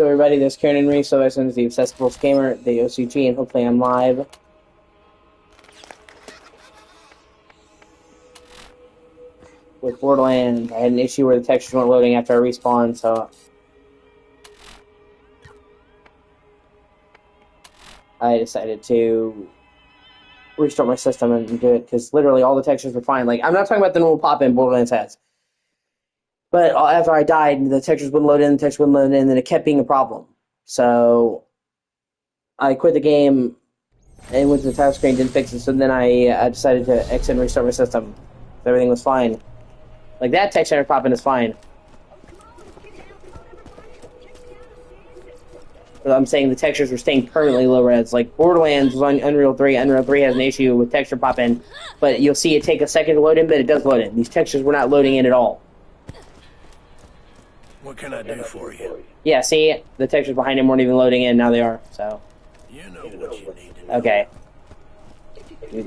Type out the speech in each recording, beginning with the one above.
So everybody, this is Karen and Reese, so as soon as the Obsessive Gamer, the O.C.G, and hopefully I'm live. With Borderlands, I had an issue where the textures weren't loading after I respawned, so I decided to restart my system and do it, because literally all the textures were fine. Like, I'm not talking about the normal pop-in Borderlands has. But after I died, the textures wouldn't load in, and then it kept being a problem. So I quit the game and went to the title screen, didn't fix it, so then I decided to exit and restart my system. Everything was fine. Like, that texture pop-in is fine. But I'm saying the textures were staying permanently low res. Like, Borderlands was on Unreal 3. Unreal 3 has an issue with texture pop-in, but you'll see it take a second to load in, but it does load in. These textures were not loading in at all. What can I do for you? Yeah, see? The textures behind him weren't even loading in, now they are, so. You know what you need to know. Okay.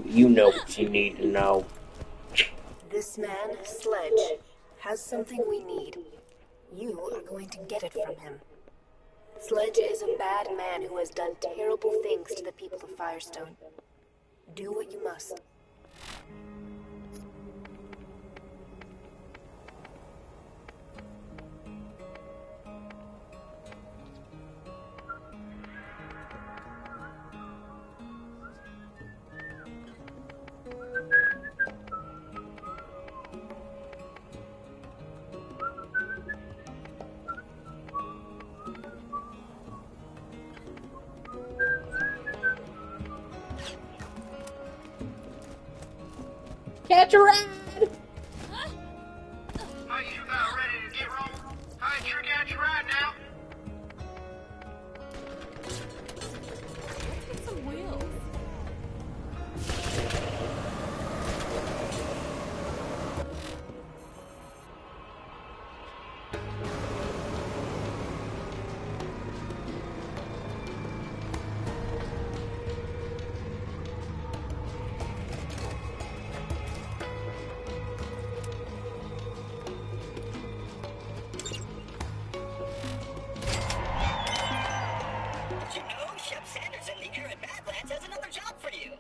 You know what you need to know. This man, Sledge, has something we need. You are going to get it from him. Sledge is a bad man who has done terrible things to the people of Firestone. Do what you must. Catch a ride! Are you about ready to get rolling? I sure got you right now. Let's get some wheels. Borderlands has another job for you.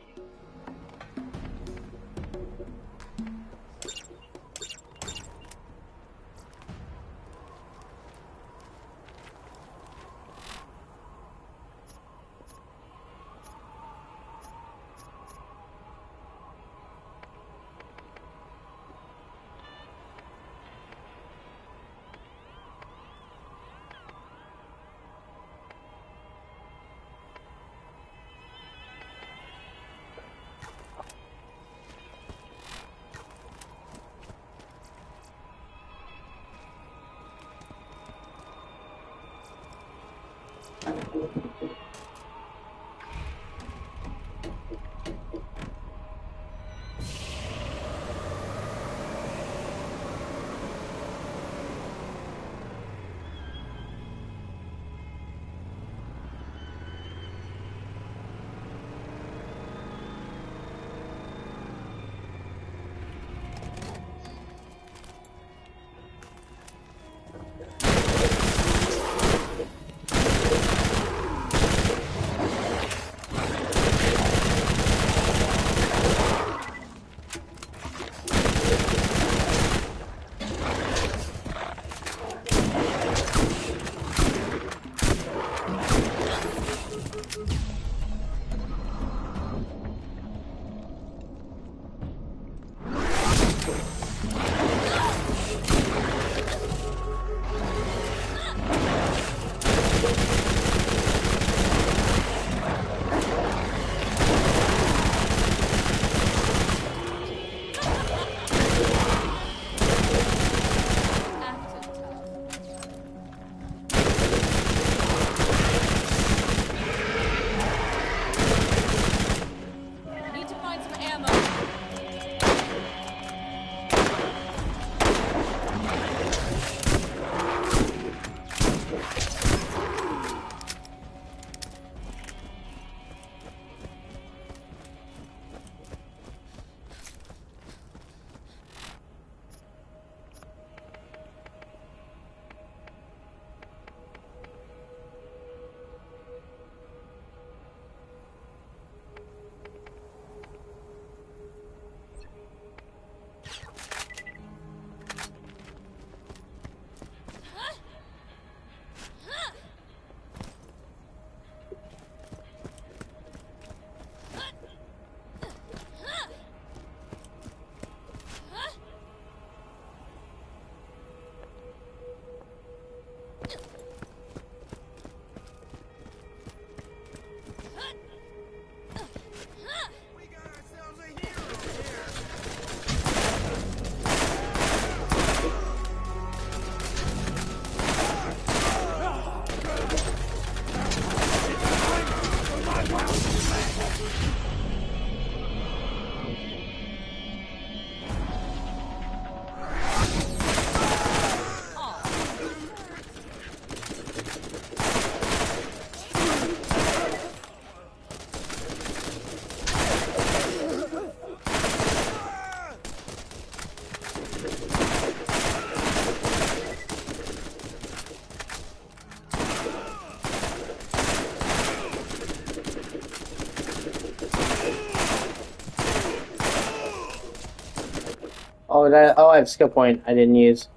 Oh, I have skill point I didn't use.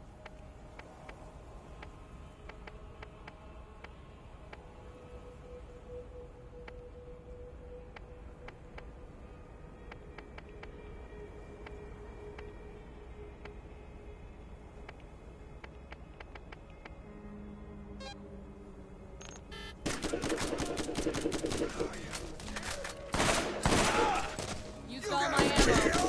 Used all my ammo.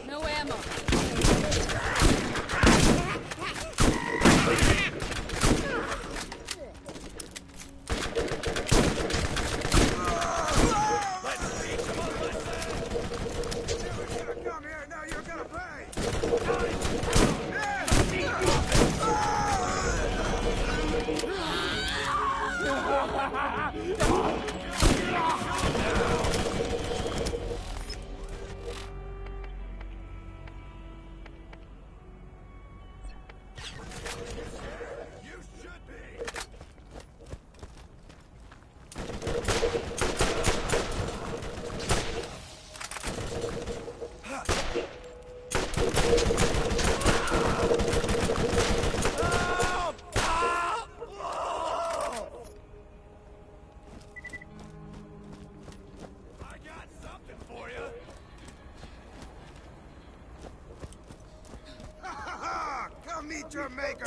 No ammo. Meet your maker!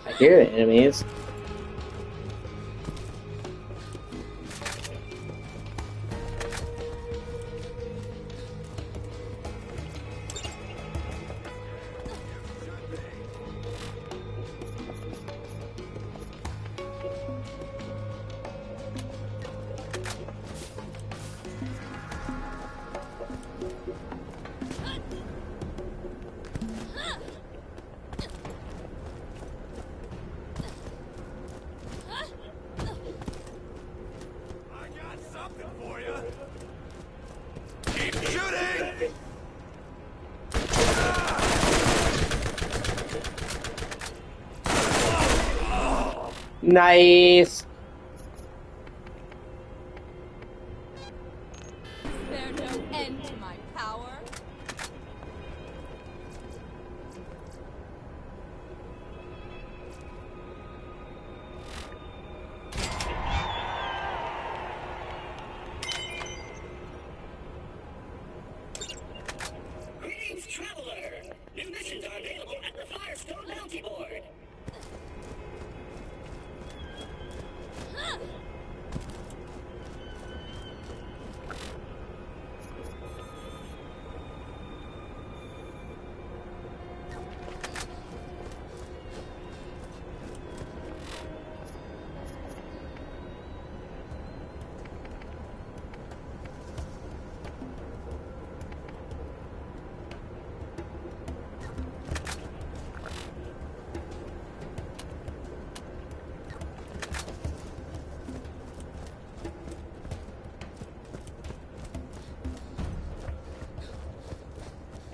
I hear the enemies. Nice. Is there no end to my power?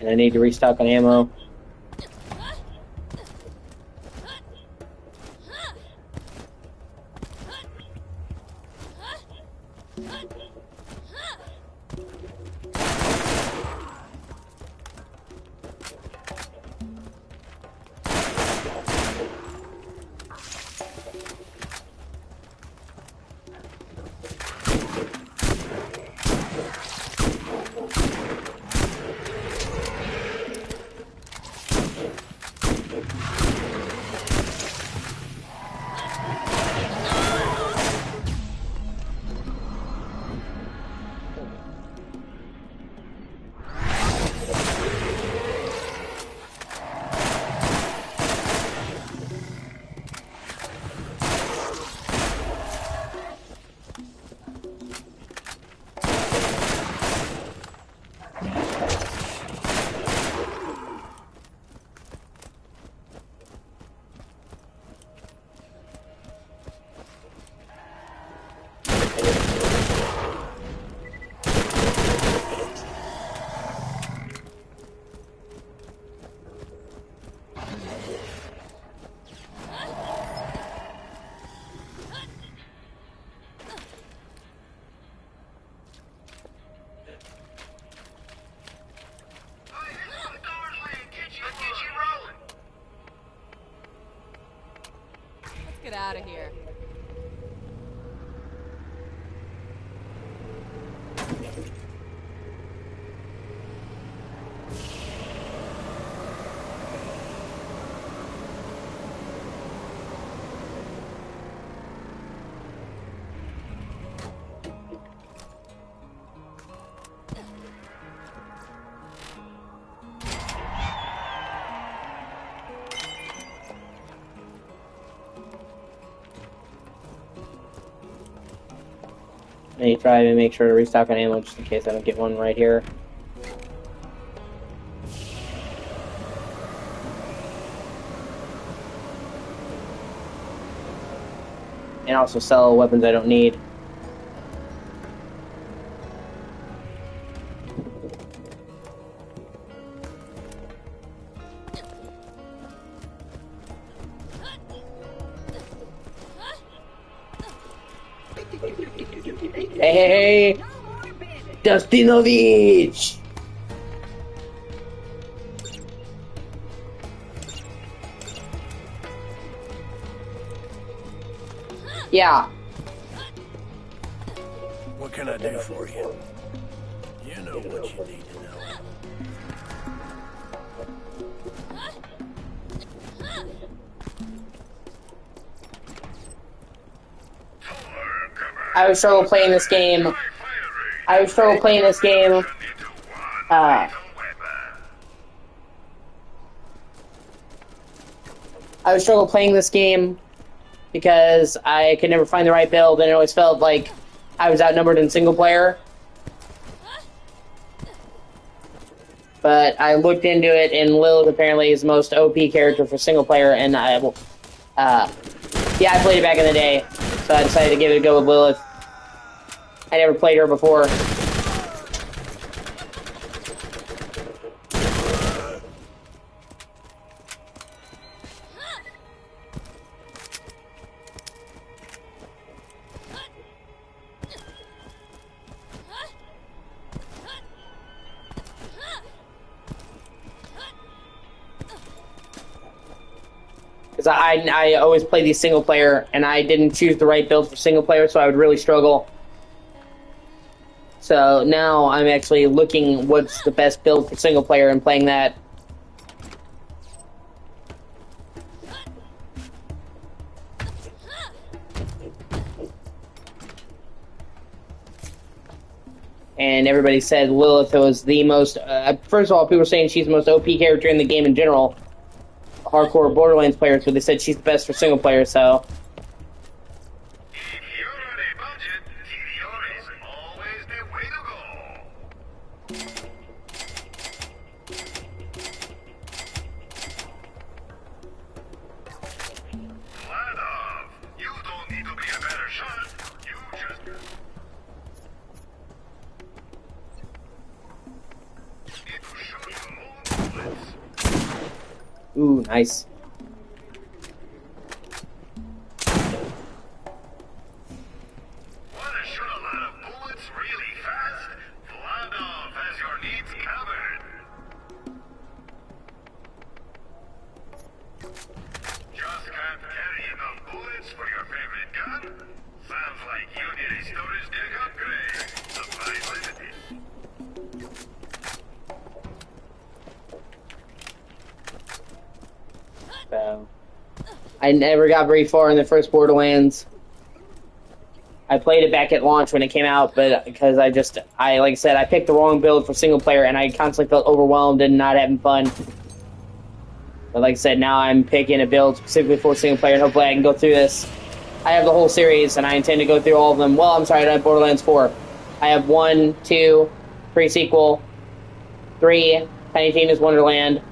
And I need to restock on ammo. Let's get out of here. I need to try and make sure to restock on ammo just in case I don't get one right here. And also sell weapons I don't need. Hey, Dustinovich! Yeah. What can I do for you? You know what you need to know. I would struggle playing this game. I would struggle playing this game. I would struggle playing this game because I could never find the right build, and it always felt like I was outnumbered in single player. But I looked into it, and Lilith apparently is the most OP character for single player, and yeah, I played it back in the day, so I decided to give it a go with Lilith. I never played her before. Because I always play these single player, and I didn't choose the right build for single player, so I would really struggle. So now I'm actually looking what's the best build for single player and playing that. And everybody said Lilith was the most... first of all, people were saying she's the most OP character in the game in general. Hardcore Borderlands players, but they said she's the best for single player, so... If you're on a budget, TVR is always the way to go. Flat off. You don't need to be a better shot. You just... It will show you more Ooh, nice. Wanna shoot a lot of bullets really fast? Vladov has your needs covered. Just can't carry enough bullets for your favorite gun? Sounds like you need a storage tank upgrade. Supplies limited. So, I never got very far in the first Borderlands. I played it back at launch when it came out, but because like I said, I picked the wrong build for single player, and I constantly felt overwhelmed and not having fun. But like I said, now I'm picking a build specifically for single player, and hopefully I can go through this. I have the whole series, and I intend to go through all of them. Well, I'm sorry, I don't have Borderlands 4. I have 1, 2, pre-sequel, 3, Tiny Tina's Wonderland.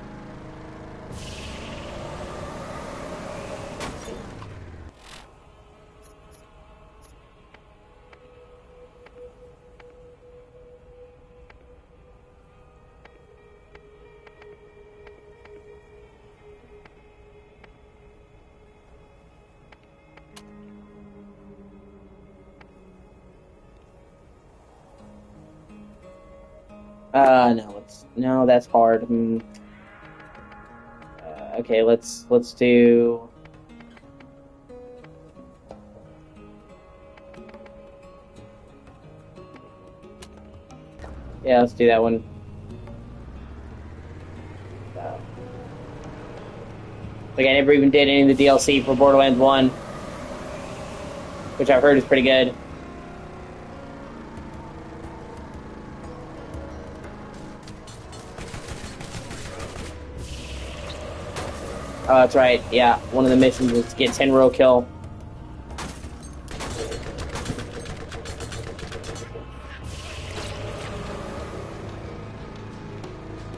No, that's hard. Okay, let's do. Yeah, let's do that one. Like, I never even did any of the DLC for Borderlands 1, which I've heard is pretty good. Oh, that's right. Yeah, one of the missions was to get 10 row kill.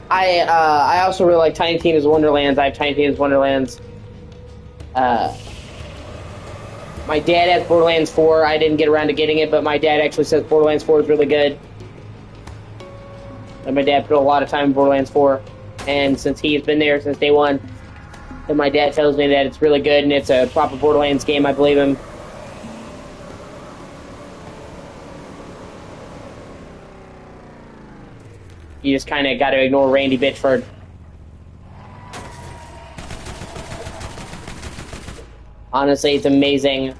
I also really like Tiny Tina's Wonderlands. I have Tiny Tina's Wonderlands. My dad has Borderlands 4. I didn't get around to getting it, but my dad actually says Borderlands 4 is really good. And my dad put a lot of time in Borderlands 4. And since he's been there since day one, and my dad tells me that it's really good and it's a proper Borderlands game, I believe him. You just kind of got to ignore Randy Bitchford. Honestly, it's amazing.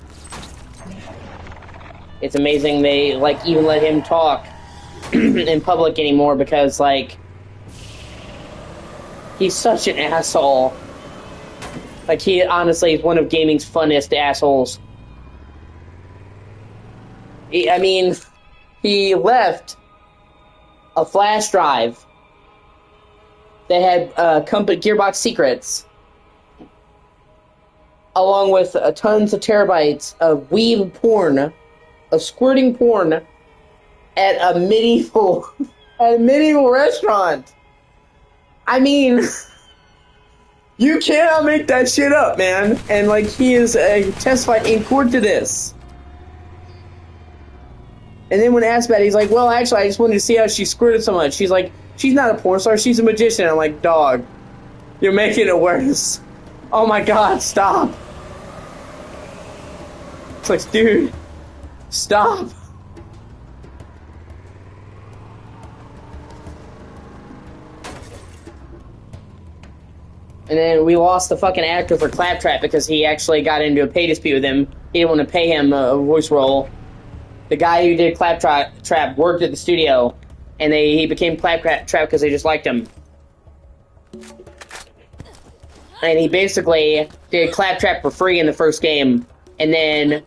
It's amazing they, like, even let him talk in public anymore because, like, he's such an asshole. Like, he honestly is one of gaming's funniest assholes. I mean, he left a flash drive that had company Gearbox secrets, along with tons of terabytes of weeb porn, of squirting porn, at a medieval restaurant. I mean, you cannot make that shit up, man. And like, he is testified in court to this. And then when asked about it, he's like, well, actually, I just wanted to see how she squirted so much. She's like, she's not a porn star, she's a magician. I'm like, dog, you're making it worse. Oh my god, stop. It's like, dude, stop. And then we lost the fucking actor for Claptrap because he actually got into a pay dispute with him. He didn't want to pay him a voice role. The guy who did Claptrap worked at the studio, and he became Claptrap because they just liked him. And he basically did Claptrap for free in the first game, and then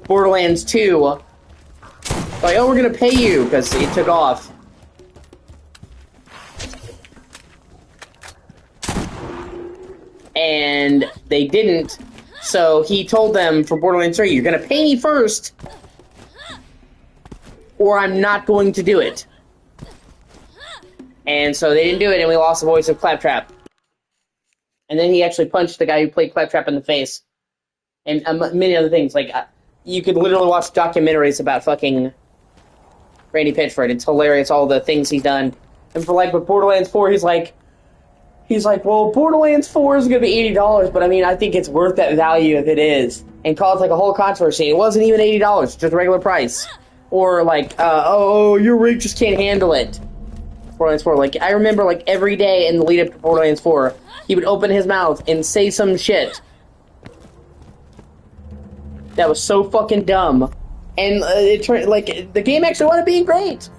Borderlands 2, like, oh, we're gonna pay you because it took off. And they didn't. So he told them for Borderlands 3, you're going to pay me first, or I'm not going to do it. And so they didn't do it, and we lost the voice of Claptrap. And then he actually punched the guy who played Claptrap in the face. And many other things. Like, you could literally watch documentaries about fucking Randy Pitchford. It's hilarious, all the things he's done. And for, like, with Borderlands 4, he's like, he's like, well, Borderlands 4 is going to be $80, but I mean, I think it's worth that value if it is. And caused like a whole controversy. It wasn't even $80, just regular price. Or like, oh, your rig just can't handle it. Borderlands 4. Like, I remember like every day in the lead up to Borderlands 4, he would open his mouth and say some shit that was so fucking dumb. And it turned, like, the game actually wound up being great.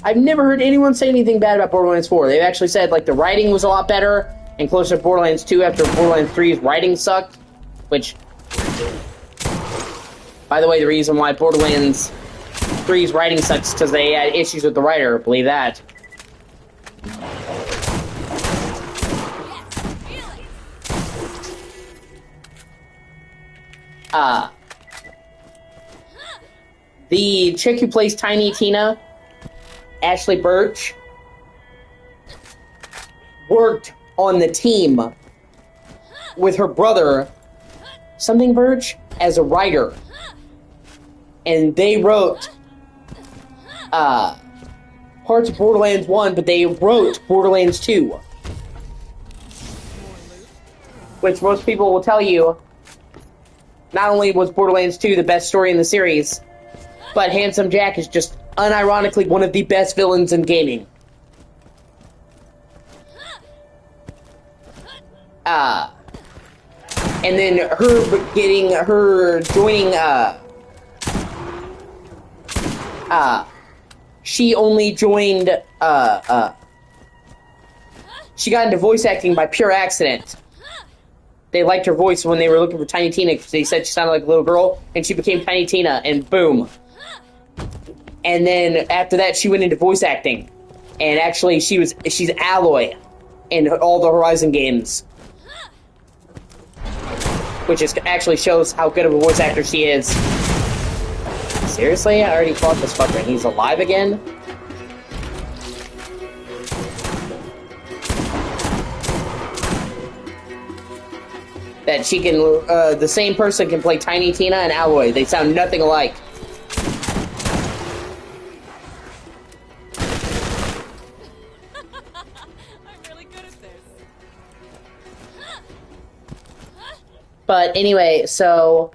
I've never heard anyone say anything bad about Borderlands 4. They've actually said, like, the writing was a lot better and closer to Borderlands 2 after Borderlands 3's writing sucked. Which, by the way, the reason why Borderlands 3's writing sucks is because they had issues with the writer. Believe that. The chick who plays Tiny Tina, Ashley Birch, worked on the team with her brother, something Birch, as a writer. And they wrote parts of Borderlands 1, but they wrote Borderlands 2. Which most people will tell you, not only was Borderlands 2 the best story in the series, but Handsome Jack is just unironically one of the best villains in gaming. And then her joining, she only joined, she got into voice acting by pure accident. They liked her voice when they were looking for Tiny Tina because they said she sounded like a little girl, and she became Tiny Tina, and boom. And then after that, she went into voice acting, and actually she's Aloy in all the Horizon games, which actually shows how good of a voice actor she is. Seriously? I already fought this fucker, and he's alive again? That she can, the same person can play Tiny Tina and Aloy. They sound nothing alike. I'm really good at this. But anyway, so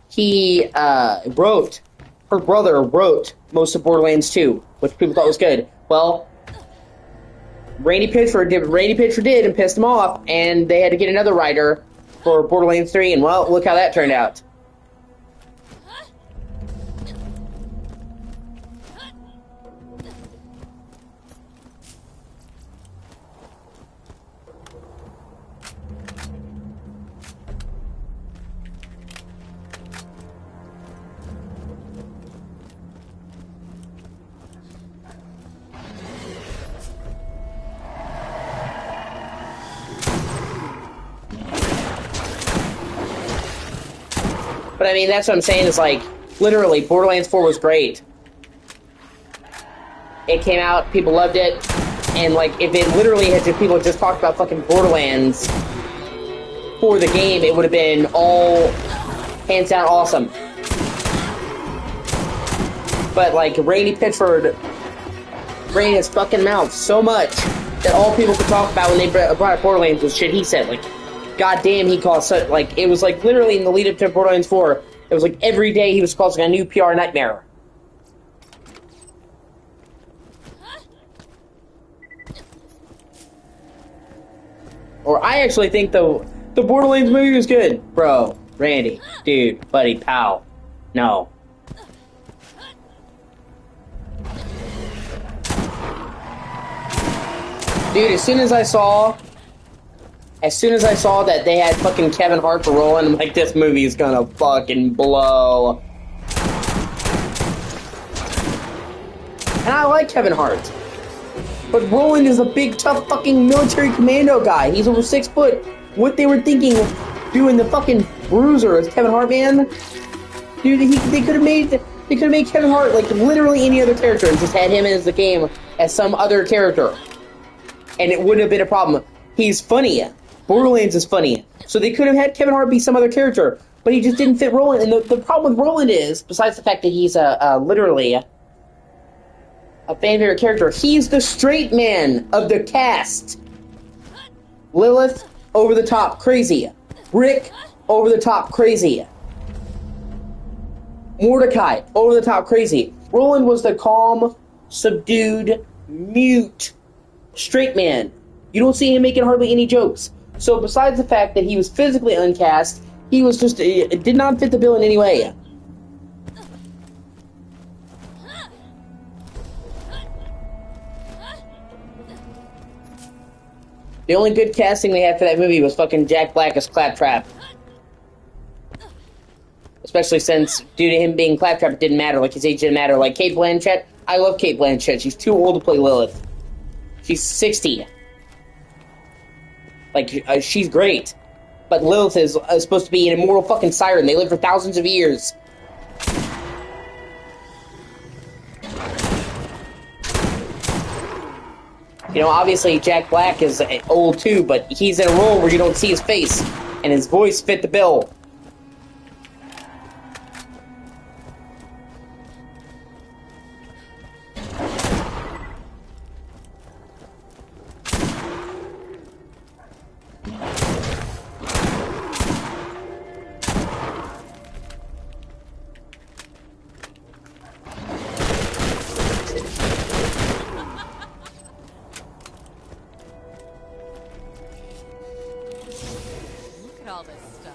he her brother wrote most of Borderlands 2, which people thought was good. Well, Randy Pitchford did and pissed him off, and they had to get another writer for Borderlands 3, and well, look how that turned out. But I mean, that's what I'm saying, is like, literally, Borderlands 4 was great. It came out, people loved it, and like, if it literally had just, people just talked about fucking Borderlands for the game, it would have been all hands down awesome. But like, Randy Pitchford ran his fucking mouth so much that all people could talk about when they brought up Borderlands was shit he said. Like, goddamn, he caused such, like, it was like literally in the lead up to Borderlands 4, it was like every day he was causing a new PR nightmare. Or I actually think the Borderlands movie was good. Bro, Randy, dude, buddy, pal. No. Dude, as soon as I saw that they had fucking Kevin Hart for Roland, I'm like, this movie is gonna fucking blow. And I like Kevin Hart. But Roland is a big, tough fucking military commando guy. He's over 6 foot. What they were thinking of doing the fucking Bruiser as Kevin Hart, man? Dude, they could have made Kevin Hart like literally any other character and just had him as the game as some other character. And it wouldn't have been a problem. He's funny. Borderlands is funny. So they could have had Kevin Hart be some other character, but he just didn't fit Roland. And the problem with Roland is, besides the fact that he's literally a fan favorite character. He's the straight man of the cast. Lilith, over the top, crazy. Rick, over the top, crazy. Mordecai, over the top, crazy. Roland was the calm, subdued, mute, straight man. You don't see him making hardly any jokes. So besides the fact that he was physically uncast, he was just, it did not fit the bill in any way. The only good casting they had for that movie was fucking Jack Black as Claptrap. Especially since, due to him being Claptrap, it didn't matter. Like, his age didn't matter. Like, Cate Blanchett, I love Cate Blanchett. She's too old to play Lilith. She's 60. Like, she's great. But Lilith is supposed to be an immortal fucking siren. They live for thousands of years. You know, obviously Jack Black is old too, but he's in a role where you don't see his face, and his voice fit the bill. Look at all this stuff.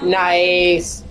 Nice.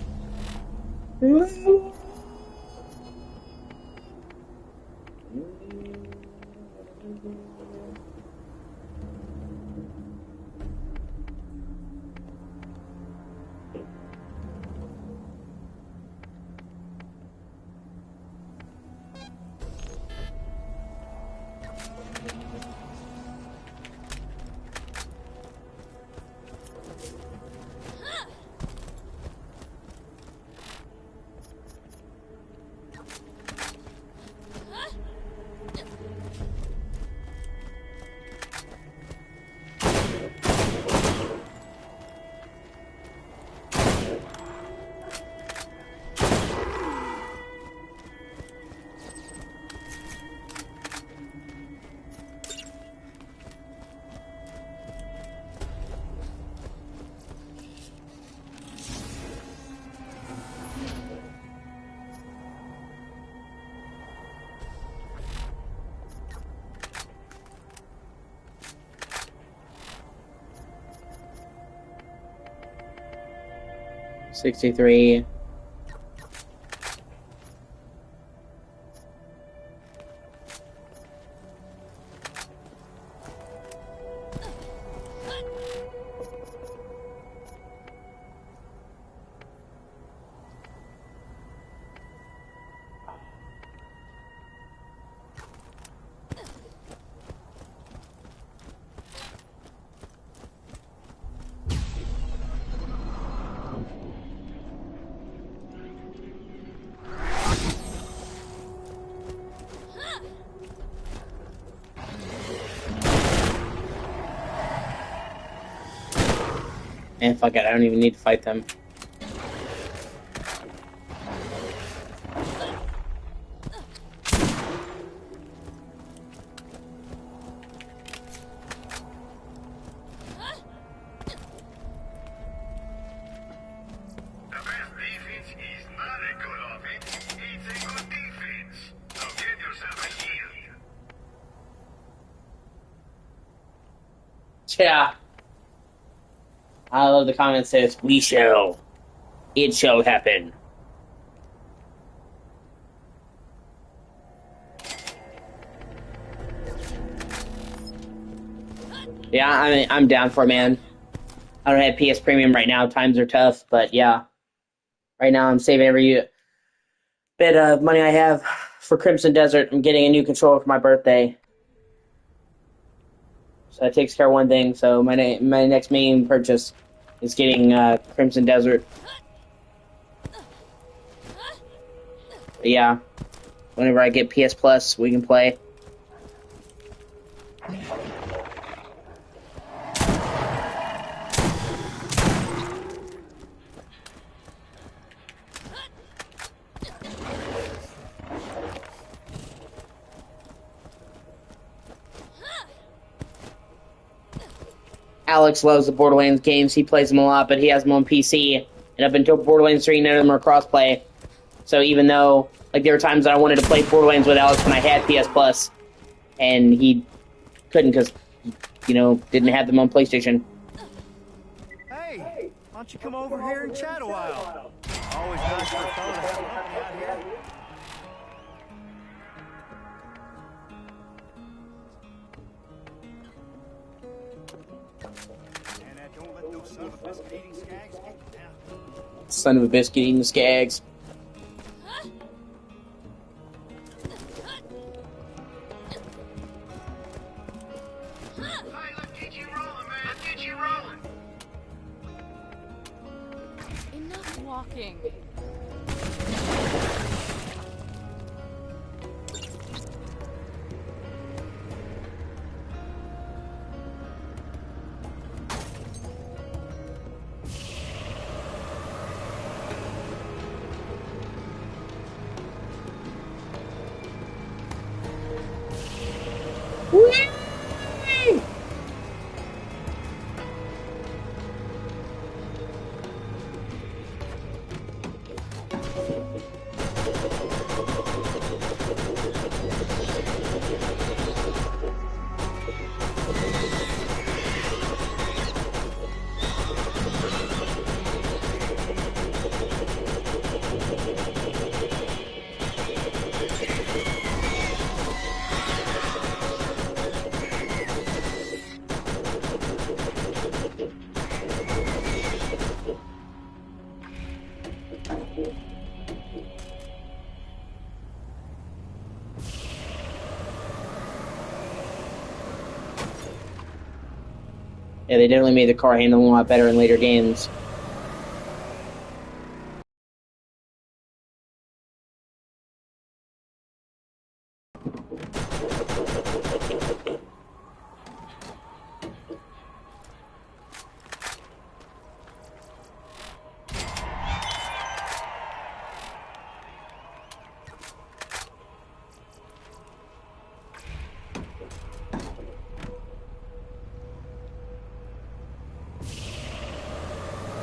$63. And fuck it, I don't even need to fight them. Yeah. I love the comment says, "We shall. It shall happen." Yeah, I'm down for it, man. I don't have PS Premium right now. Times are tough, but yeah. Right now, I'm saving every bit of money I have for Crimson Desert. I'm getting a new controller for my birthday. So that takes care of one thing. So my next main purchase is getting Crimson Desert. But yeah, whenever I get PS Plus, we can play. Alex loves the Borderlands games. He plays them a lot, but he has them on PC. And up until Borderlands 3, none of them are crossplay. So even though, like, there were times that I wanted to play Borderlands with Alex when I had PS Plus, and he couldn't because, you know, didn't have them on PlayStation. Hey, why don't you come over here and chat a while? Always nice for a fellow to have company out here. And don't let those son of a biscuit-eating skags get you down. Son of a biscuit eating the skags. Hey, let's get you rolling, man. Let's get you rolling. Enough walking. Yeah, they definitely made the car handling a lot better in later games.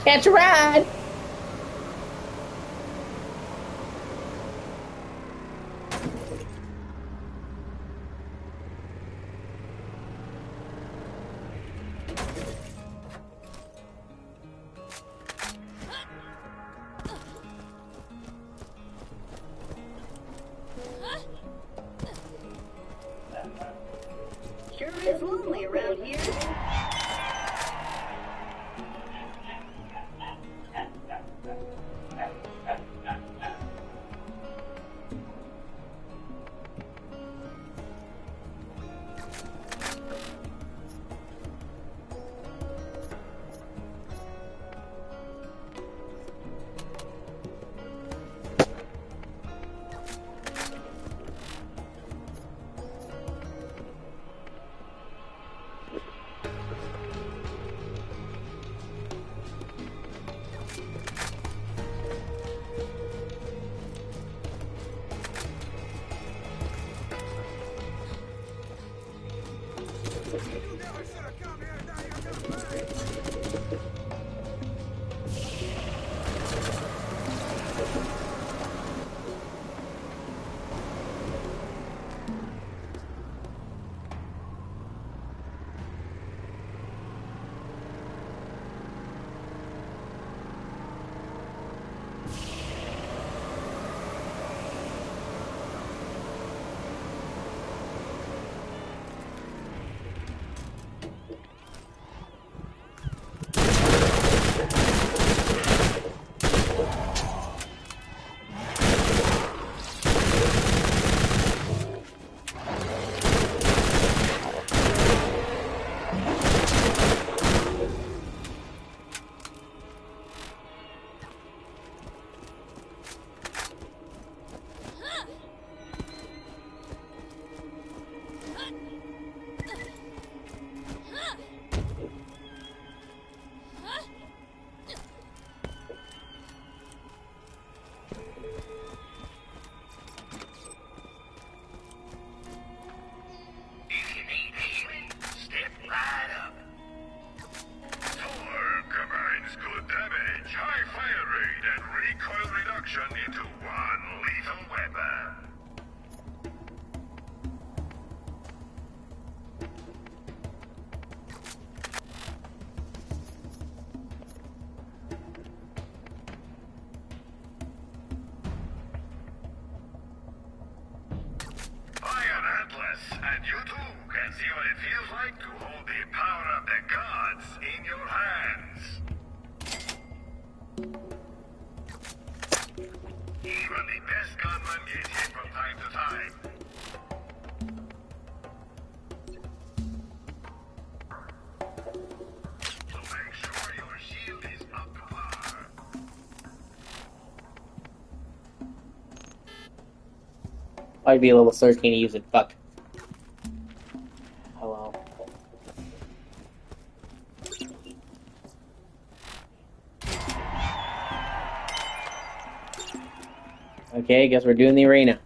Catch a ride! Sure is lonely around here. And you too can see what it feels like to hold the power of the gods in your hands. Even the best gunman gets hit from time to time. So make sure your shield is up to par. I'd be level 13 to use it. Fuck. Oh well. Okay, I guess we're doing the arena.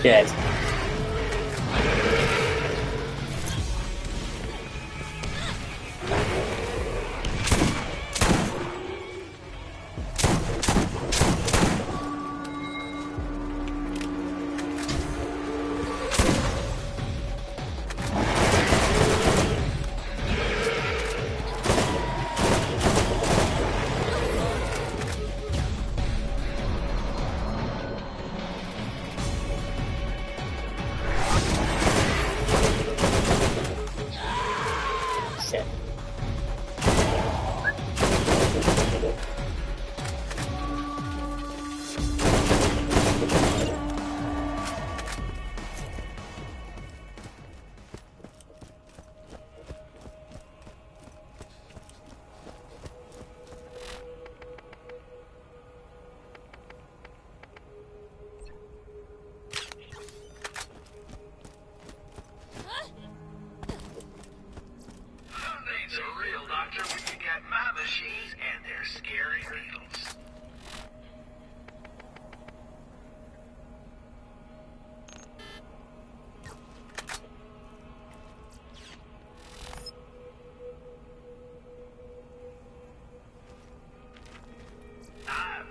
Shit. Shit. Who needs a real doctor when you got my machines and their scary needles?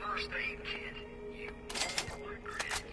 First aid kit. You won't regret it.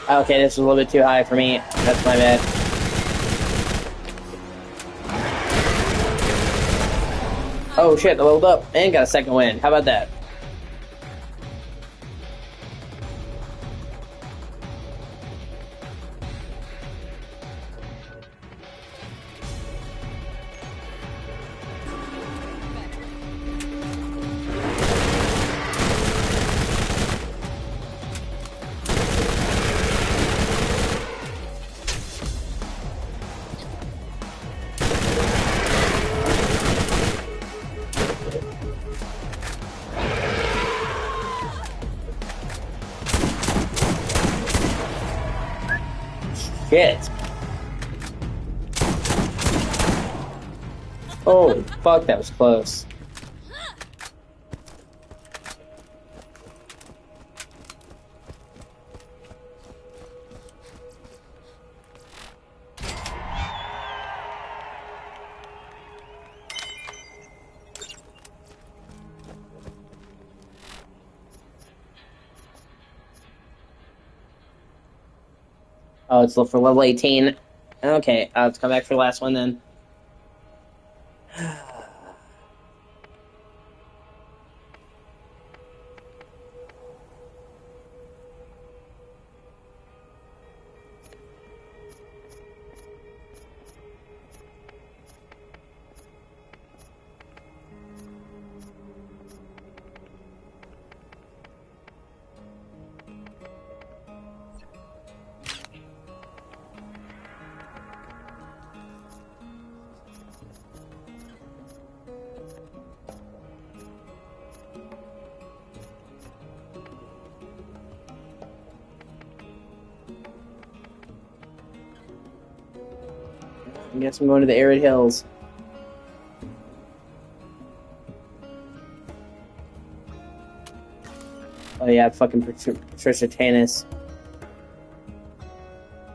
Okay, this is a little bit too high for me. That's my bad. Oh shit, I leveled up and got a second win. How about that? Shit. Holy fuck, that was close. Oh, it's for level 18. Okay, let's come back for the last one then. I guess I'm going to the arid hills. Oh yeah, fucking Patricia Tanis.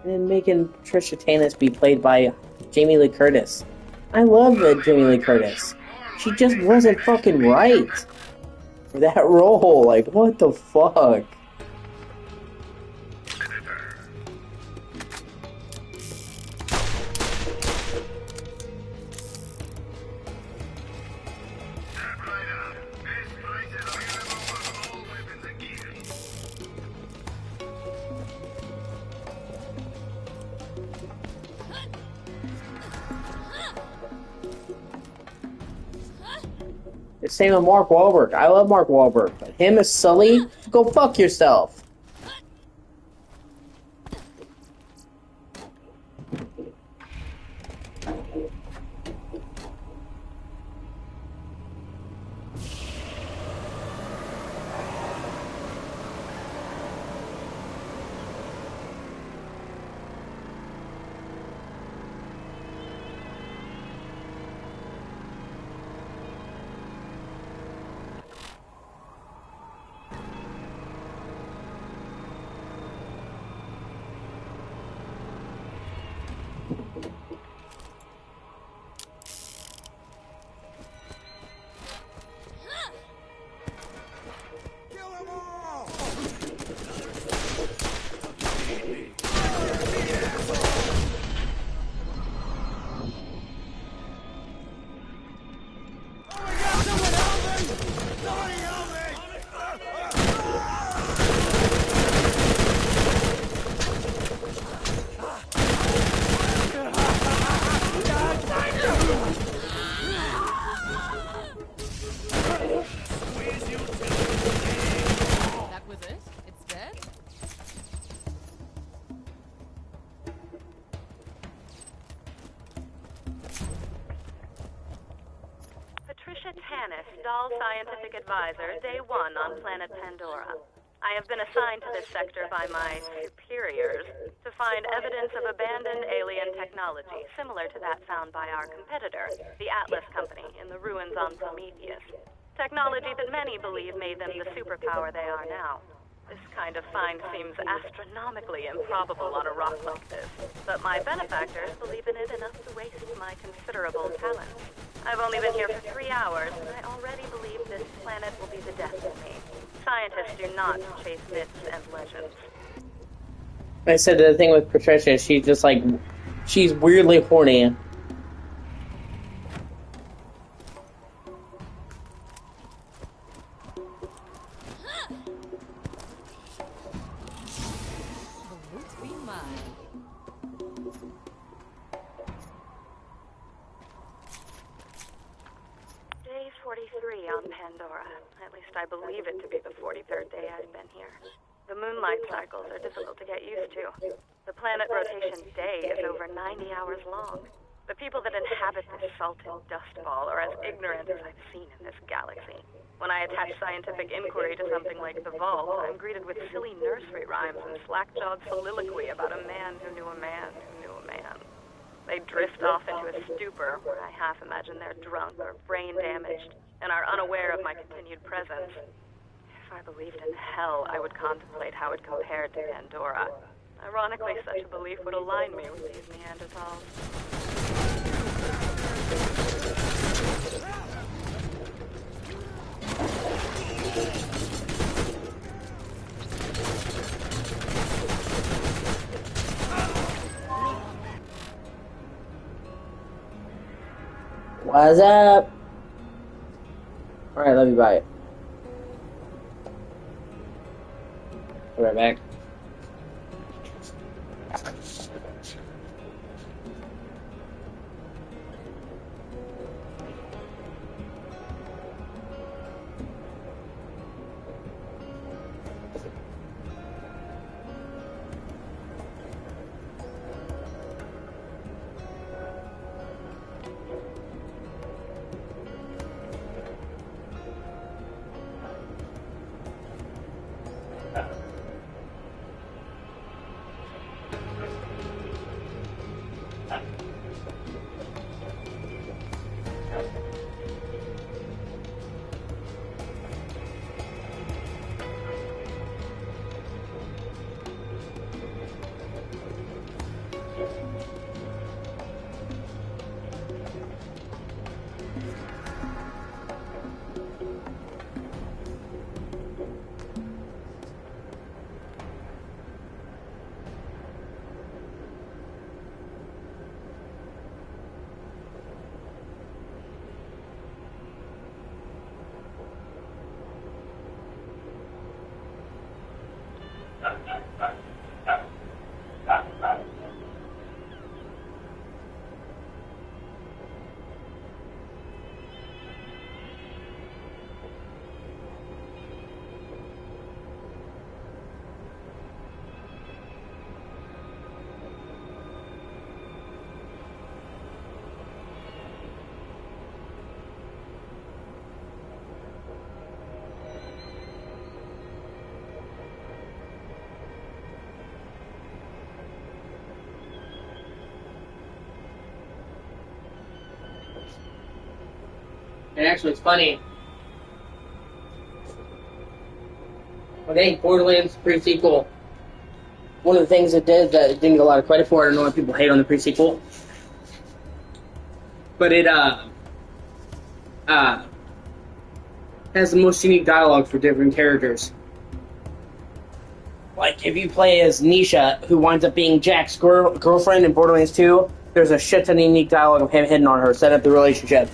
And then making Patricia Tanis be played by Jamie Lee Curtis. I love Jamie Lee Curtis. She just wasn't fucking right for that role. Like, what the fuck? Same with Mark Wahlberg. I love Mark Wahlberg, but him as Sully, go fuck yourself. Scientific advisor, day 1 on planet Pandora. I have been assigned to this sector by my superiors to find evidence of abandoned alien technology similar to that found by our competitor, the Atlas Company, in the ruins on Prometheus. Technology that many believe made them the superpower they are now. This kind of find seems astronomically improbable on a rock like this, but my benefactors believe in it enough to waste my considerable talents. I've only been here for 3 hours, and I already believe this planet will be the death of me. Scientists do not chase myths and legends. I said the thing with Patricia, she's just like, she's weirdly horny. I believe it to be the 43rd day I've been here. The moonlight cycles are difficult to get used to. The planet rotation day is over 90 hours long. The people that inhabit this salted dust ball are as ignorant as I've seen in this galaxy. When I attach scientific inquiry to something like the Vault, I'm greeted with silly nursery rhymes and slack-jawed soliloquy about a man who knew a man who knew a man. They drift off into a stupor where I half imagine they're drunk or brain damaged and are unaware of my continued presence. If I believed in hell, I would contemplate how it compared to Pandora. Ironically, such a belief would align me with these Neanderthals. What's up? Alright, love you, bye. Be right back. And actually, it's funny. I think Borderlands pre-sequel, one of the things it did that it didn't get a lot of credit for, I don't know why people hate on the pre-sequel, but it has the most unique dialogue for different characters. Like, if you play as Nisha, who winds up being Jack's girlfriend in Borderlands 2, there's a shit ton of unique dialogue of him hitting on her, set up the relationship.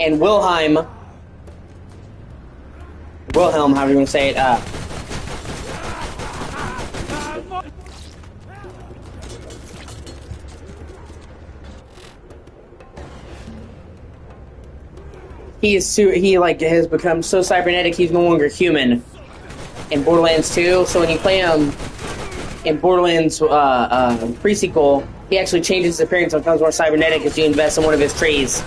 And Wilhelm, however you want to say it, he has become so cybernetic he's no longer human in Borderlands 2. So when you play him in Borderlands pre-sequel, he actually changes his appearance and becomes more cybernetic as you invest in one of his trees.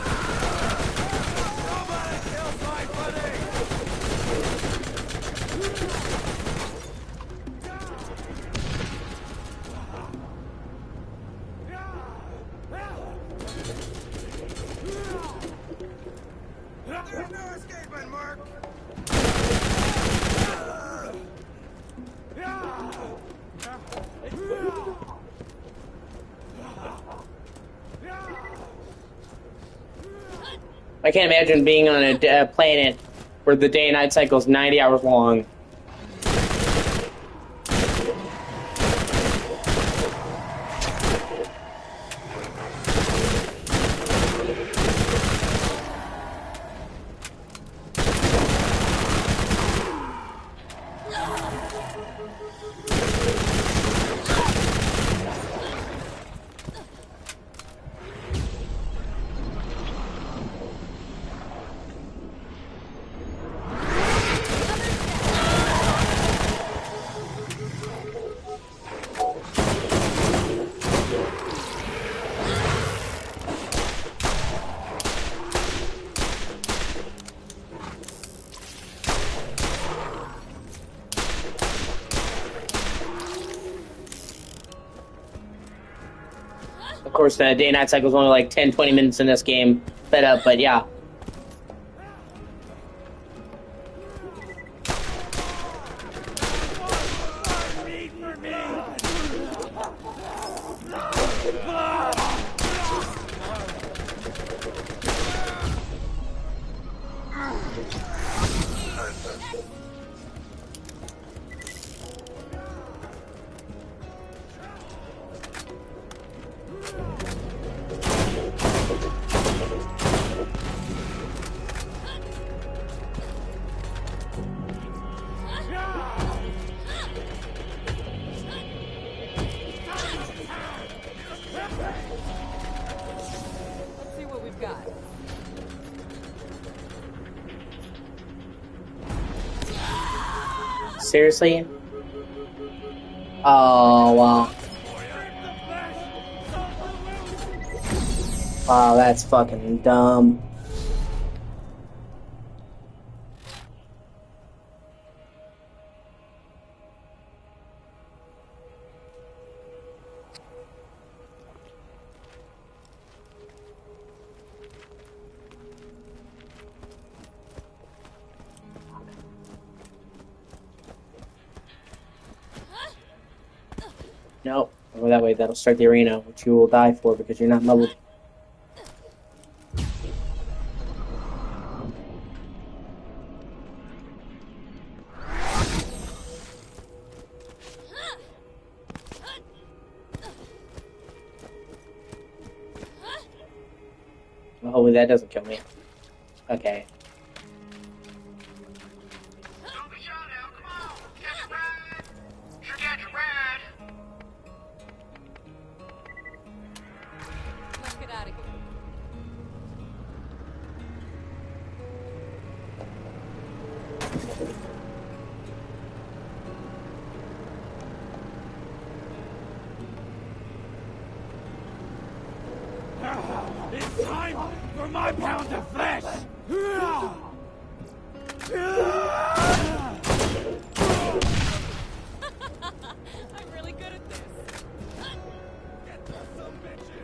I can't imagine being on a planet where the day and night cycle is 90 hours long. Of course, the day and night cycle is only like 10-20 minutes in this game, fed up, but yeah. Seriously? Oh, wow. Wow, that's fucking dumb. No, go that way. That'll start the arena, which you will die for because you're not leveled. Well, hopefully that doesn't kill me. Okay. Don't be shy now, come on! Catch a ride! Sure catch a ride! Let's get out of here. It's time for my pound of flesh! I'm really good at this. Get the some bitches!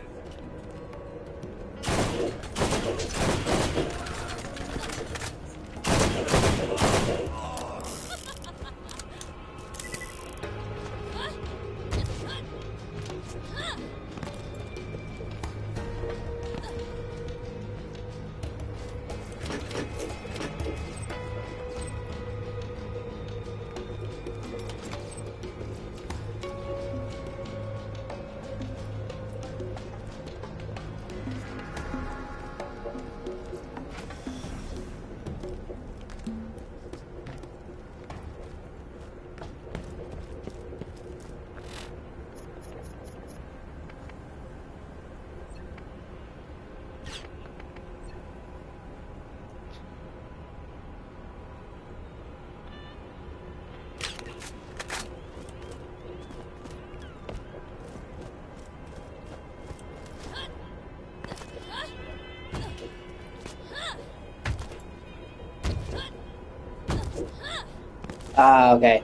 Okay.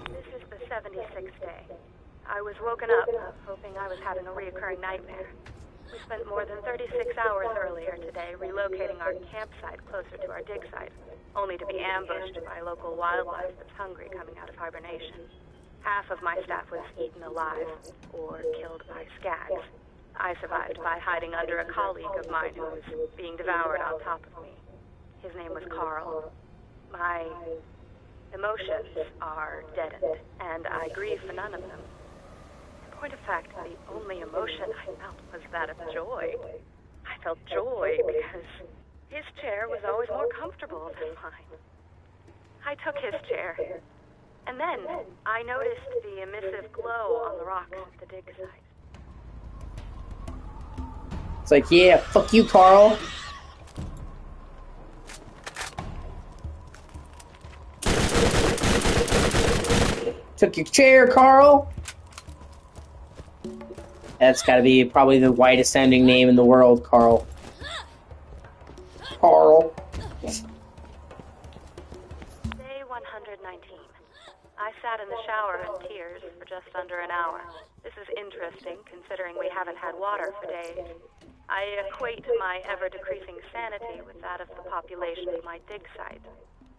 This is the 76th day. I was woken up, hoping I was having a reoccurring nightmare. We spent more than 36 hours earlier today relocating our campsite closer to our dig site, only to be ambushed by local wildlife that's hungry coming out of hibernation. Half of my staff was eaten alive, or killed by skags. I survived by hiding under a colleague of mine who was being devoured on top of me. His name was Carl. My emotions are deadened, and I grieve for none of them. In point of fact, the only emotion I felt was that of joy. I felt joy because his chair was always more comfortable than mine. I took his chair, and then I noticed the emissive glow on the rocks at the dig site. It's like, yeah, fuck you, Carl. Took your chair, Carl. That's got to be probably the whitest sounding name in the world, Carl. Carl. Day 119. I sat in the shower in tears for just under an hour. This is interesting, considering we haven't had water for days. I equate my ever-decreasing sanity with that of the population of my dig site.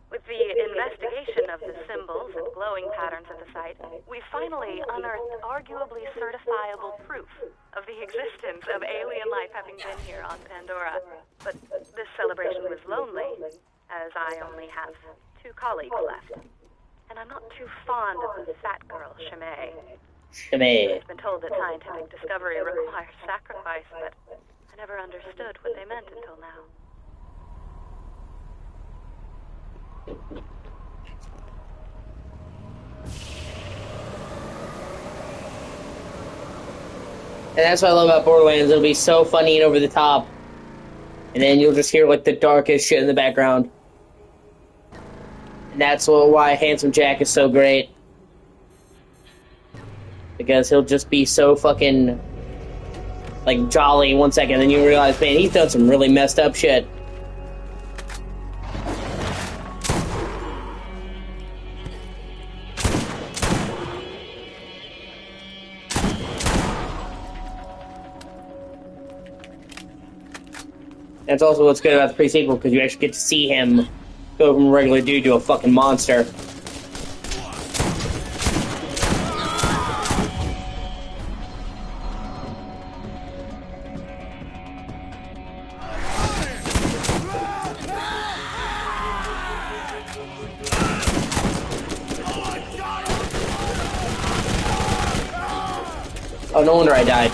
With the investigation of the symbols and glowing patterns at the site, we finally unearthed arguably certifiable proof of the existence of alien life having been here on Pandora. But this celebration was lonely, as I only have 2 colleagues left. And I'm not too fond of the fat girl, Shimei. Shimei. I've been told that scientific discovery requires sacrifice, but I never understood what they meant until now. And that's what I love about Borderlands. It'll be so funny and over the top. And then you'll just hear, like, the darkest shit in the background. And that's why Handsome Jack is so great. Because he'll just be so fucking, like, jolly 1 second, and you realize, man, he's done some really messed up shit. That's also what's good about the pre-sequel, because you actually get to see him go from a regular dude to a fucking monster. Oh, no wonder I died.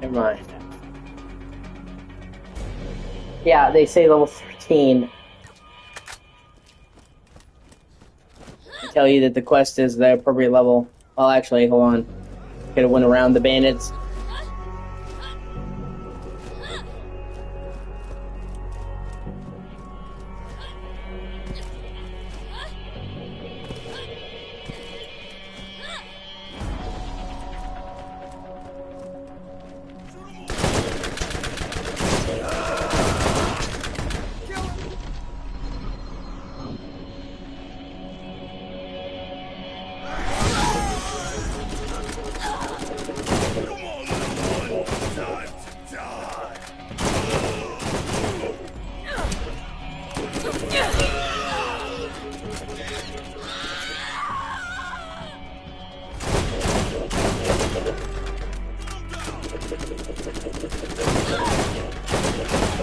Never mind. Yeah, they say level 13. They tell you that the quest is the appropriate level. Well, actually, hold on. Could have went around the bandits.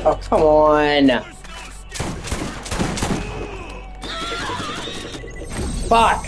Oh, come on. Fuck.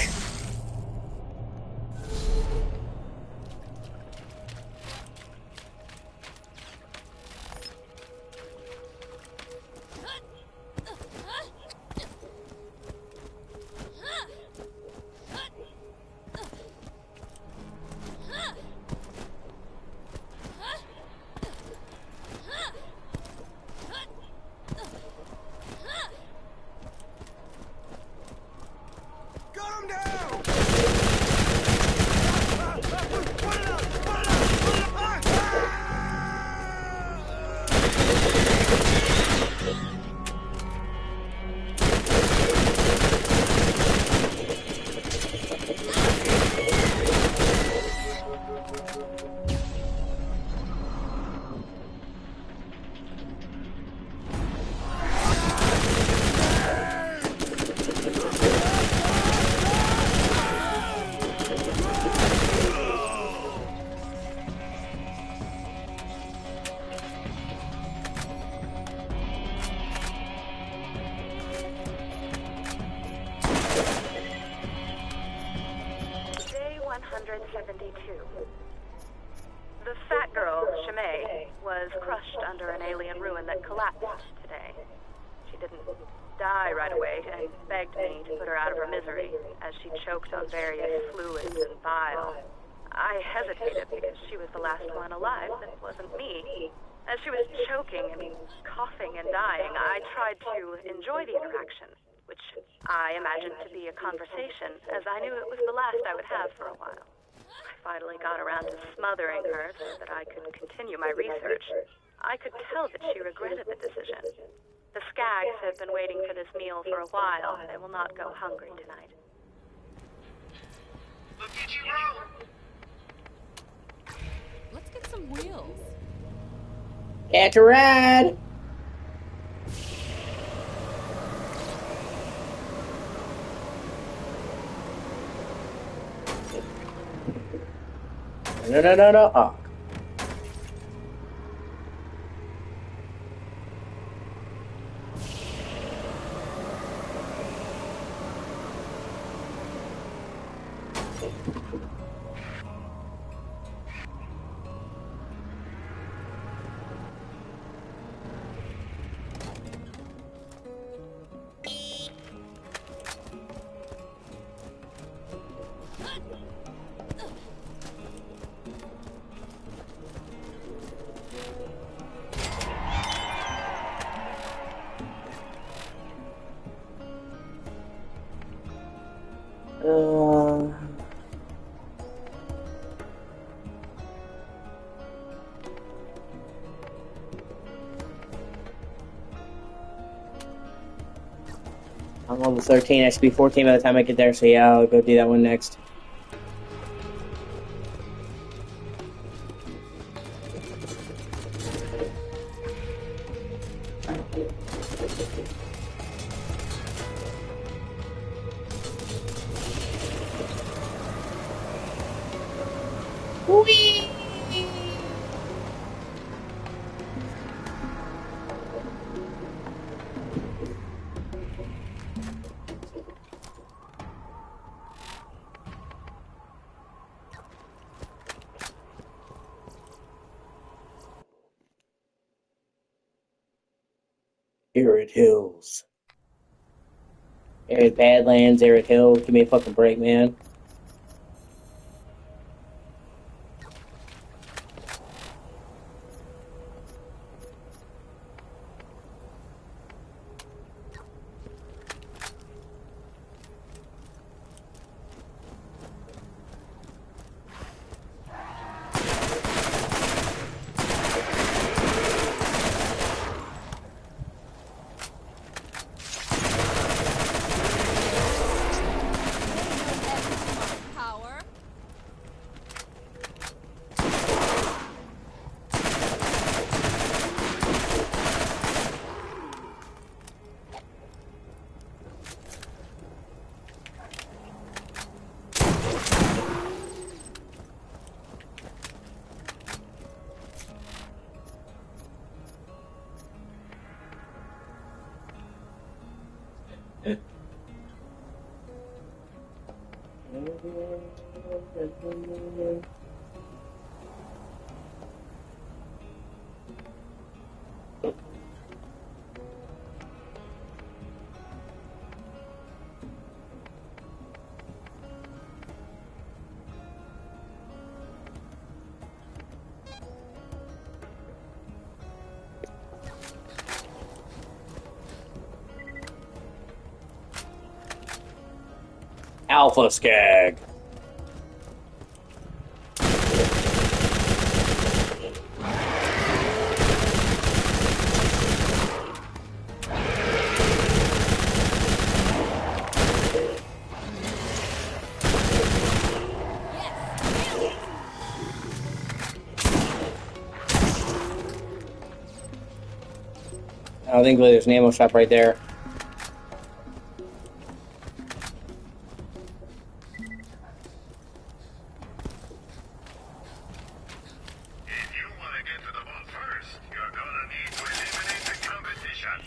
Day 172. The fat girl, Shimei, was crushed under an alien ruin that collapsed today. She didn't die right away and begged me to put her out of her misery as she choked on various fluids and bile. I hesitated because she was the last one alive that wasn't me. As she was choking and coughing and dying, I tried to enjoy the interaction, which I imagined to be a conversation, as I knew it was the last I would have for a while. I finally got around to smothering her so that I could continue my research. I could tell that she regretted the decision. The skags have been waiting for this meal for a while. They will not go hungry tonight. Look at you roll! Let's get some wheels. Catch a ride. No. Oh. I'm level 13. I should be 14 by the time I get there. So yeah, I'll go do that one next. Whee! Arid Hills. Arid Badlands, Arid Hills. Give me a fucking break, man. Power. Alpha Skag. I think there's an ammo shop right there. If you want to get to the vault first, you're gonna need to eliminate the competition.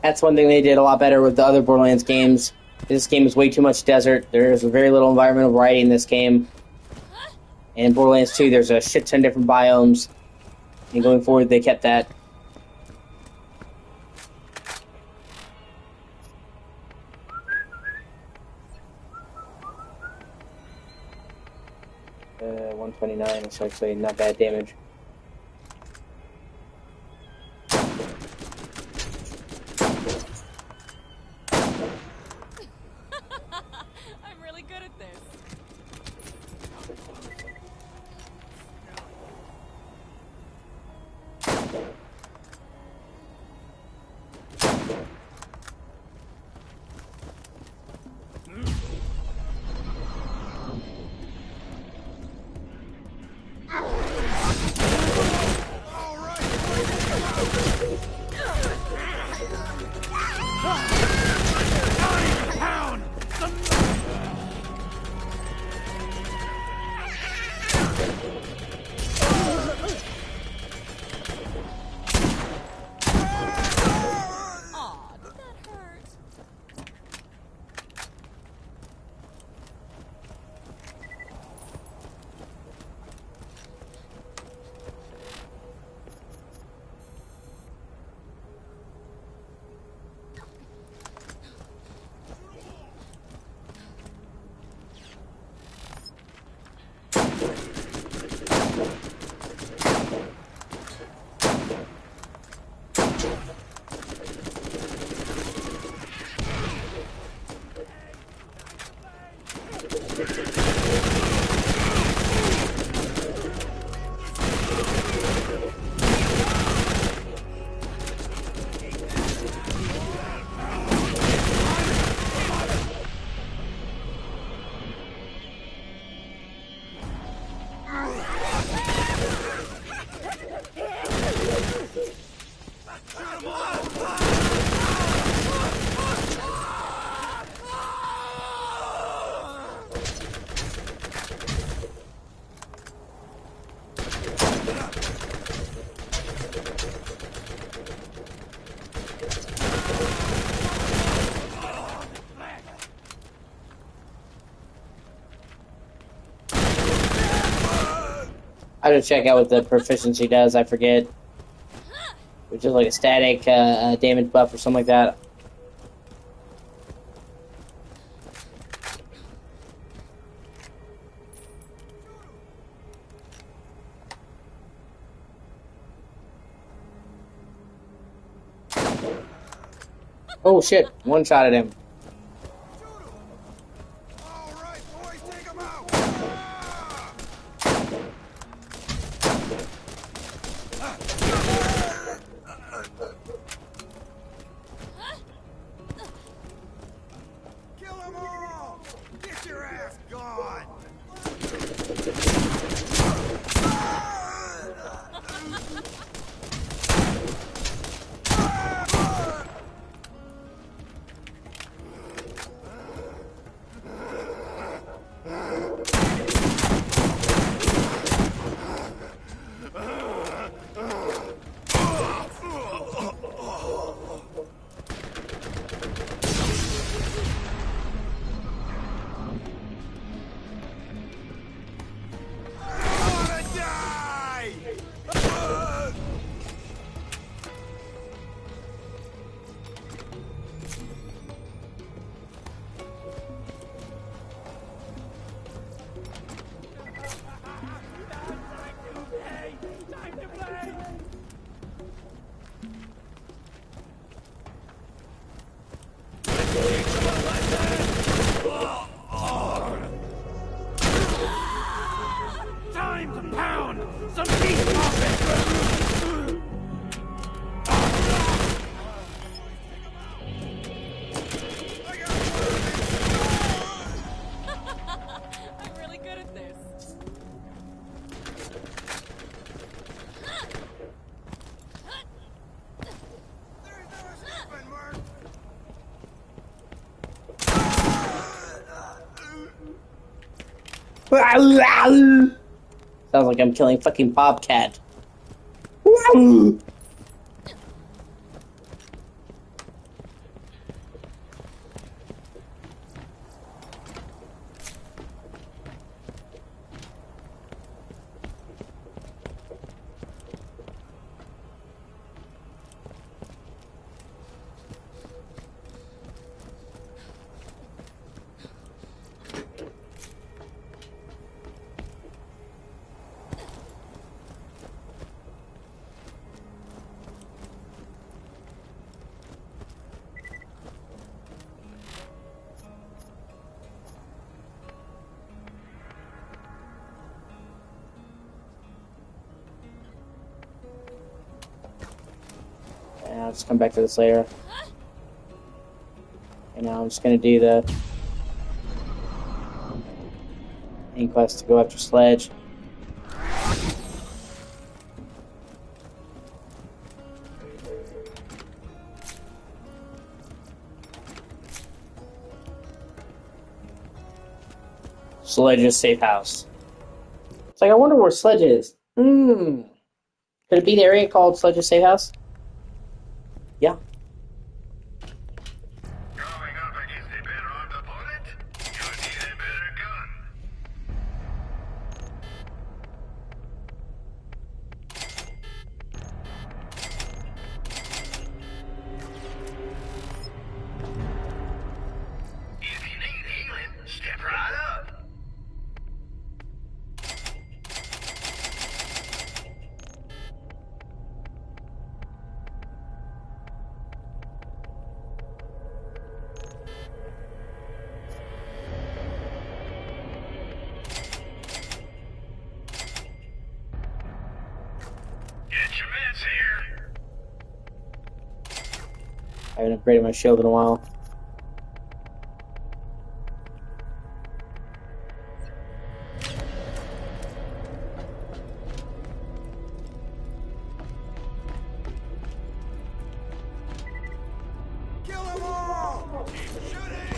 That's one thing they did a lot better with the other Borderlands games. This game is way too much desert. There's very little environmental variety in this game. And in Borderlands 2, there's a shit ton of different biomes. And going forward, they kept that. Uh, 129, it's actually not bad damage. I'm really good at this. Aw, did that hurt? I have to check out what the proficiency does. I forget. Which is like a static damage buff or something like that. Oh shit! One shot at him. All right, boys, take him out. Kill them all. Get your ass gone. Time to pound some teeth off it! I'm really good at this. There's no escaping, Mark. Sounds like I'm killing fucking Bobcat. And I'll just come back to this later. And now I'm just gonna do the inquest to go after Sledge. Sledge's safe house. It's like, I wonder where Sledge is. Could it be the area called Sledge's safe house? Yeah. Going up against a better armed opponent, you need a better gun. If you need healing, step right up. Get your meds here. I haven't upgraded my shield in a while. Kill them all. Keep shooting.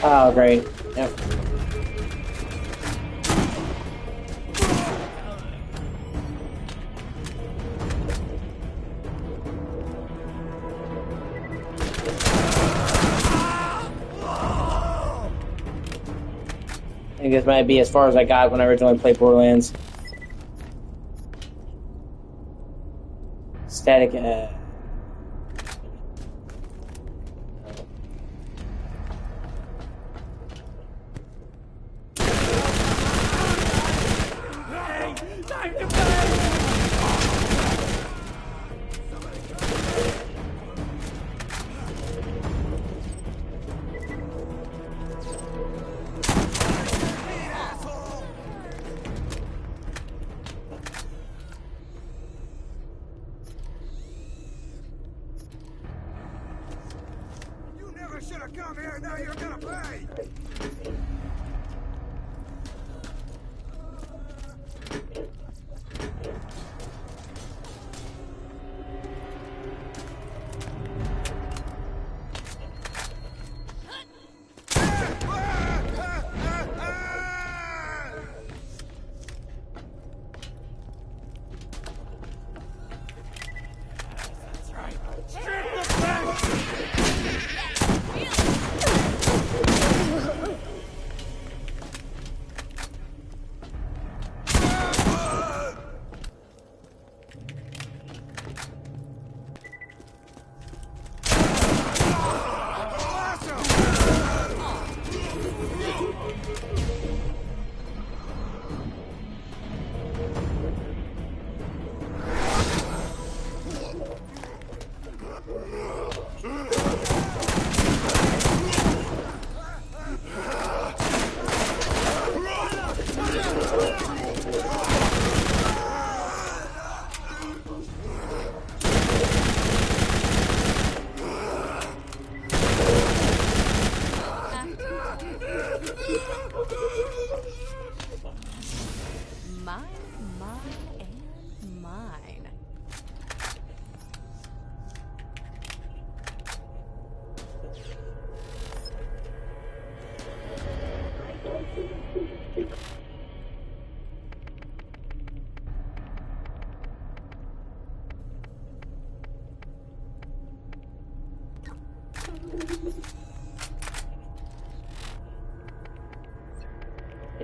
Oh, great. Yep. I think this might be as far as I got when I originally played Borderlands. Static, You never should have come here. Now you're gonna pay. Mine, and mine.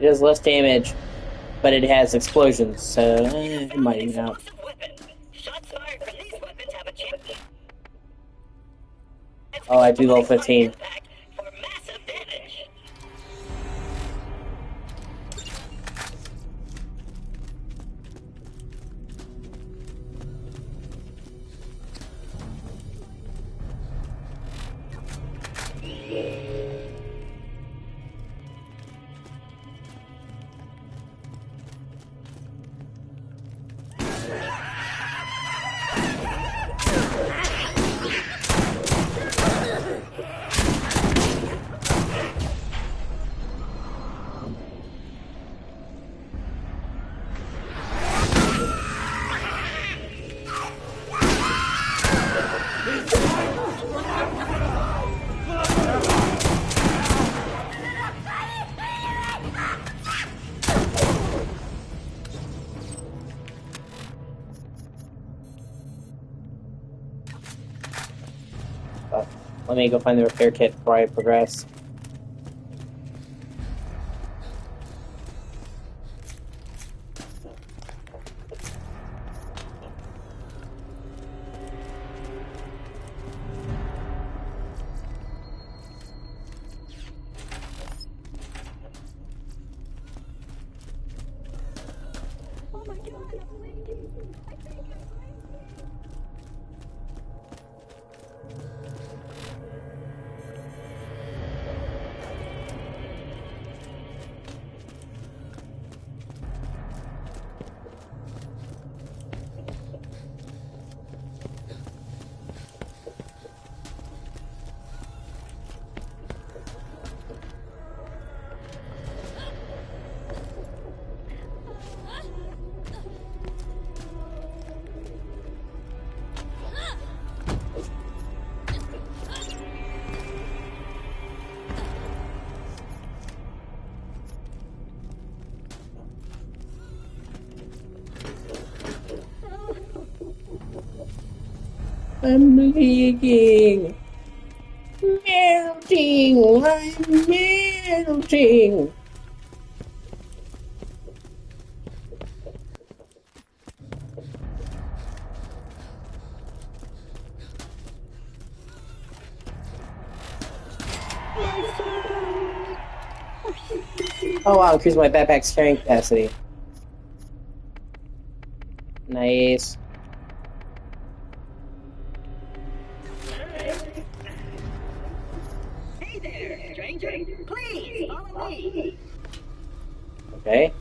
it does less damage, but it has explosions, so it might even out. Oh, I do level 15. Let me go find the repair kit before I progress. Oh my god. I'm leaking. Melting. I'm melting. Oh wow, increase my backpack's carrying capacity. Nice. Hey there, stranger. Please follow me. Okay.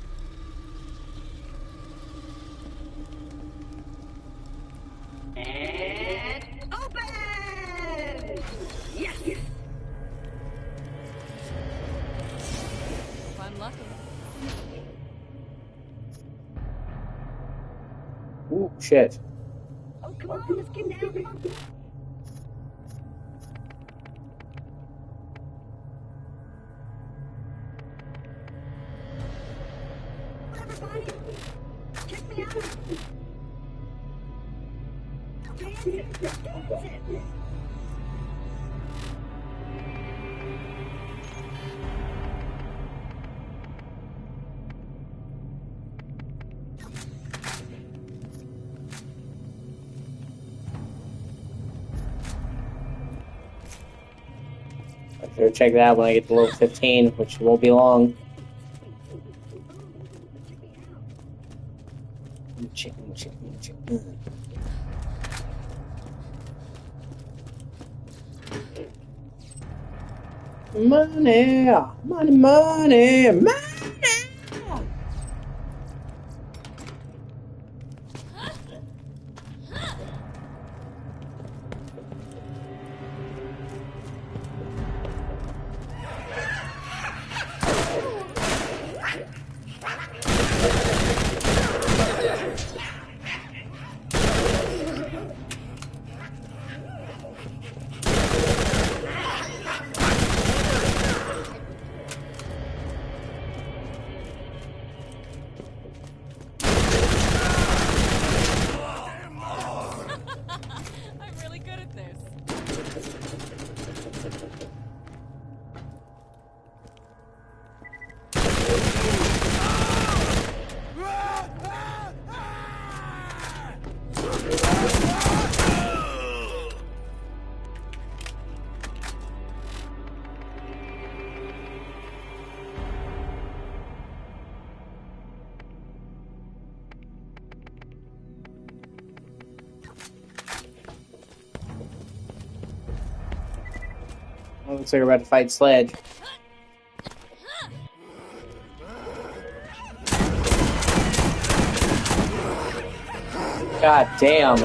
And open! Yes! If I'm lucky. Ooh, shit. Oh, come on, let's get down. Come on. Everybody, check me out. Dancing, dancing. I should check that out when I get to level 15, which won't be long. Chicken. Money. I'm really good at this. Oh, looks like we're about to fight Sledge. God damn.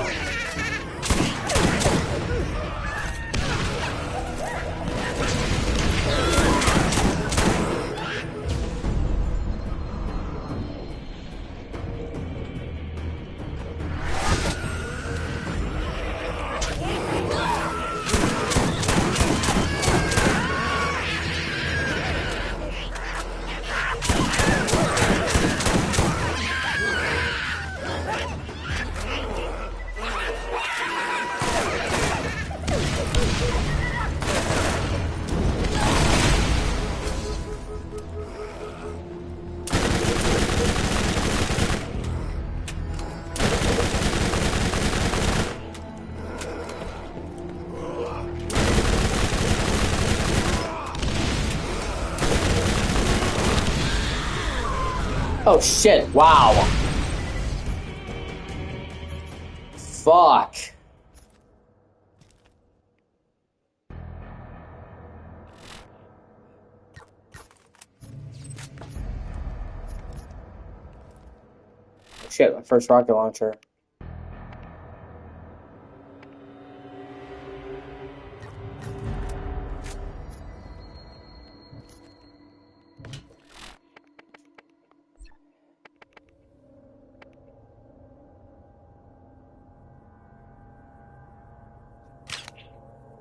Oh shit, wow. Fuck. Shit, my first rocket launcher.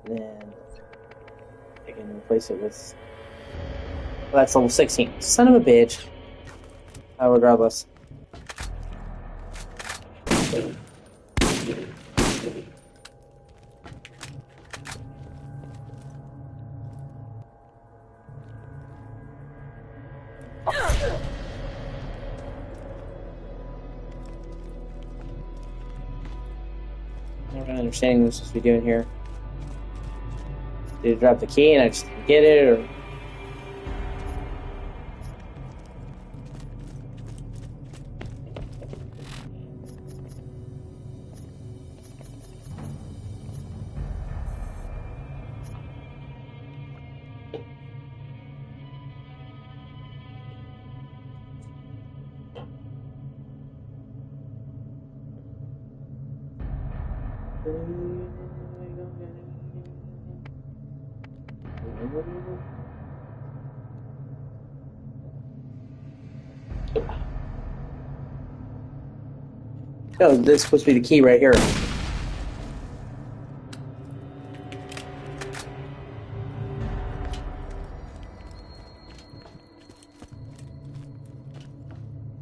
Then I can replace it with... Well, that's level 16. Son of a bitch. Oh, regardless. I'm not understanding what I'm supposed to be doing here. Did it drop the key and I just didn't get it, or... No, this is supposed to be the key right here.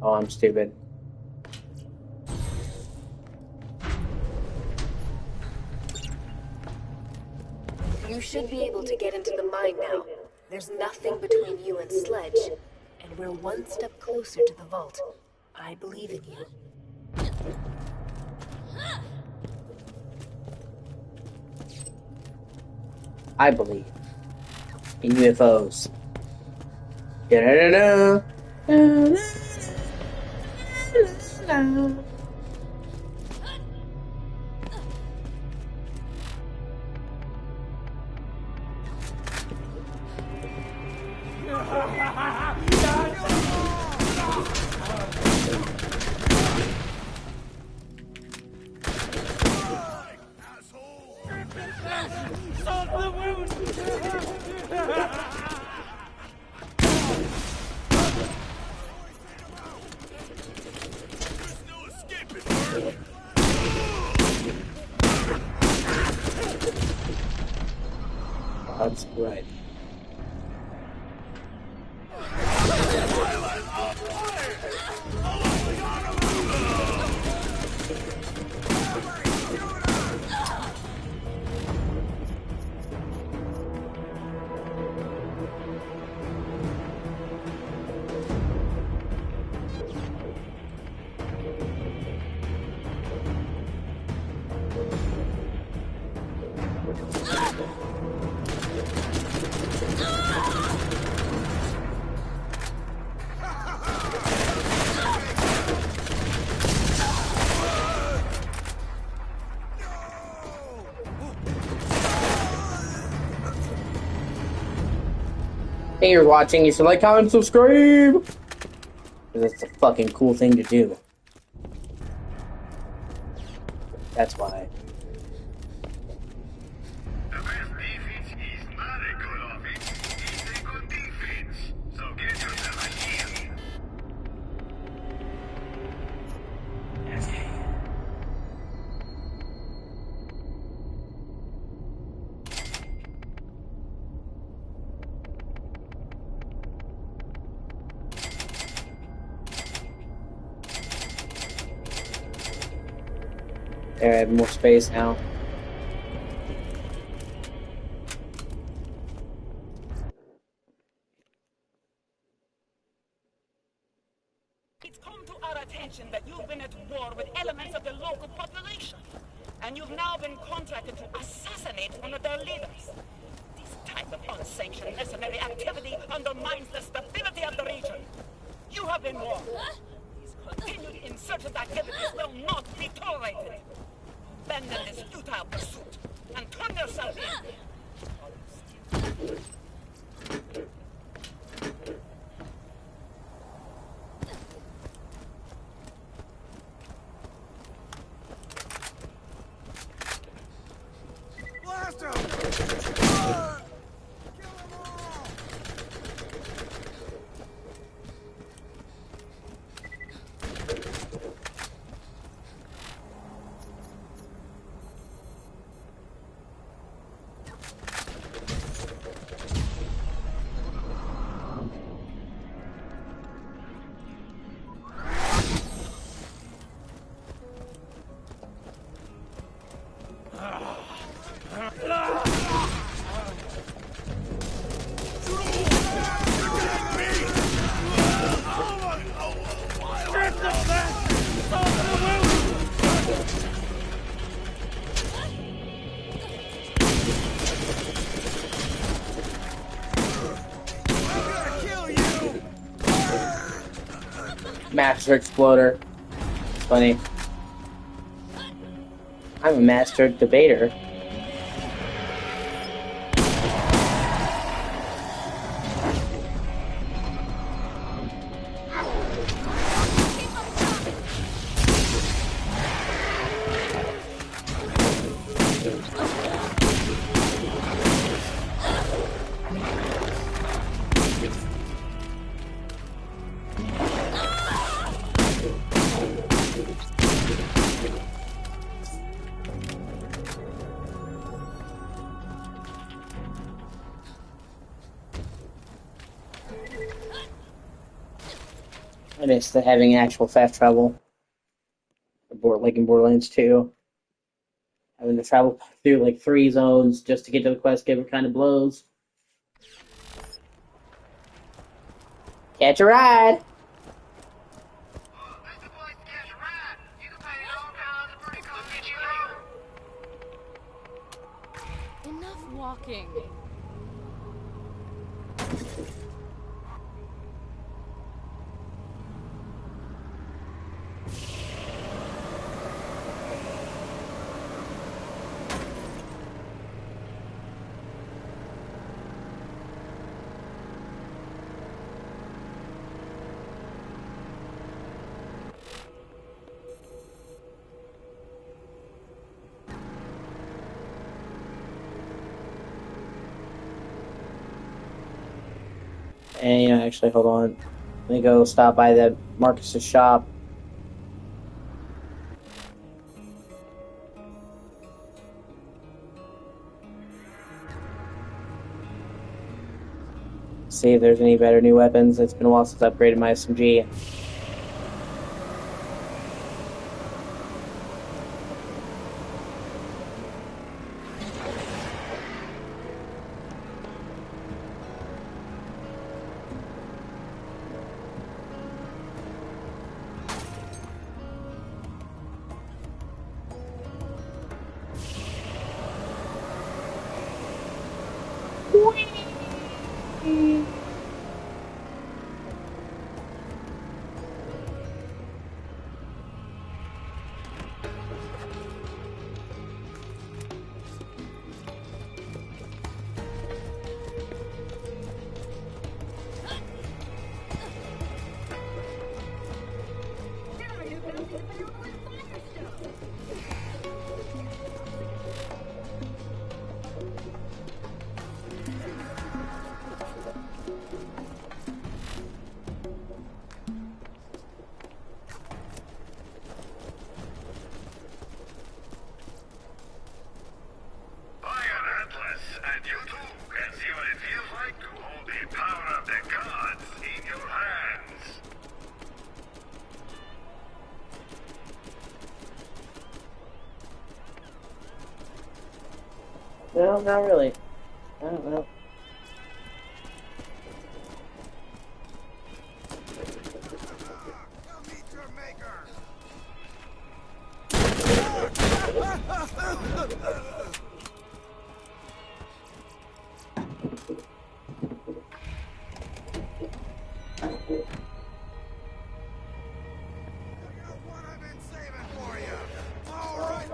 Oh, I'm stupid. You should be able to get into the mine now. There's nothing between you and Sledge, and we're one step closer to the vault. I believe in you. I believe in UFOs. Da-da-da-da. Da-da-da-da-da. That's right. Hey, you're watching, you should like, comment, subscribe! Because it's a fucking cool thing to do. That's why. The best defense is not a good offense, it's a good defense. So get yourself a shield. Okay. There, I have more space now. It's come to our attention that you've been at war with elements of the local population, and you've now been contracted to assassinate one of their leaders. This type of unsanctioned mercenary activity undermines the stability of the region. You have been warned. These continued insurgent activities will not be tolerated. abandon this futile pursuit and turn yourself in. Blast him! Kill them all! Master Exploder. It's funny. I'm a master debater. I miss the having actual fast travel. Like in Borderlands 2. Having to travel through like 3 zones just to get to the quest giver kind of blows. Catch a ride! Enough walking. And, you know, actually, hold on. Let me go stop by the Marcus's shop. See if there's any better new weapons. It's been a while since I upgraded my O.C.G. No, not really. I don't know. Go meet your maker! Here's what I've been saving for you. All right.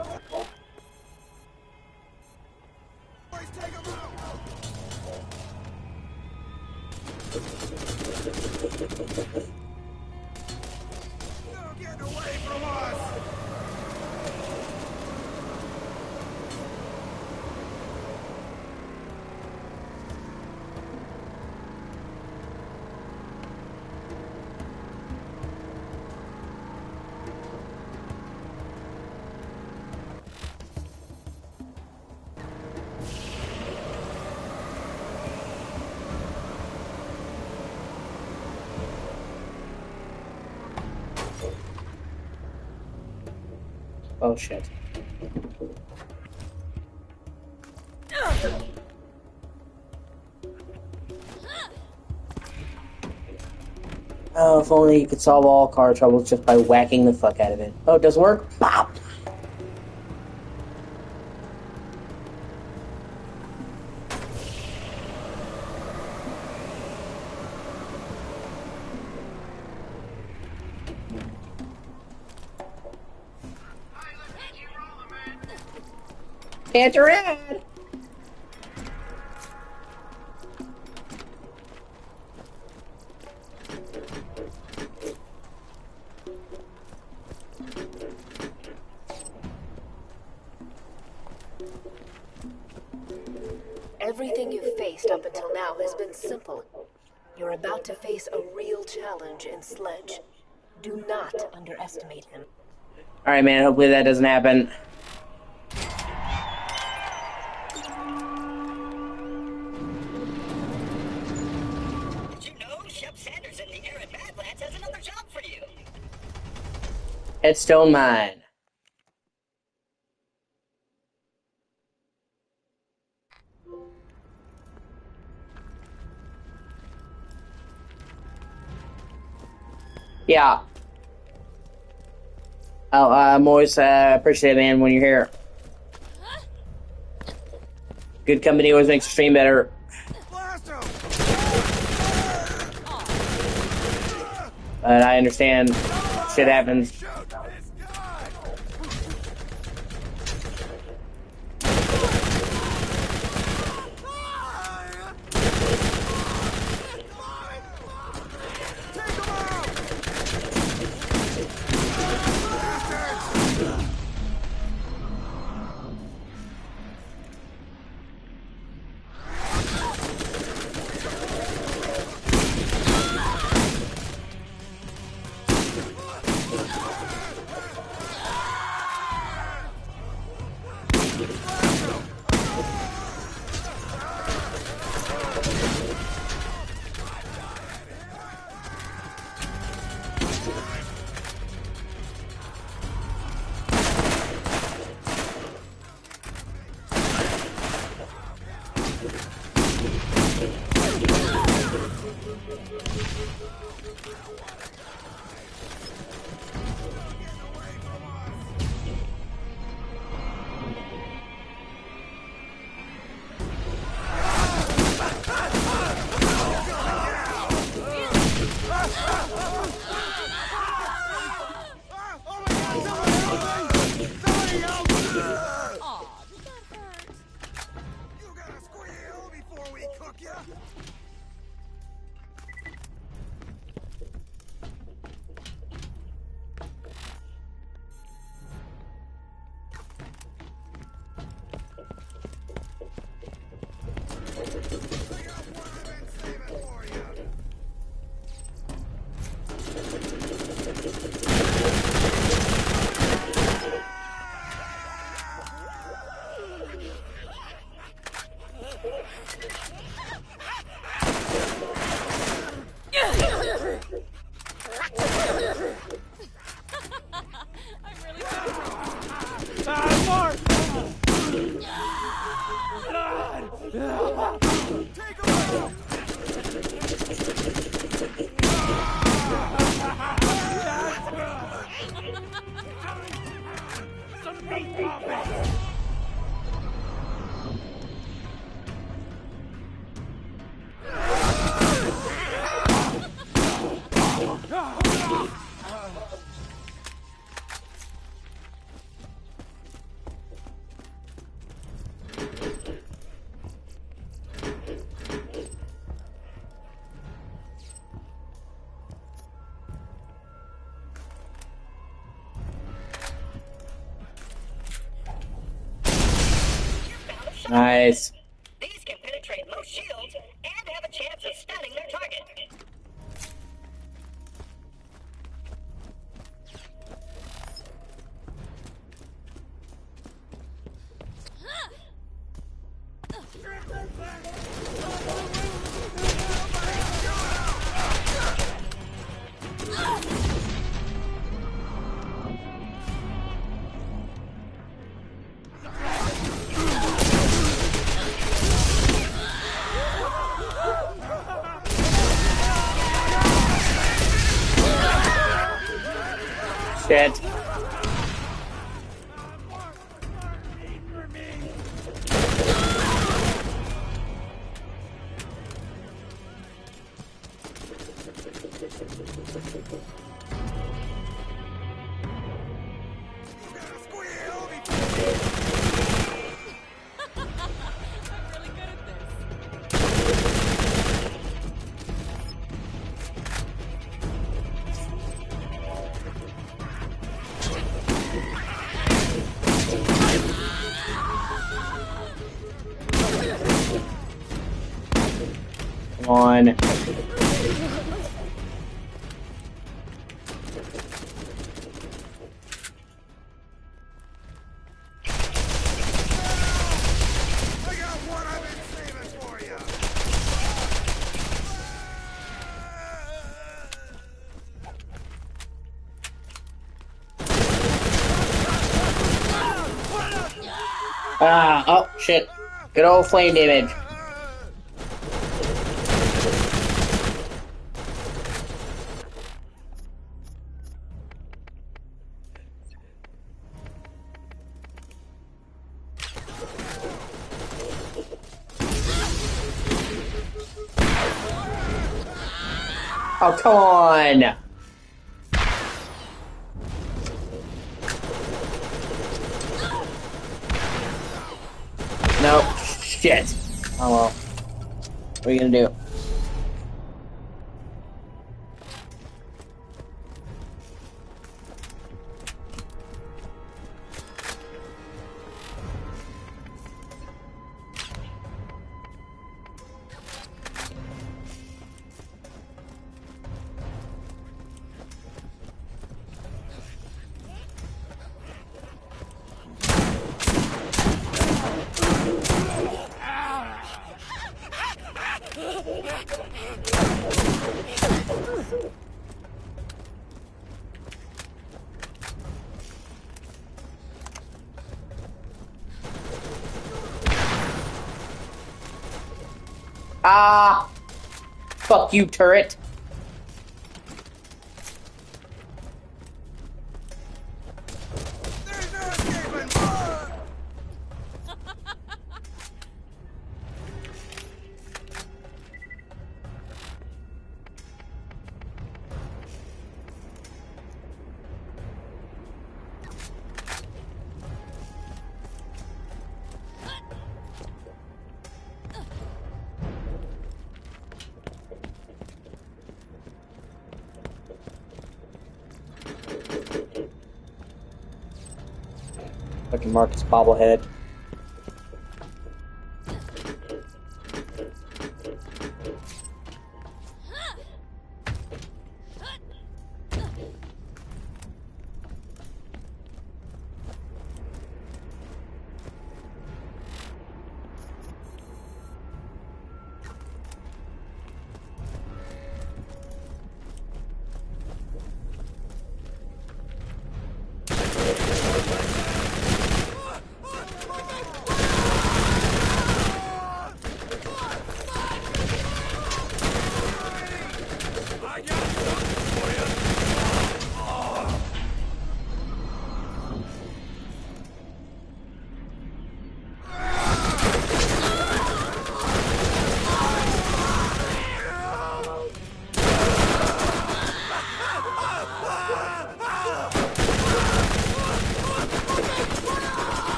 Oh shit. Oh, if only you could solve all car troubles just by whacking the fuck out of it. Oh, it doesn't work? Pop! Can't you read? Everything you've faced up until now has been simple. You're about to face a real challenge in Sledge. Do not underestimate him. Alright, man, hopefully that doesn't happen. Did you know Shep Sanders in the arid Badlands has another job for you? Headstone mine. Yeah. Oh, I'm always appreciative, man, when you're here. Good company always makes the stream better. But I understand shit happens. Nice. These can penetrate most shields and have a chance of stunning their target. shit. Come on. Ah, oh, shit. Good old flame damage. Oh, come on! Nope. Shit. Oh well. What are you gonna do? Ah! Fuck you, turret. Fucking Marcus bobblehead.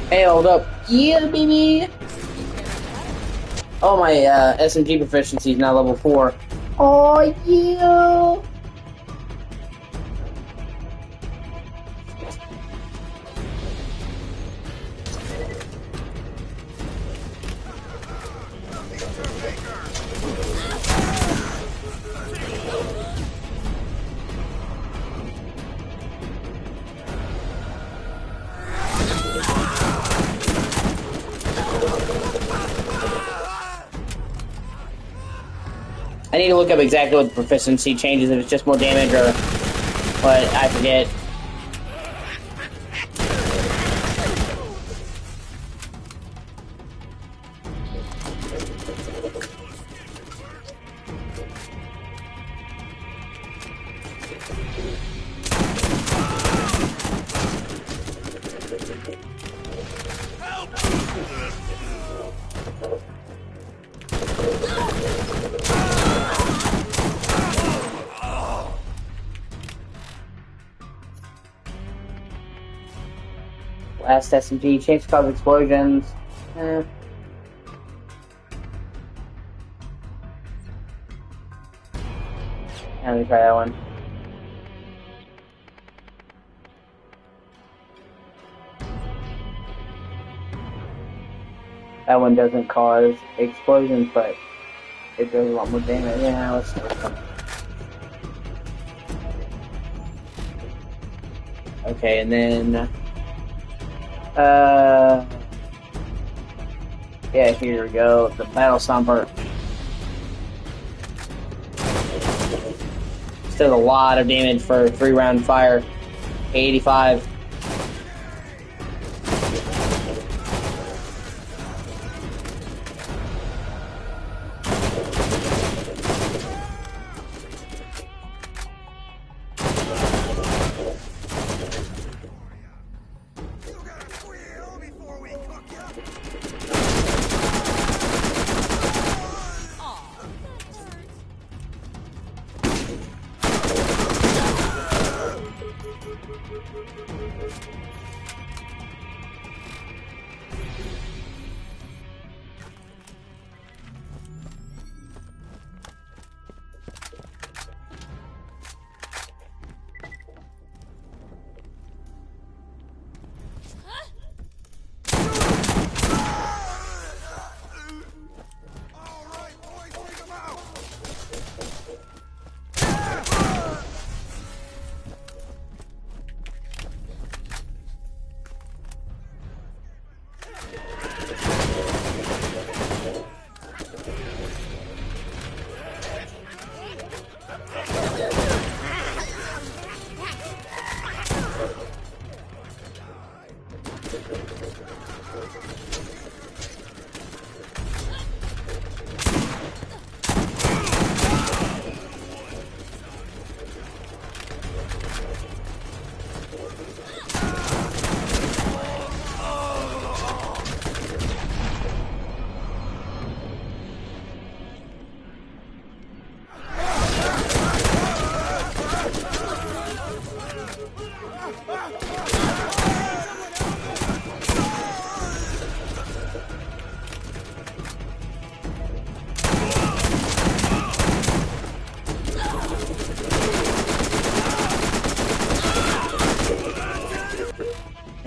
Hey, hold up. Yeah, baby. Oh, my S&G proficiency is now level 4. Oh, yeah. I need to look up exactly what the proficiency changes, if it's just more damage or what, I forget. Last SMG, change to cause explosions. Let me try that one. That one doesn't cause explosions, but it does a lot more damage. Yeah, let's do it. Okay, and then yeah, here we go. The Battle Stomper. Still a lot of damage for 3-round fire. 85.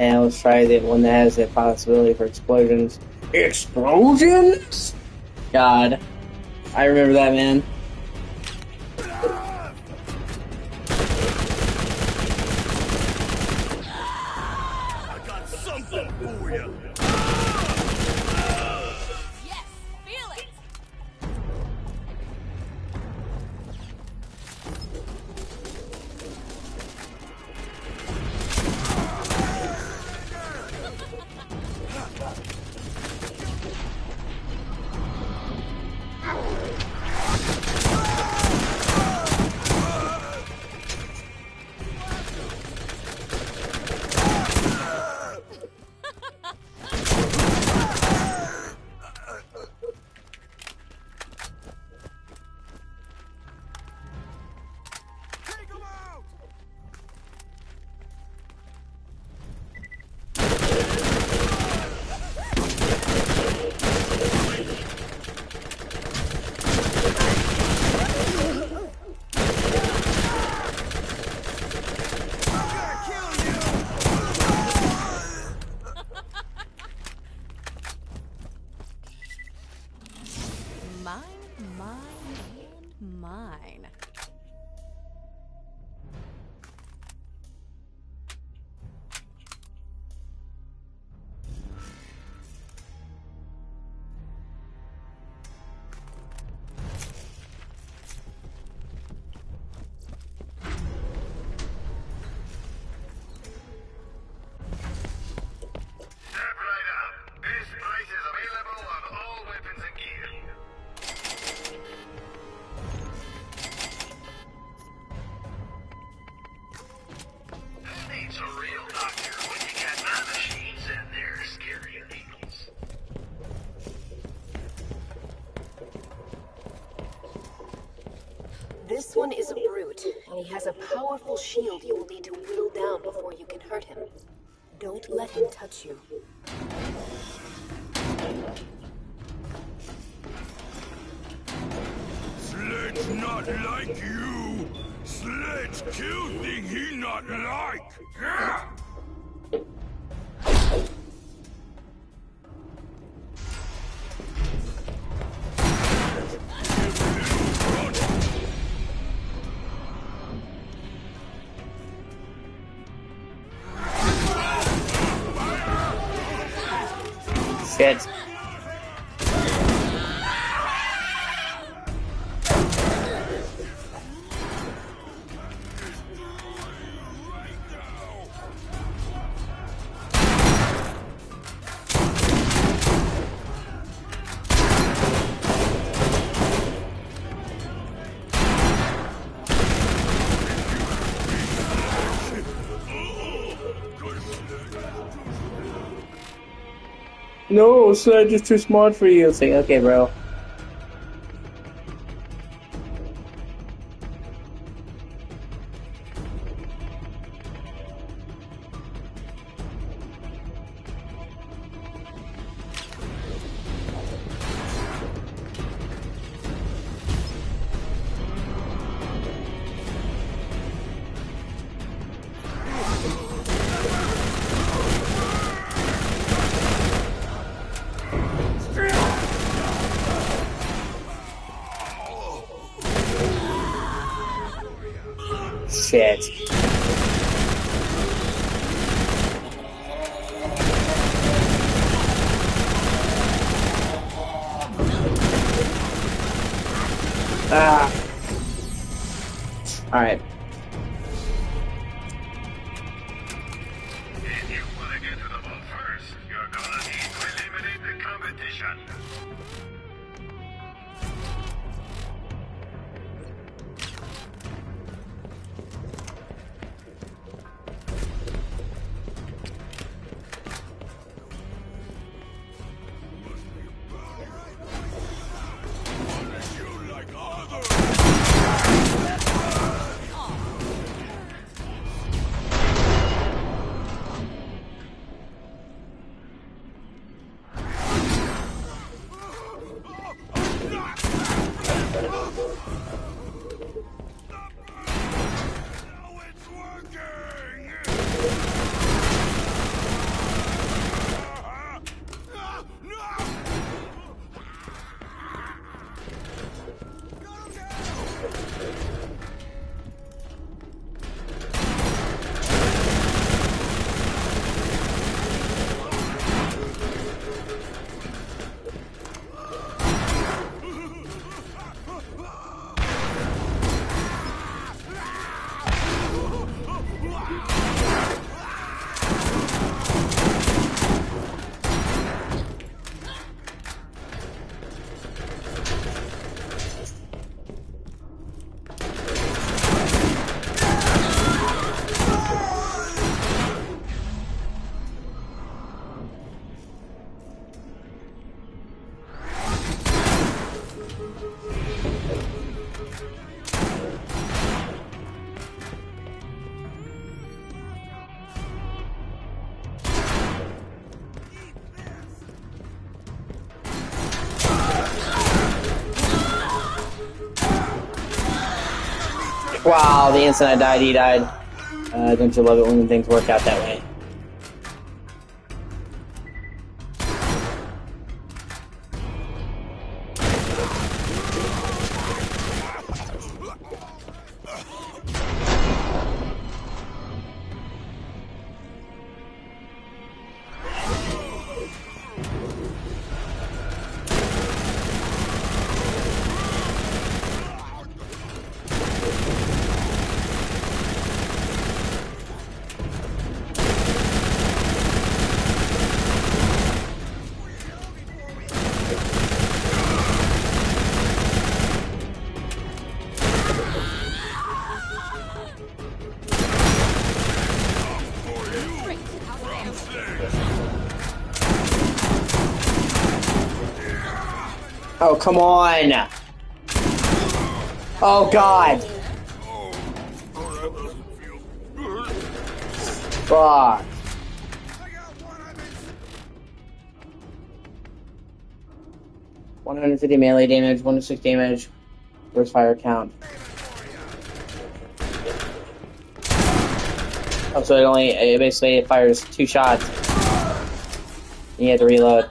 And let's try the one that has the possibility for explosions. Explosions? God. I remember that, man. I got something for you. Yes, feel it. What's a real doctor when you got nanomachines and they're scarier needles? This one is a brute, and he has a powerful shield you will need to whittle down before you can hurt him. Don't let him touch you. Sledge not like you. Sledge kill thing he not like. Shit. No, Sledge is too smart for you. It's like, okay, bro. Shit. Ah. Alright. If you want to get to the ball first, you're gonna need to eliminate the competition. Wow, the instant I died, he died. Don't you love it when things work out that way? Oh, come on! Oh, God! Fuck. 150 melee damage, 106 damage. Where's fire count? Oh, so it basically fires 2 shots. And you have to reload.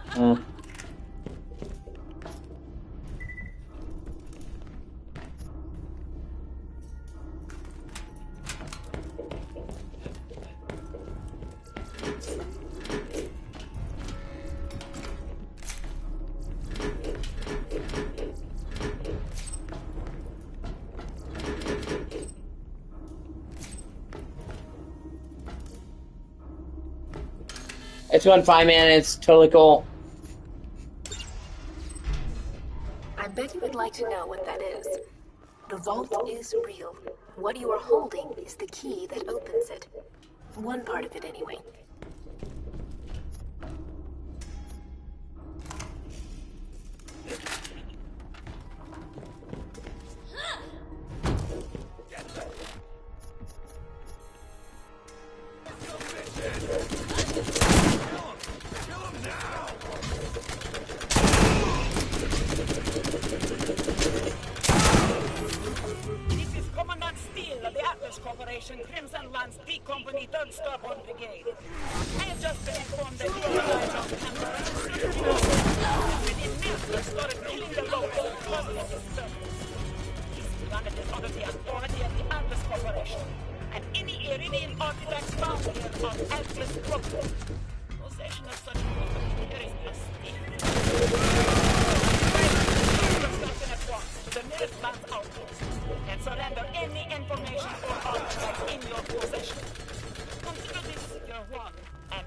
It's going fine, man. It's totally cool. I bet you would like to know what that is. The vault is real. What you are holding is the key that opens it. One part of it, anyway. Corporation, Crimson Lance D Company, 3rd Starborn Brigade. I have just been informed that you are alive on campus. Within minutes of started killing the locals causing a disturbance. This planet is under the authority of the Atlas Corporation, and any Iridian artifacts found here are Atlas property. Possession of such property carries a stick. At once to the nearest Lance outpost and surrender any information or artifacts in your possession. Consider this your one and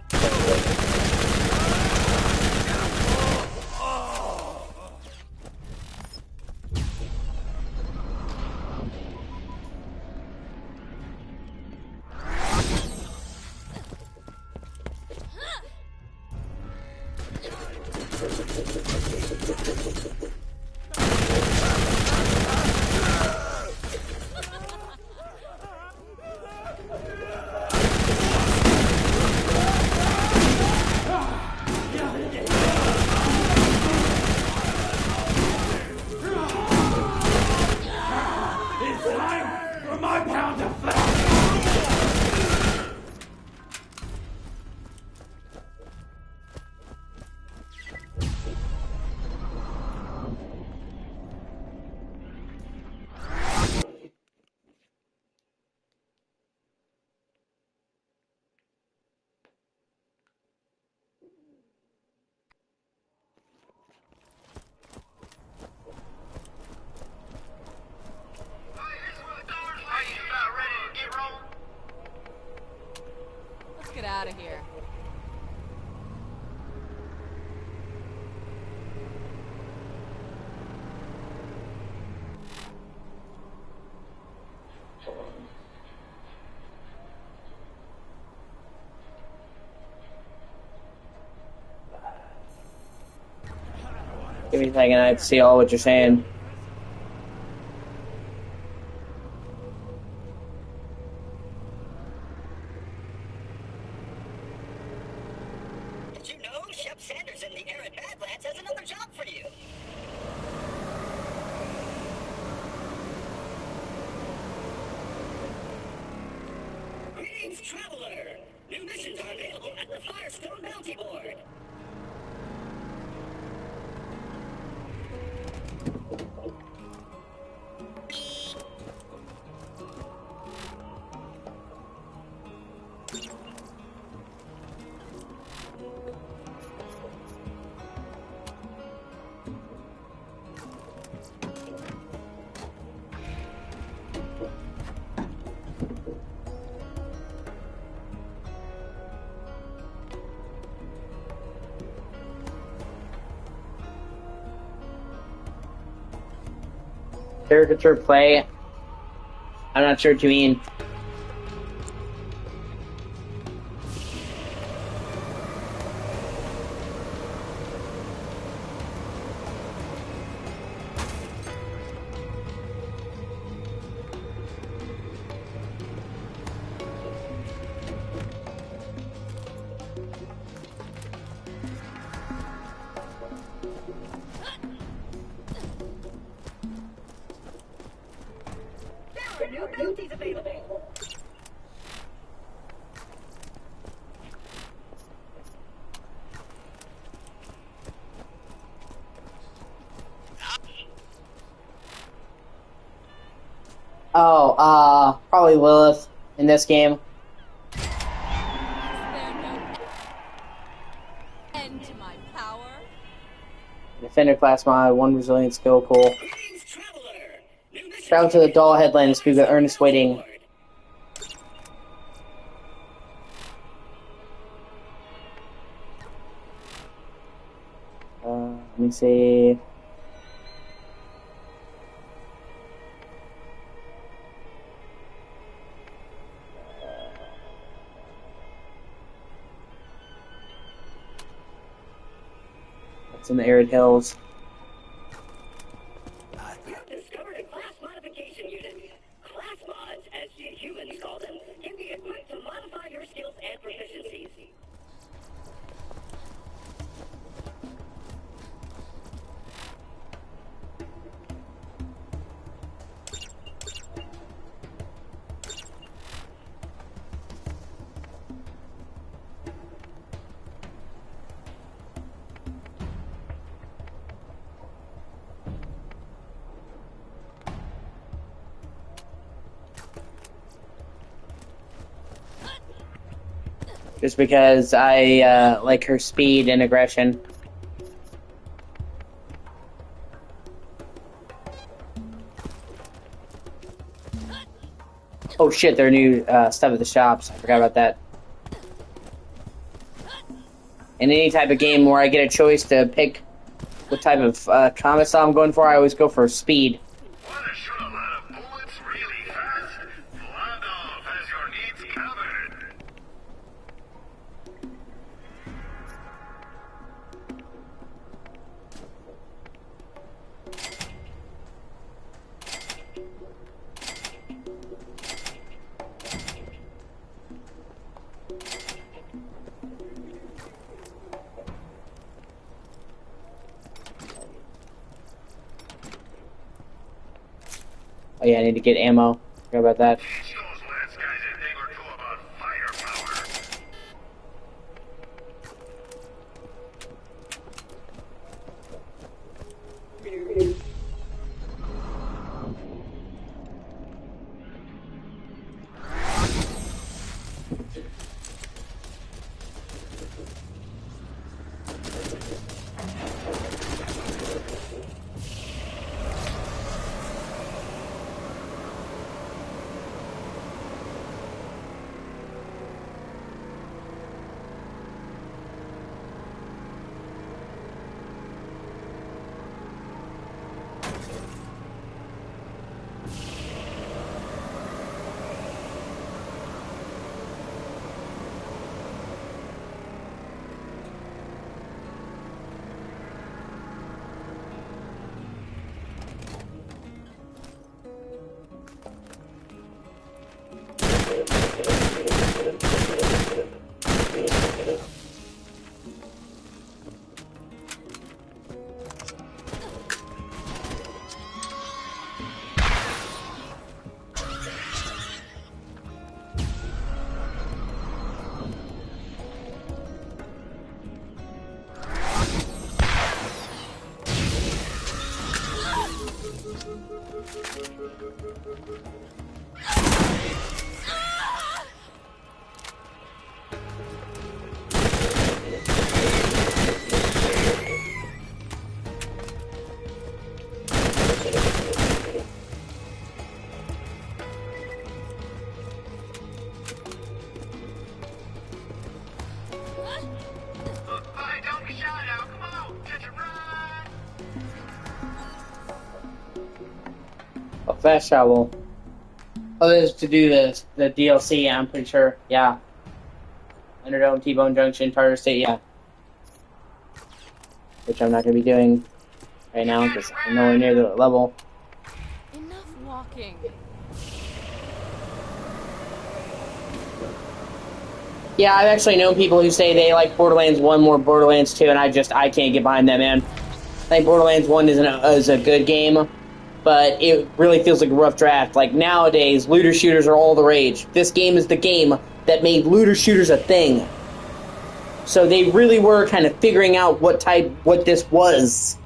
Let's get out of here. Give me a second, I see all what you're saying. Did you know Shep Sanders in the arid Badlands has another job for you? Greetings, traveler! New missions are available at the Firestone Bounty Board. Caricature play. I'm not sure what you mean. Duties available. Oh, probably Lilith in this game. Is there no end to my power? Defender class mod, 1 resilient skill, cool. Greetings, traveler. New mission Travel to the Doll Headland to speak with Ernest Waiting. Let me see. It's in the arid hills. You've discovered a class modification unit. Class mods, as you humans call them, can be equipped to modify your skills and proficiencies. Just because I like her speed and aggression. Oh shit, there are new stuff at the shops. I forgot about that. In any type of game where I get a choice to pick what type of combat style I'm going for, I always go for speed. Want to shoot a lot of bullets really fast? Vladov has your needs covered. Oh yeah, I need to get ammo. Forgot about that. Teach those last guys a thing or two about firepower. Fast travel. Oh, this is to do the DLC, I'm pretty sure. Yeah. Underdome, T-Bone Junction, Tartar State, yeah. Which I'm not going to be doing right now because I'm nowhere near the level. Enough walking. Yeah, I've actually known people who say they like Borderlands 1 more Borderlands 2, and I can't get behind that, man. I think Borderlands 1 is a good game, but it really feels like a rough draft. Like, nowadays, looter shooters are all the rage. This game is the game that made looter shooters a thing. So they really were kind of figuring out what this was.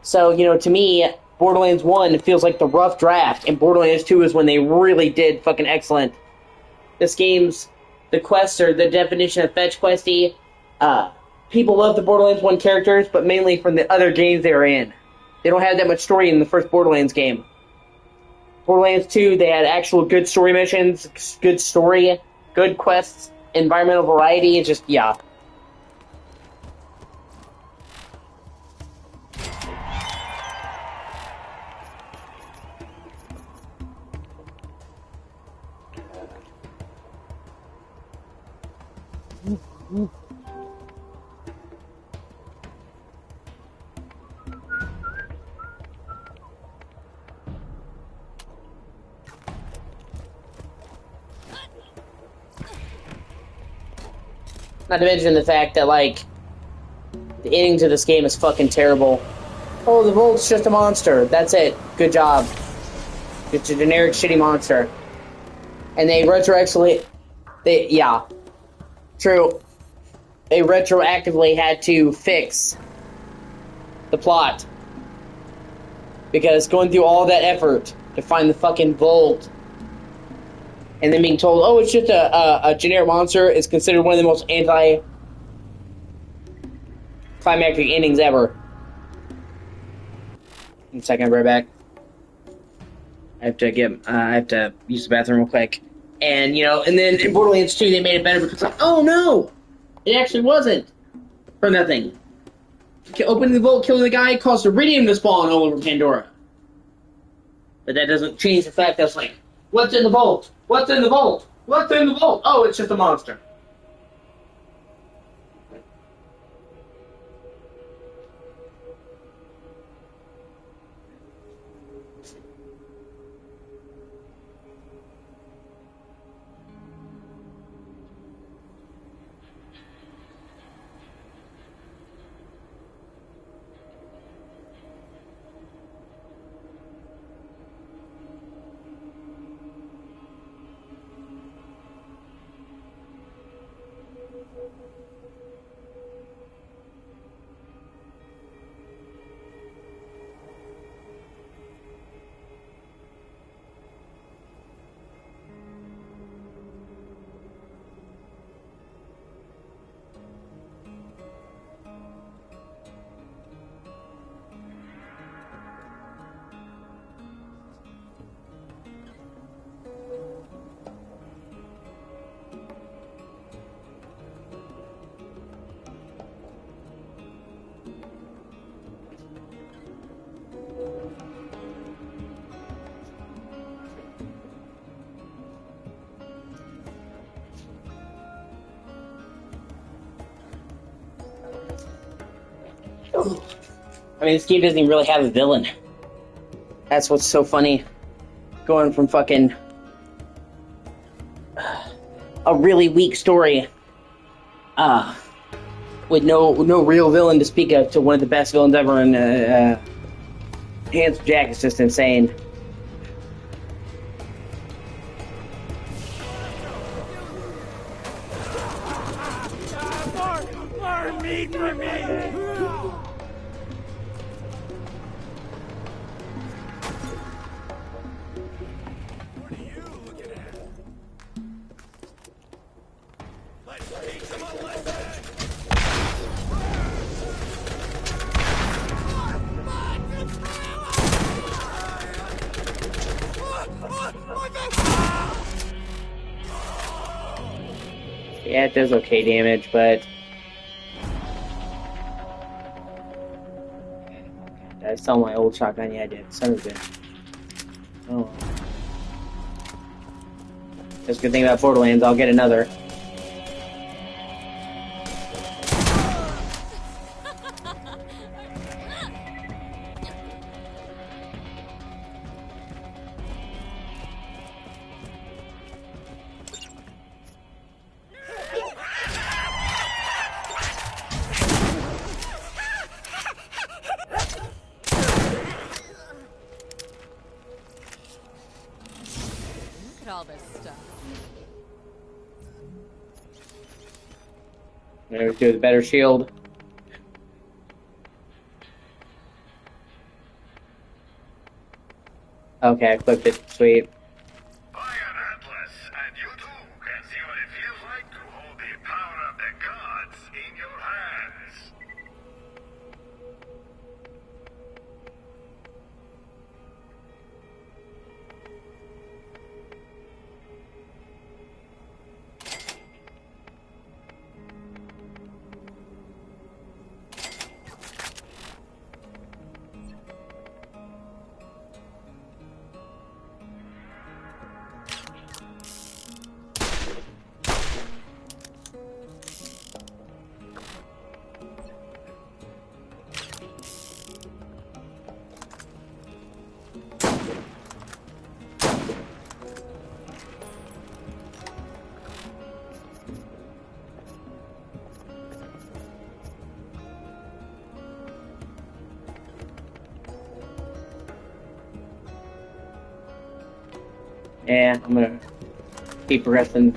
So, you know, to me, Borderlands 1 feels like the rough draft, and Borderlands 2 is when they really did fucking excellent. This game's, the quests are the definition of fetch questy. People love the Borderlands 1 characters, but mainly from the other games they were in. They don't have that much story in the first Borderlands game. Borderlands 2, they had actual good story missions, good story, good quests, environmental variety, just, yeah. Not to mention the fact that, like, the ending to this game is fucking terrible. Oh, the Volt's just a monster. That's it. Good job. It's a generic shitty monster. And they retroactively... yeah. True. They retroactively had to fix the plot. Because going through all that effort to find the fucking Volt... and then being told, oh, it's just a generic monster, is considered one of the most anti-climactic endings ever. One second, I'll be right back. I have to use the bathroom real quick. And, you know, and then in Borderlands 2, they made it better because, like, oh no! It actually wasn't for nothing. Opening the vault, killing the guy, caused iridium to spawn all over Pandora. But that doesn't change the fact that it's like, what's in the vault? What's in the vault? What's in the vault? Oh, it's just a monster. I mean, this game doesn't even really have a villain. That's what's so funny. Going from fucking a really weak story, with no real villain to speak of, to one of the best villains ever in Handsome Jack is just insane. More meat for me! Yeah, it does okay damage, but did I sell my old shotgun? Yeah, I did. Son of a bitch. Oh. That's a good thing about Borderlands. I'll get another. at all this stuff. There we do the better shield. Okay, I equipped it. Sweet. I am Atlas, and you too can see what it feels like to hold the power of the gods in your hands. Yeah, I'm gonna keep progressing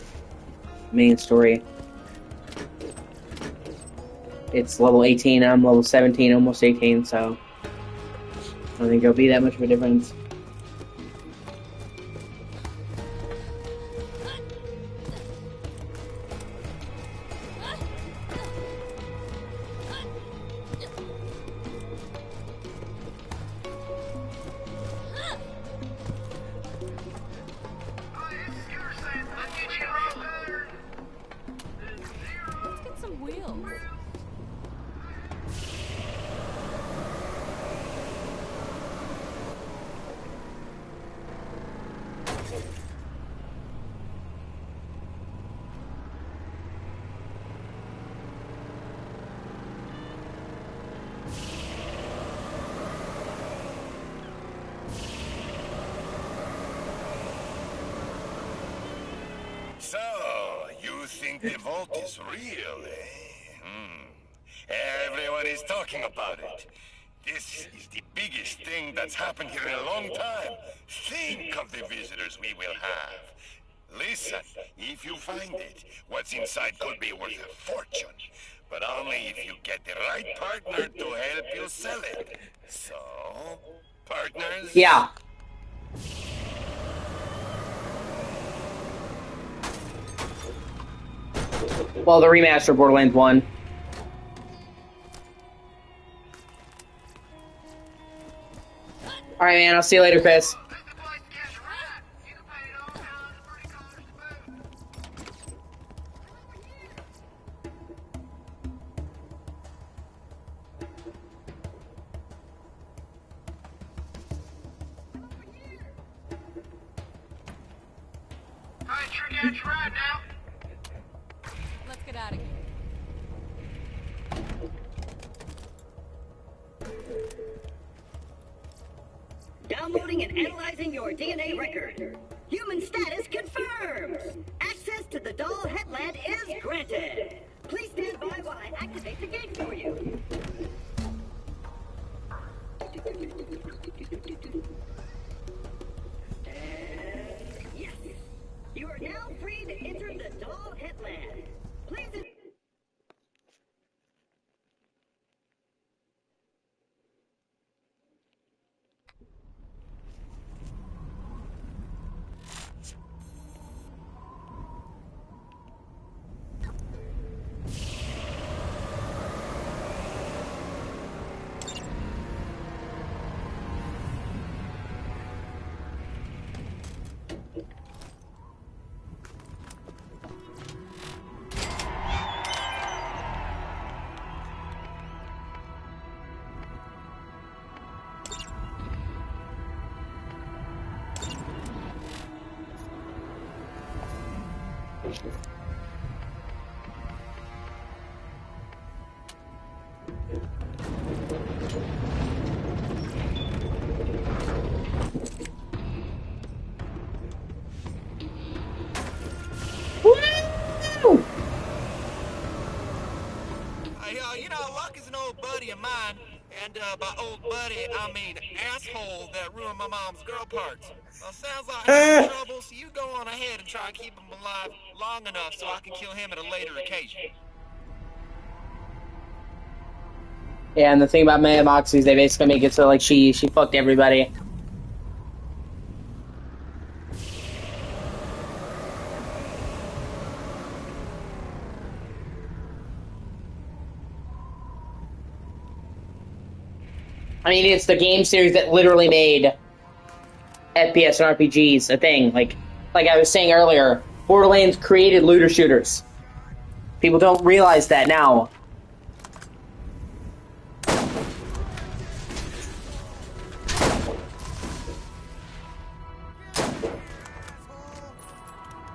main story. It's level 18, I'm level 17, almost 18, so I don't think there'll be that much of a difference. Let's get some wheels. So, you think the vault is real, eh? Everyone is talking about it. This is the biggest thing that's happened here in a long time. Think of the visitors we will have. Listen, if you find it, what's inside could be worth a fortune. But only if you get the right partner to help you sell it. So, partners? Yeah. Well, the remaster of Borderlands 1. Alright, man, I'll see you later, Chris. Right now. Let's get out of here. Downloading and analyzing your DNA record. Human status confirmed. Access to the doll headland is granted. Please stand by while I activate the gate for you. Yes. You are now free to enter the doll headland. Please. You know, Luck is an old buddy of mine, And by old buddy, I mean asshole that ruined my mom's girl parts. Well, sounds like he's in trouble, so you go on ahead and try and keep him alive long enough so I can kill him at a later occasion. Yeah, and the thing about Maya Moxie is they basically make it so like she fucked everybody. I mean, it's the game series that literally made FPS and RPGs a thing. Like I was saying earlier, Borderlands created looter shooters. People don't realize that now.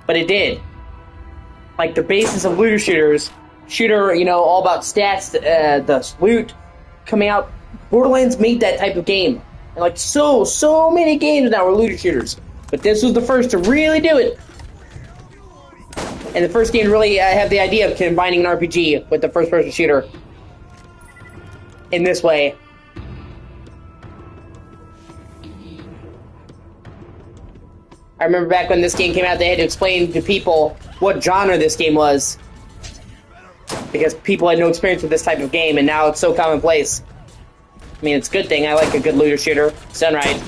But it did. Like, the basis of looter shooters, you know, all about stats, the loot coming out. Borderlands made that type of game. And like, so many games now are looter shooters. But this was the first to really do it. And the first game to really have the idea of combining an RPG with the first-person shooter in this way. I remember back when this game came out, they had to explain to people what genre this game was. Because people had no experience with this type of game, and now it's so commonplace. I mean, it's a good thing. I like a good looter shooter. It's done right.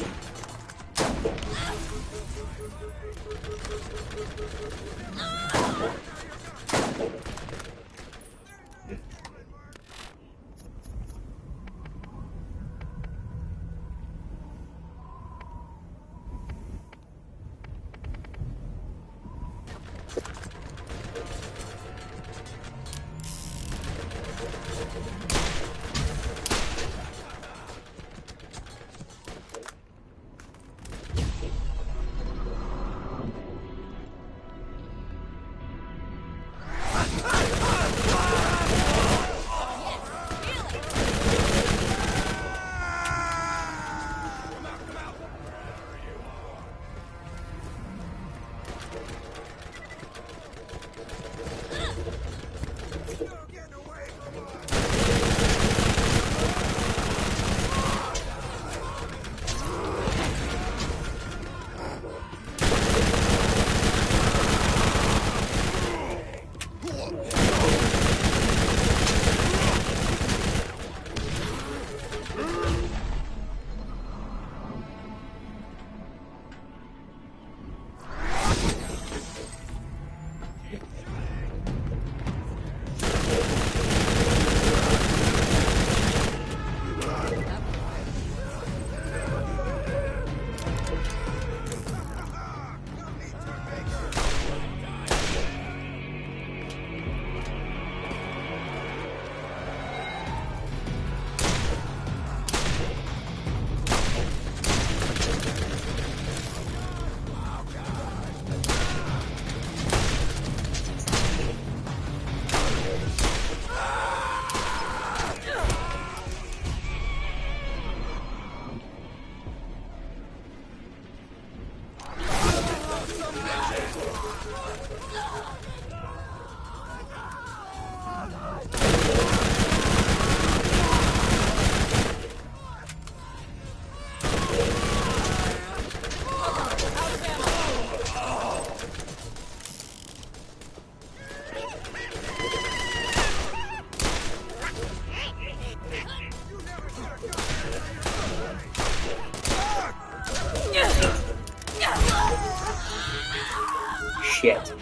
Shit.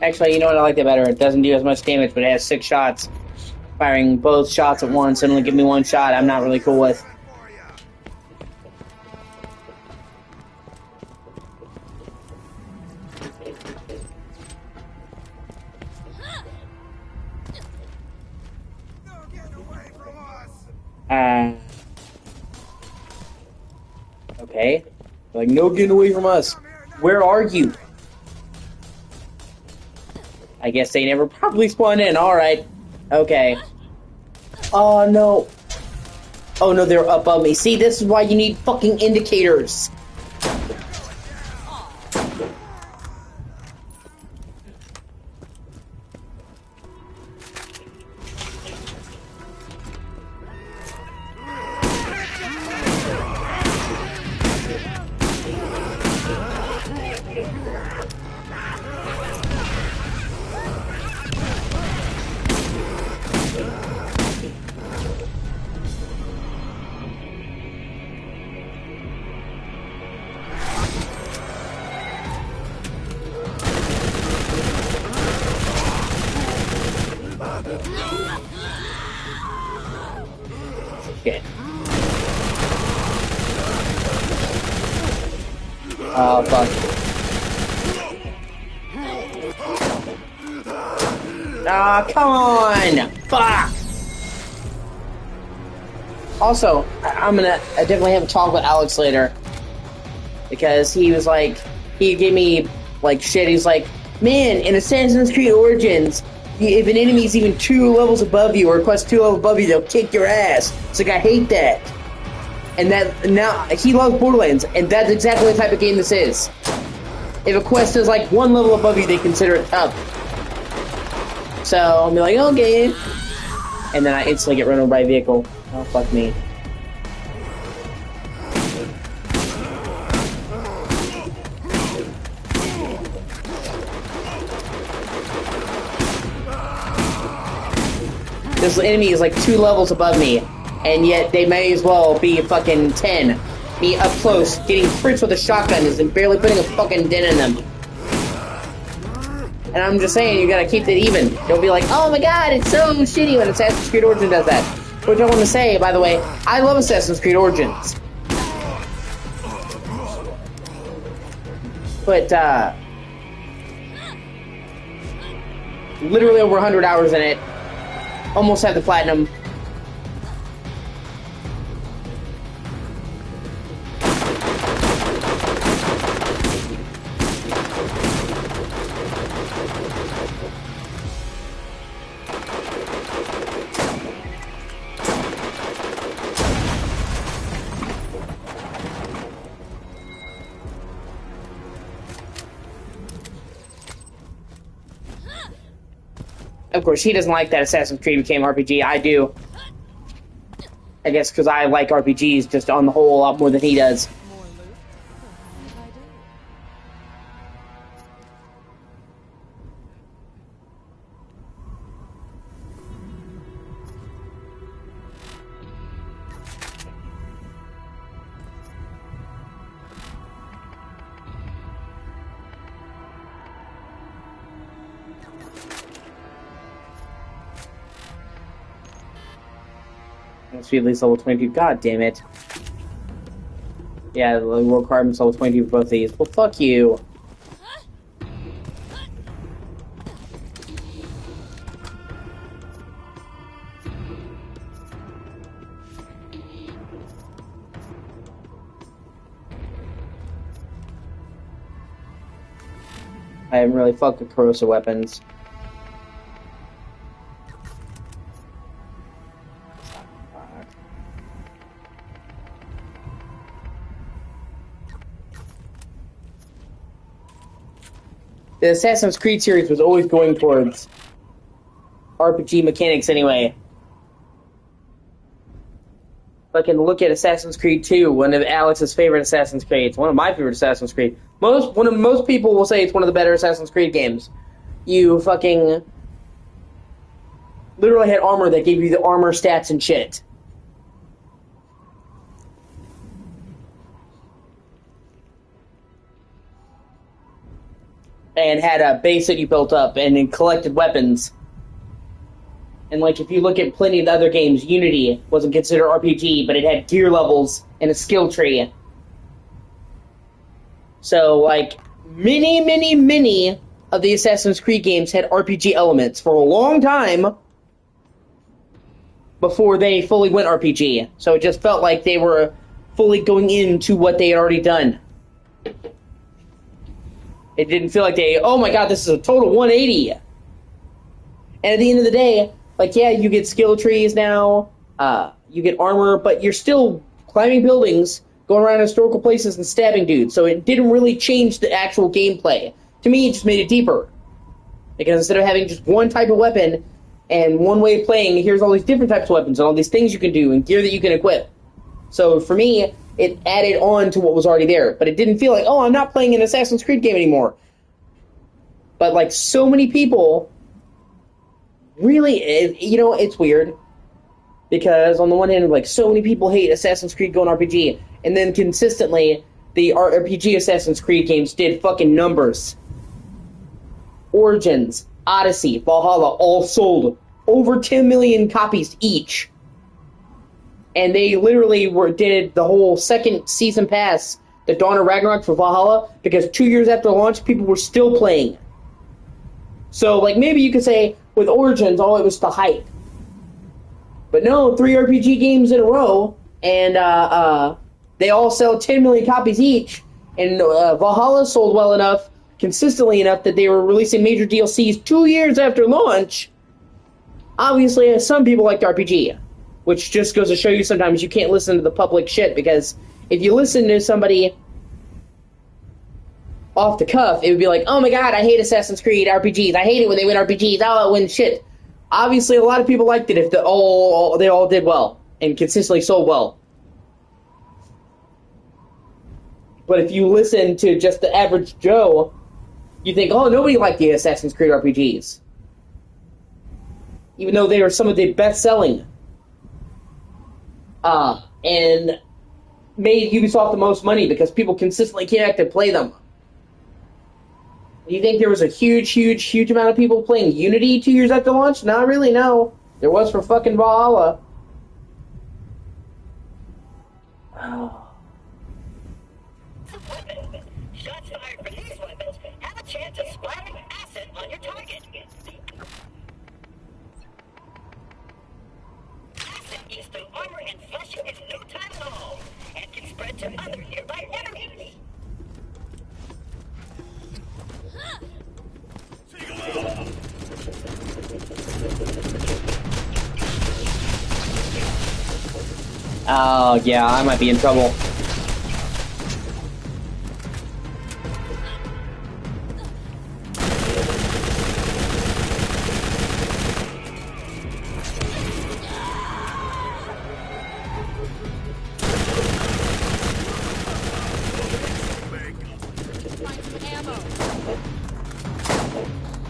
Actually, you know what? I like that better. It doesn't do as much damage, but it has 6 shots. Firing both shots at once and only give me 1 shot, I'm not really cool with. Okay. Like, no getting away from us. Where are you? I guess they never properly spawned in. Alright. Okay. Oh, no. Oh, no, they're above me. See, this is why you need fucking indicators. Okay. Oh, fuck. Ah, come on! Fuck! Also, I definitely have a talk with Alex later. Because he was like, he gave me, like, shit. He's like, man, in Assassin's Creed Origins, if an enemy's even 2 levels above you, or quest 2 levels above you, they'll kick your ass. It's like, I hate that. And that, now, he loves Borderlands, and that's exactly the type of game this is. If a quest is like 1 level above you, they consider it tough. So, I'll be like, okay. And then I instantly get run over by a vehicle. Oh, fuck me. This enemy is like 2 levels above me, and yet they may as well be fucking 10. Me up close, getting crits with a shotgun and barely putting a fucking dent in them. And I'm just saying, you gotta keep it even. Don't be like, oh my god, it's so shitty when Assassin's Creed Origins does that. Which I want to say, by the way, I love Assassin's Creed Origins. But, literally over 100 hours in it. Almost had the platinum. Of course, he doesn't like that Assassin's Creed became RPG. I do. I guess because I like RPGs just on the whole a lot more than he does. Must be at least level 22. God damn it. Yeah, the world requirement's level 22 for both of these. Well, fuck you. I haven't really fucked with corrosive weapons. The Assassin's Creed series was always going towards RPG mechanics anyway. Fucking look at Assassin's Creed 2, one of Alex's favorite Assassin's Creed. It's one of my favorite Assassin's Creed. Most people will say it's one of the better Assassin's Creed games. You fucking literally had armor that gave you the armor stats and shit. And had a base that you built up and then collected weapons. And like if you look at plenty of the other games, Unity wasn't considered RPG, but it had gear levels and a skill tree. So like many of the Assassin's Creed games had RPG elements for a long time before they fully went RPG. So it just felt like they were fully going into what they had already done. It didn't feel like oh my god, this is a total 180. And at the end of the day, like, yeah, you get skill trees now, you get armor, but you're still climbing buildings, going around historical places, and stabbing dudes. So it didn't really change the actual gameplay. To me, it just made it deeper. Because instead of having just one type of weapon and one way of playing, here's all these different types of weapons and all these things you can do and gear that you can equip. So for me, it added on to what was already there. But it didn't feel like, oh, I'm not playing an Assassin's Creed game anymore. But, like, so many people really, you know, it's weird. Because on the one hand, like, so many people hate Assassin's Creed Go on RPG. And then consistently, the RPG Assassin's Creed games did fucking numbers. Origins, Odyssey, Valhalla all sold over 10 million copies each. And they literally did the whole second season pass, the Dawn of Ragnarok for Valhalla, because 2 years after launch, people were still playing. So, like, maybe you could say, with Origins, oh, it was the hype. But no, 3 RPG games in a row, and they all sell 10 million copies each, and Valhalla sold well enough, consistently enough, that they were releasing major DLCs 2 years after launch. Obviously, some people liked RPG, which just goes to show you sometimes you can't listen to the public shit, because if you listen to somebody off the cuff, it would be like, oh my god, I hate Assassin's Creed RPGs, I hate it when they win RPGs, oh, it wins shit. Obviously, a lot of people liked it if they all did well and consistently sold well. But if you listen to just the average Joe, you think, oh, nobody liked the Assassin's Creed RPGs. Even though they were some of the best-selling. And made Ubisoft the most money because people consistently came back to play them. Do you think there was a huge amount of people playing Unity 2 years after launch? Not really, no. There was for fucking Valhalla. Oh. Shots fired from these weapons have a chance of splattering acid on your target. Acid eats through armor and flesh in no time at all, and can spread to other nearby enemies. Oh, yeah, I might be in trouble.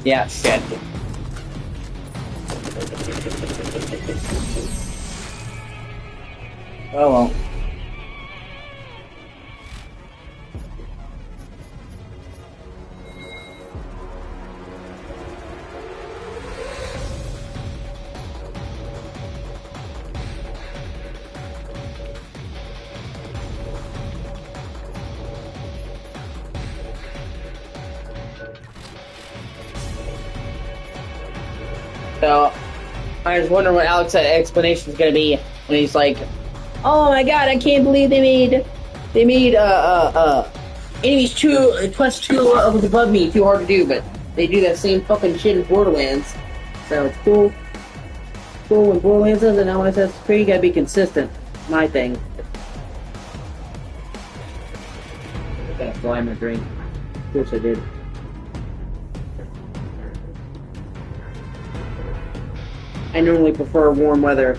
Yeah, shit. Oh well. So, I was wondering what Alex's explanation is going to be when he's like, "Oh my god, I can't believe they made enemies plus 2 levels above me too hard to do, but they do that same fucking shit in Borderlands, so it's cool. Cool when Borderlands does it, now when it says Creed, you gotta be consistent. My thing." I gotta fly my drink. Of course I did. I normally prefer warm weather.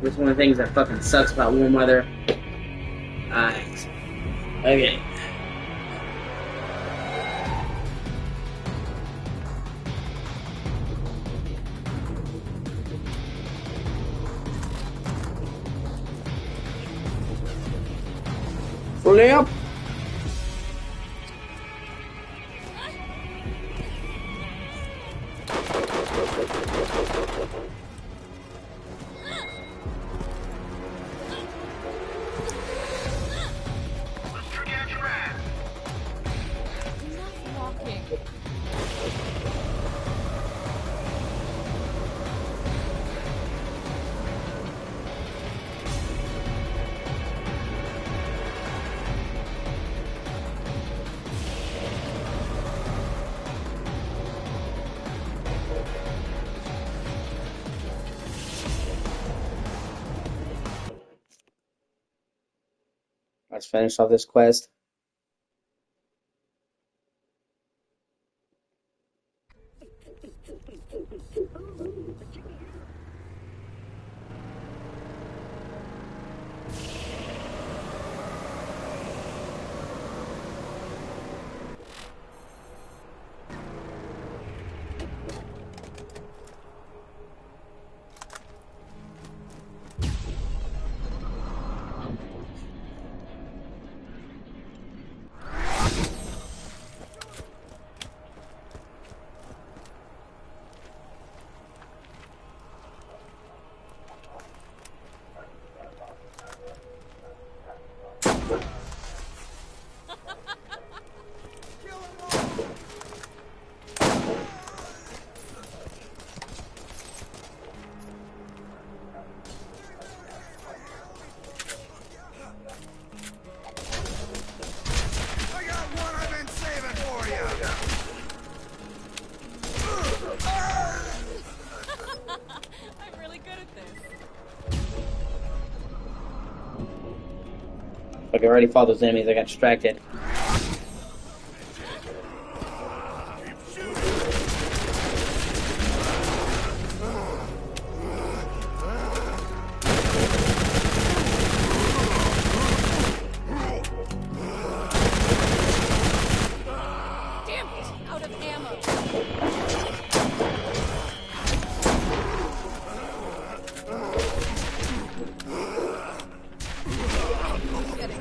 That's one of the things that fucking sucks about warm weather. Alright. Okay. Fully up. let's finish off this quest. I got one I've been saving for you. I'm really good at this. Like I already fought those enemies, I got distracted. Damn it! Out of ammo.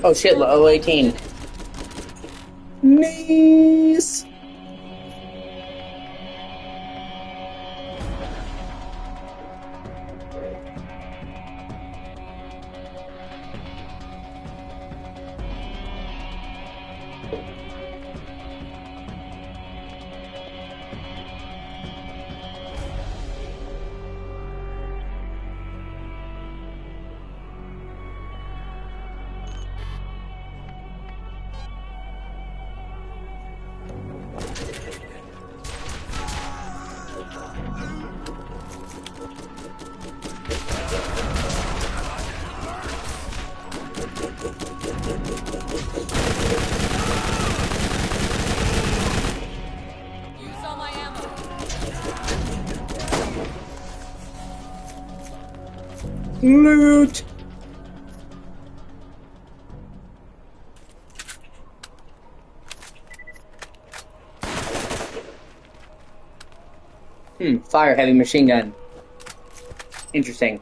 Oh shit, level 18. Nice! Use all my ammo. Loot! Fire heavy machine gun. Interesting.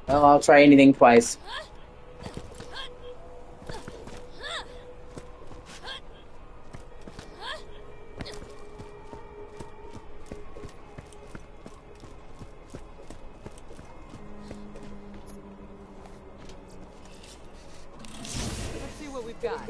Well, I'll try anything twice. Let's see what we've got.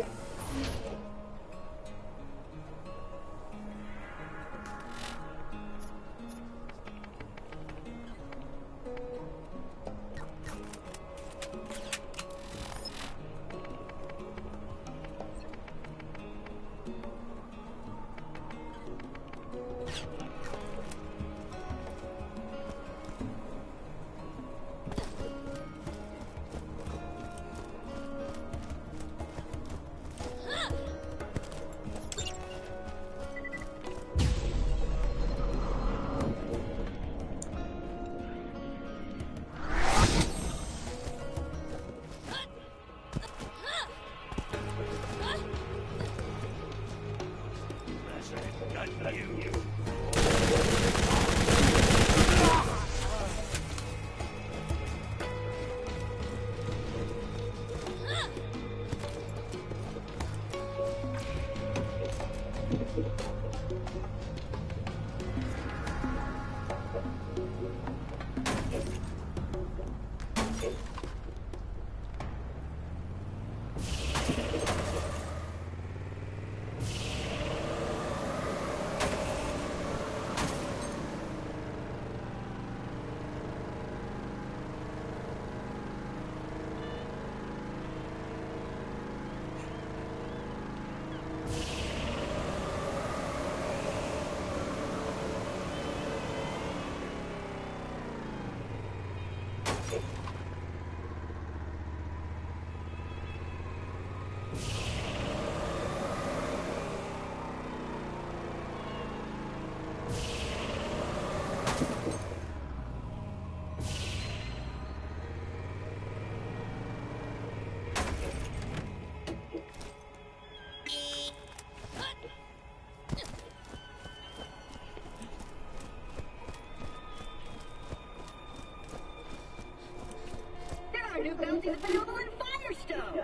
our new bounties available in Firestone.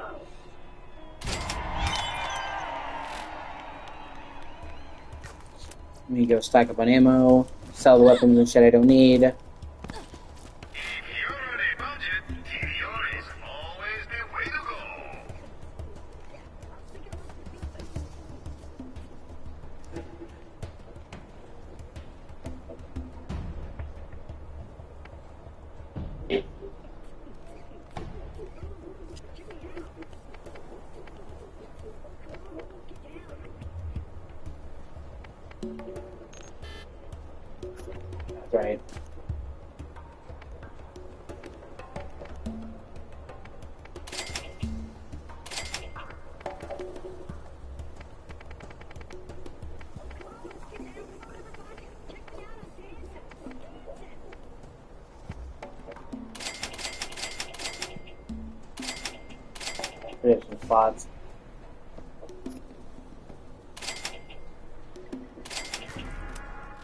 Let me go stack up on ammo, sell the weapons and shit I don't need. If you're on a budget, TDR is always the way to go. That's right. There's some spots.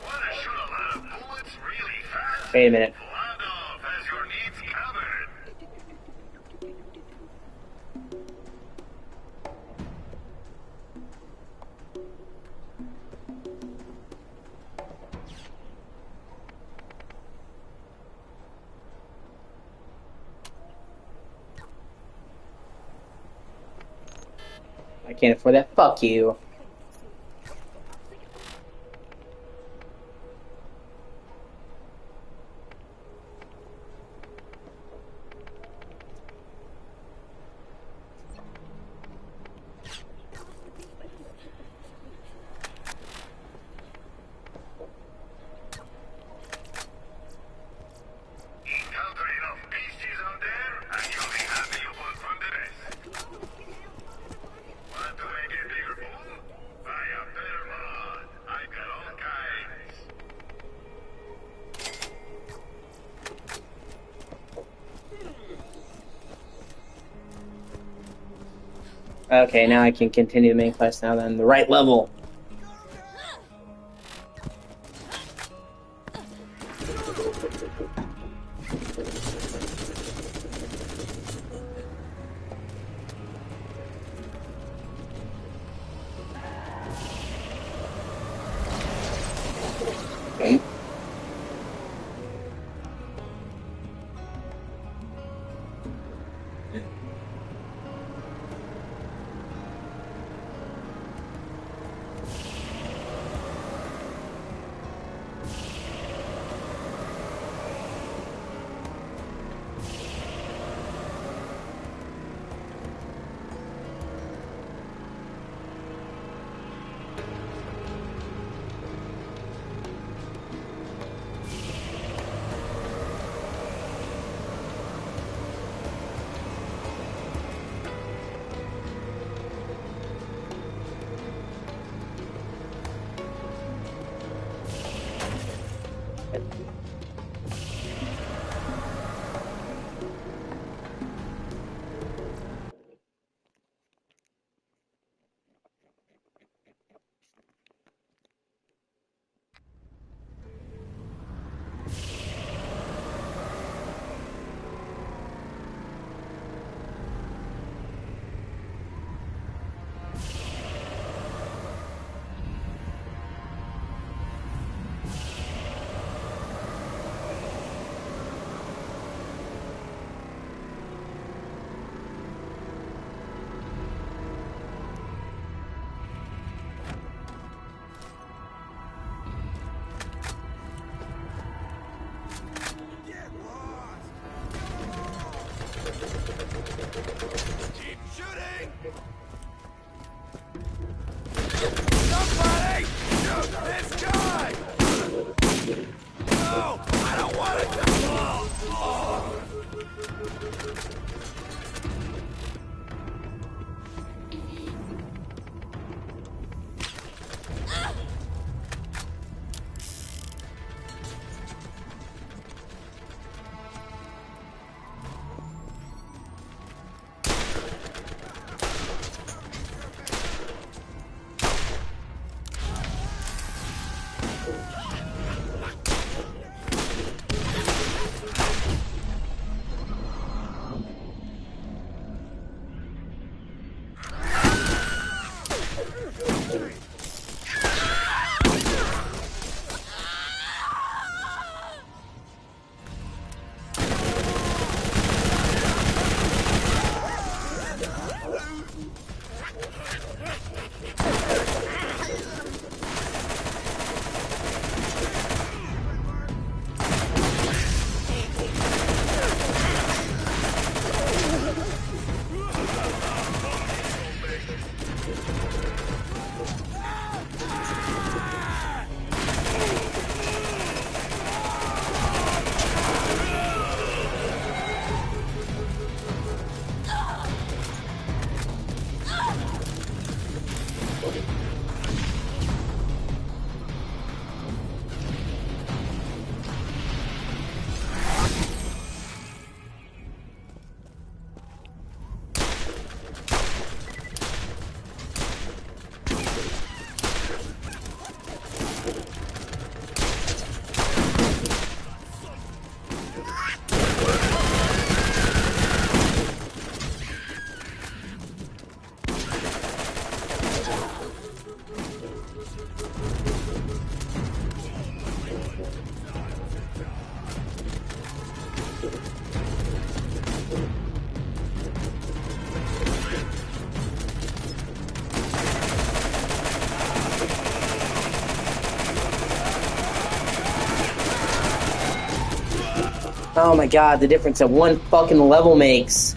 Wanna shoot a lot of bullets really fast? Wait a minute. Vladov has your needs covered. I can't afford that. Fuck you. Encounter enough beasties out there, and you'll be happy you bought from the rest. Want to make a bigger pool? Buy a better mod. I've got all kinds. Okay, now I can continue the main quest now then. The right level. Keep shooting! Somebody shoot this guy! No, I don't want it to fall! Oh my god, the difference that one fucking level makes.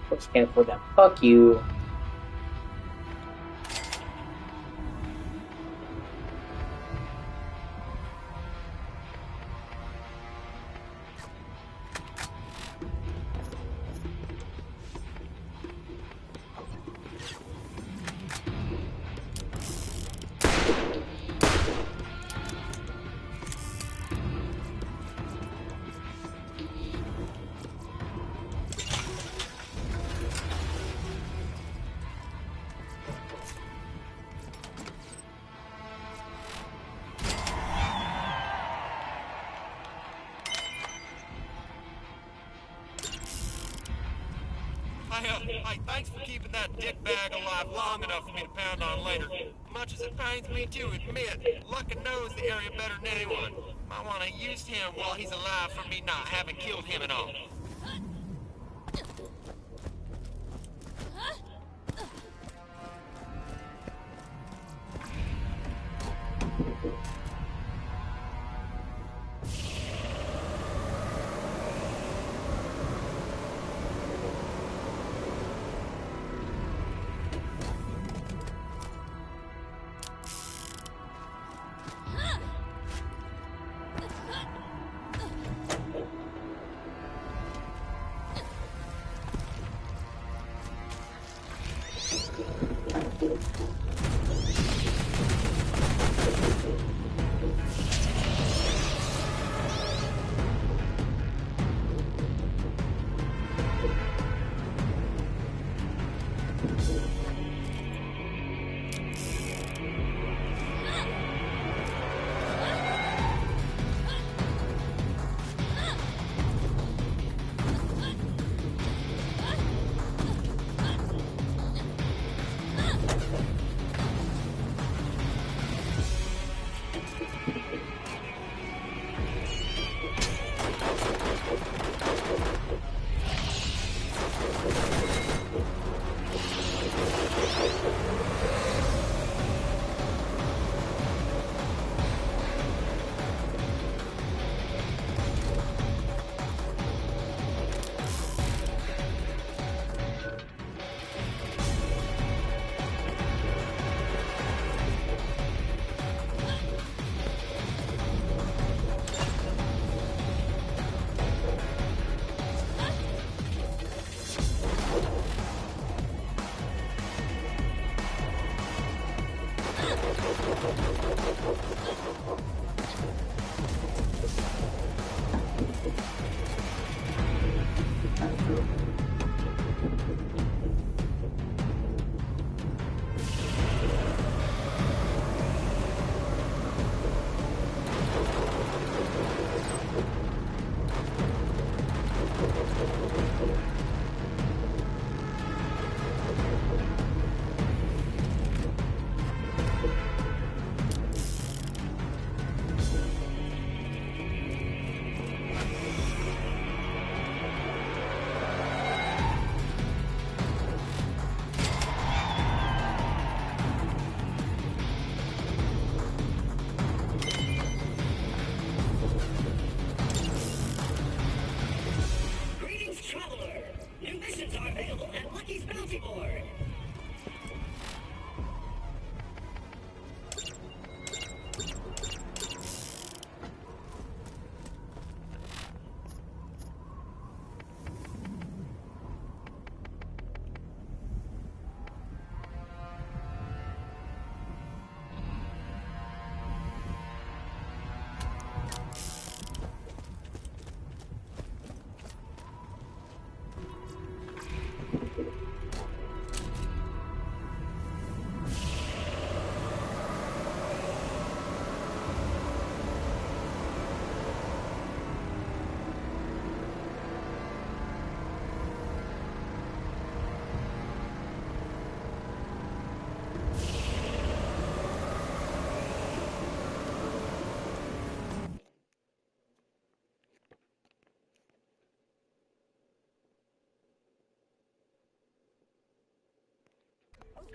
Of course, can't afford that. Fuck you. Hey, thanks for keeping that dickbag alive long enough for me to pound on later. Much as it pains me to admit, Luckin knows the area better than anyone. Might want to use him while he's alive for me not having killed him and all.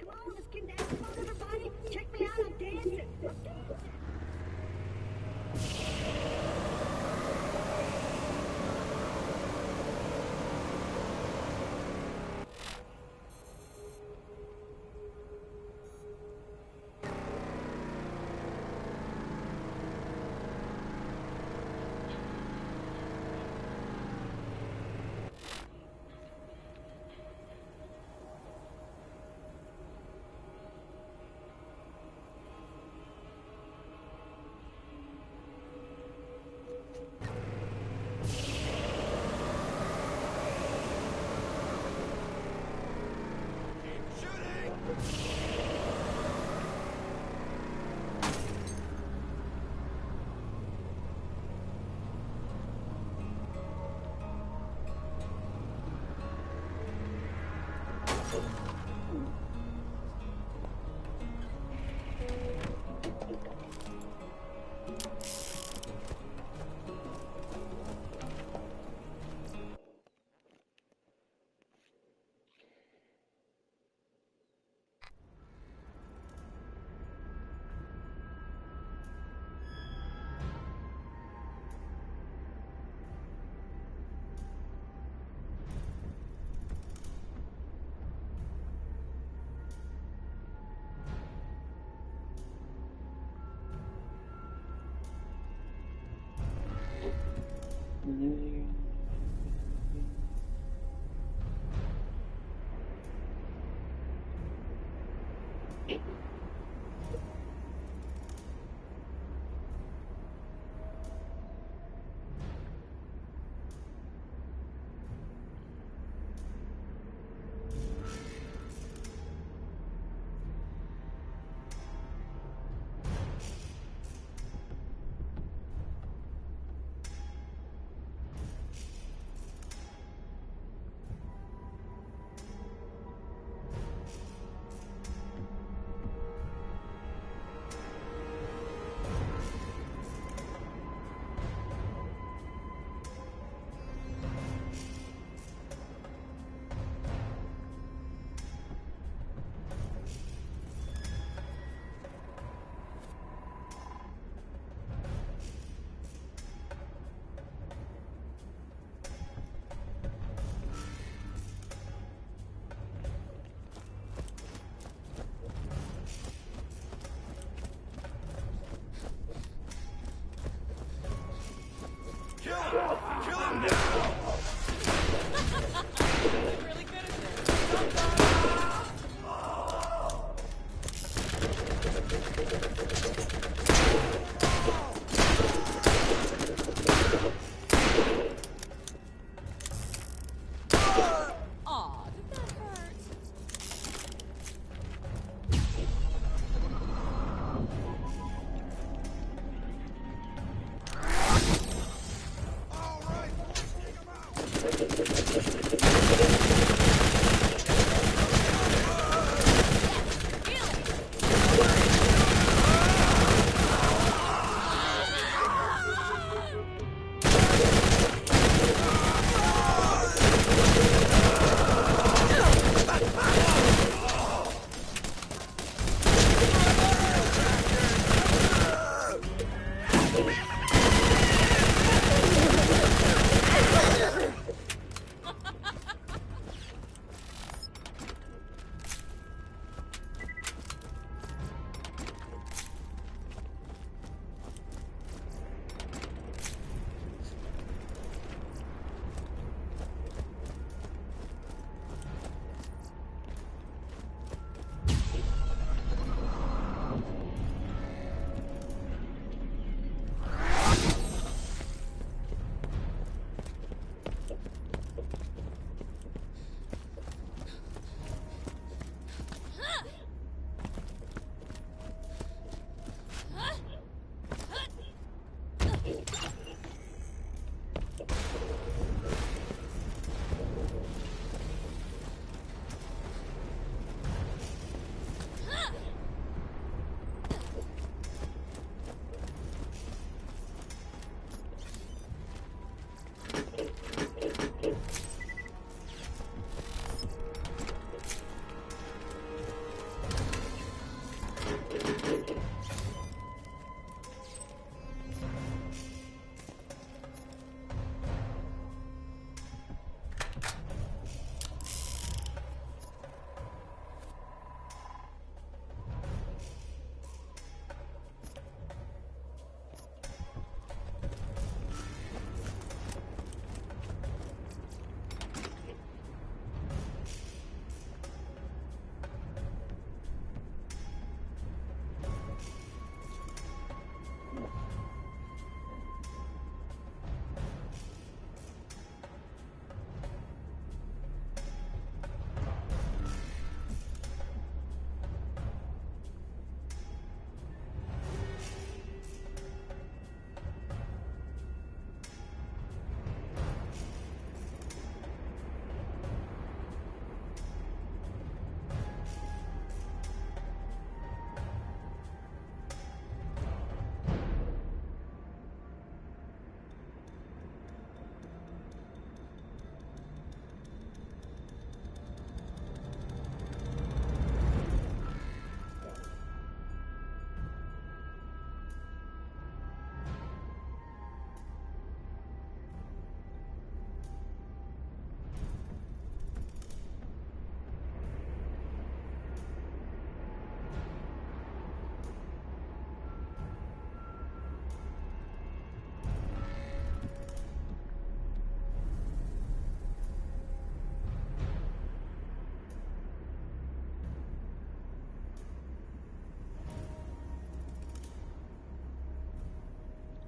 Come on, let's get down. Come on, everybody. Check me out. I'm dancing.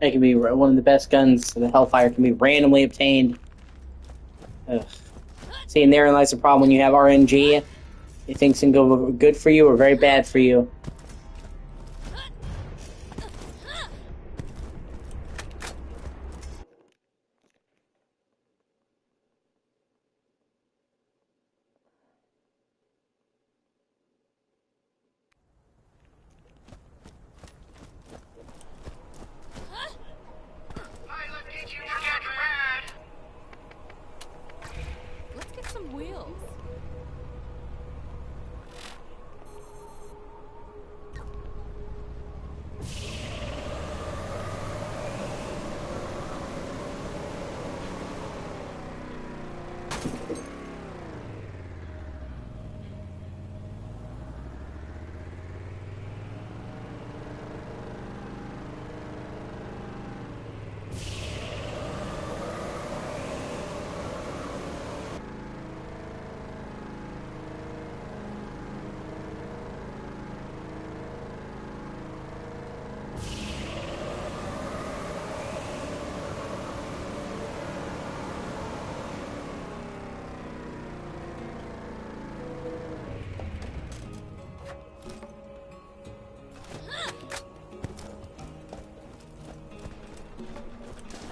It can be one of the best guns. The Hellfire can be randomly obtained. Ugh. See, and therein lies the problem when you have RNG. You think can go good for you or very bad for you. Let's get some wheels.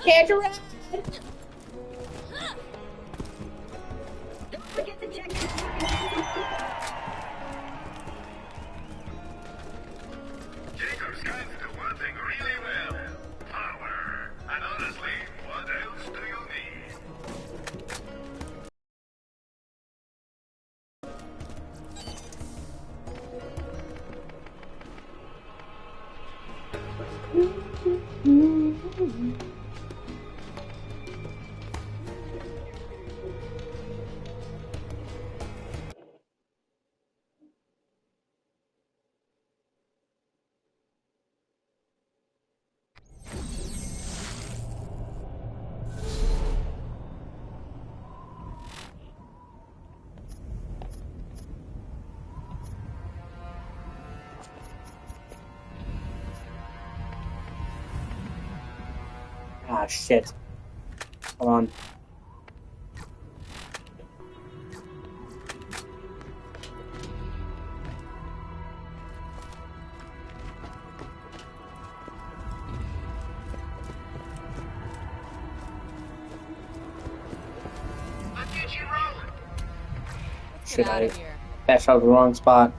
Catch a ride! Don't forget to check out Jacob's got to do one thing really well. Power. And honestly, what else do you need? Ah, shit. Come on. Let's get you rolling. Shit, Get out I of here. dashed out of the wrong spot.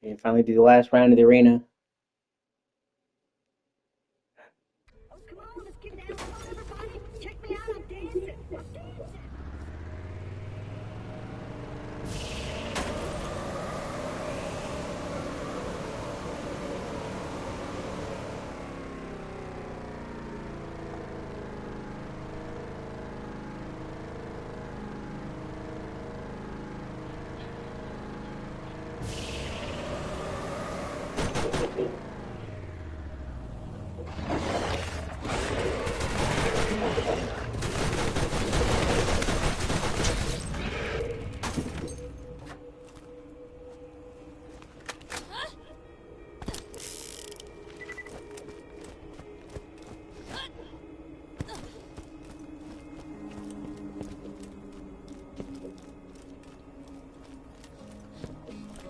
And finally do the last round of the arena. Oh, come on, let's get down. Come on, everybody. Check me out. I'm dancing. I'm dancing.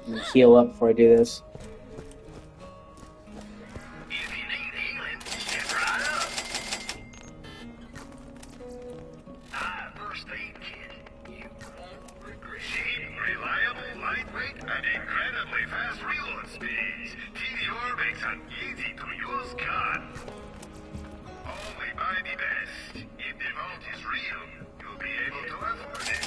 I'm gonna heal up before I do this. If you need healing, step right up. First aid kit. You won't regret. Cheap, reliable, lightweight, and incredibly fast reload speeds. TDR makes an easy-to-use gun. Only buy the best. If the vault is real, you'll be able to afford it.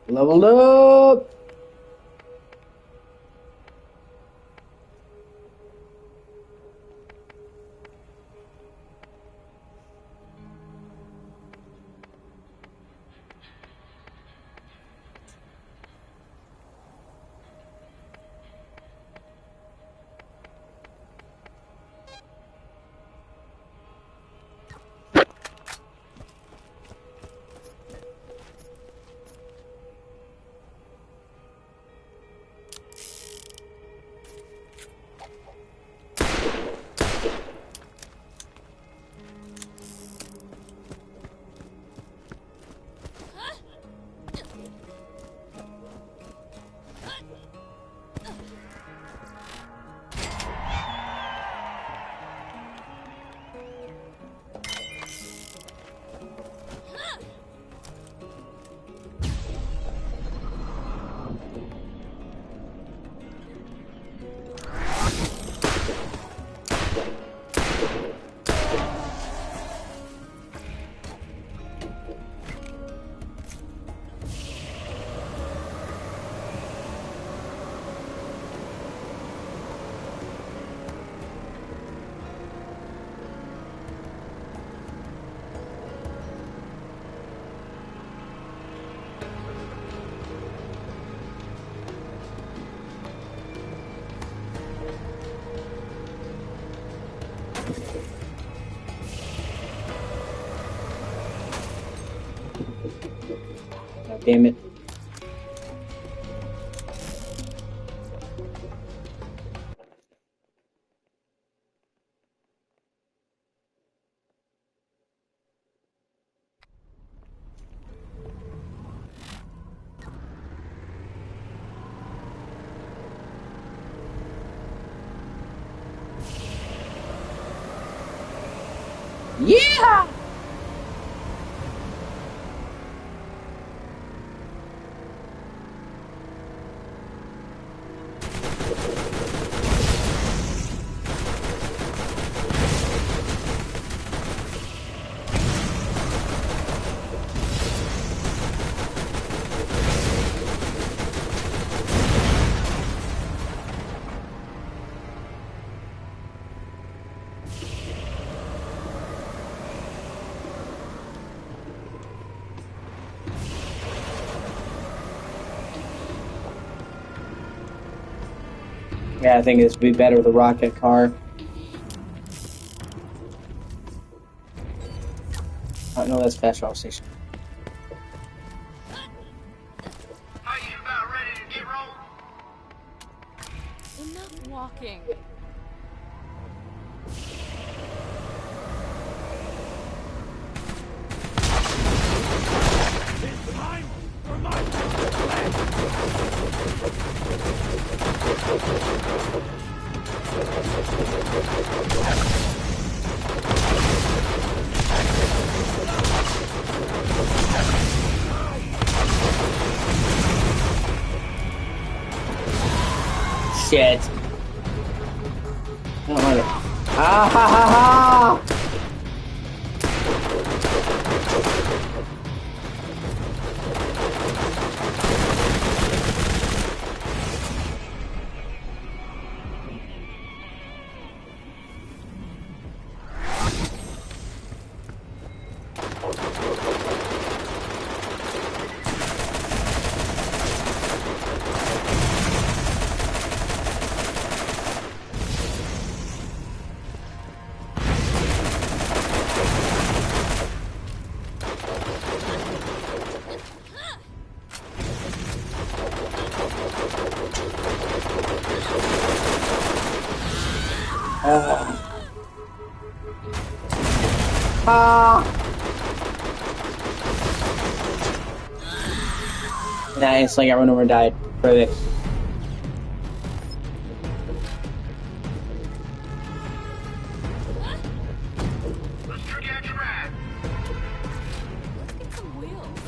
Leveled up! God damn it. Yeah! Yeah, I think this would be better with a rocket car. Oh, no, that's fast travel station. Are you about ready to get rolling? Enough walking. It's time for my Shit. I don't like it. Ah ha ha ha! And I instantly got run over and died. Perfect. Let's trick out your ride. Let's get some wheels.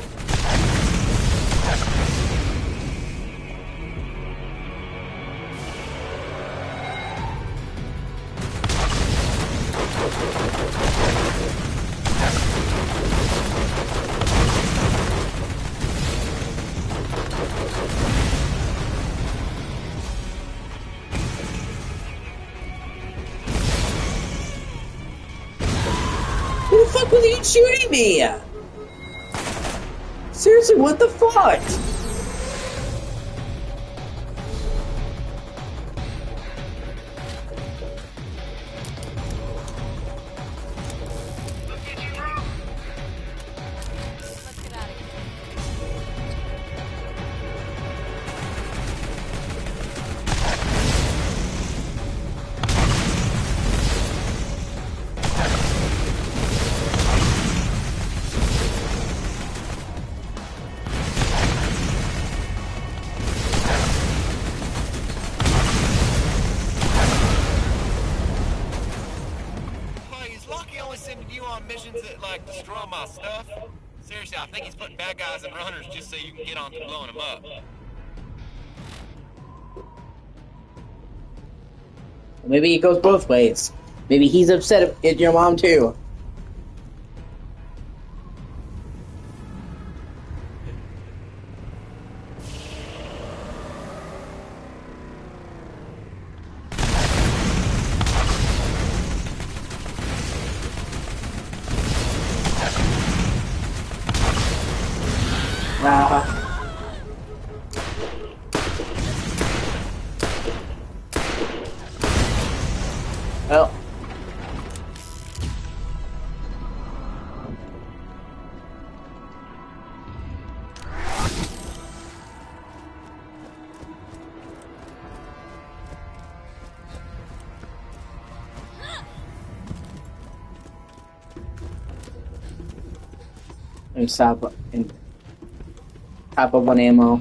he shooting me? Seriously, what the fuck? Missions that, like, destroy my stuff? Seriously, I think he's putting bad guys in runners just so you can get on to blowing them up. Maybe it goes both ways. Maybe he's upset at your mom, too. Well. And stop and top up on ammo.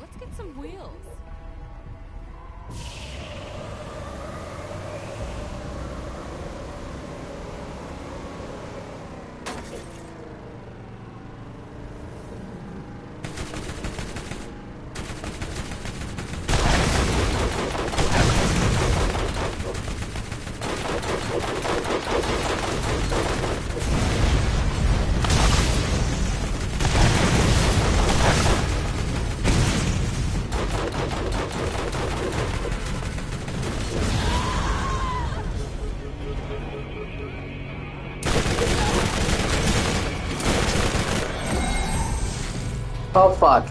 Let's get some wheels. Oh fuck.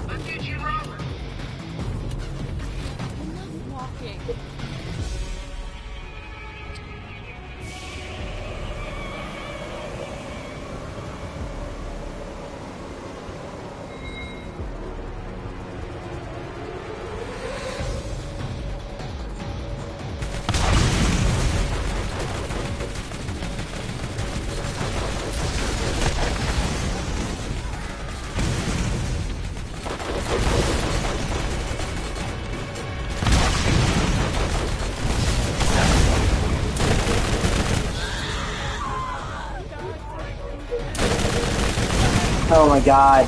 Let's get you rolling. Enough walking. Oh my god.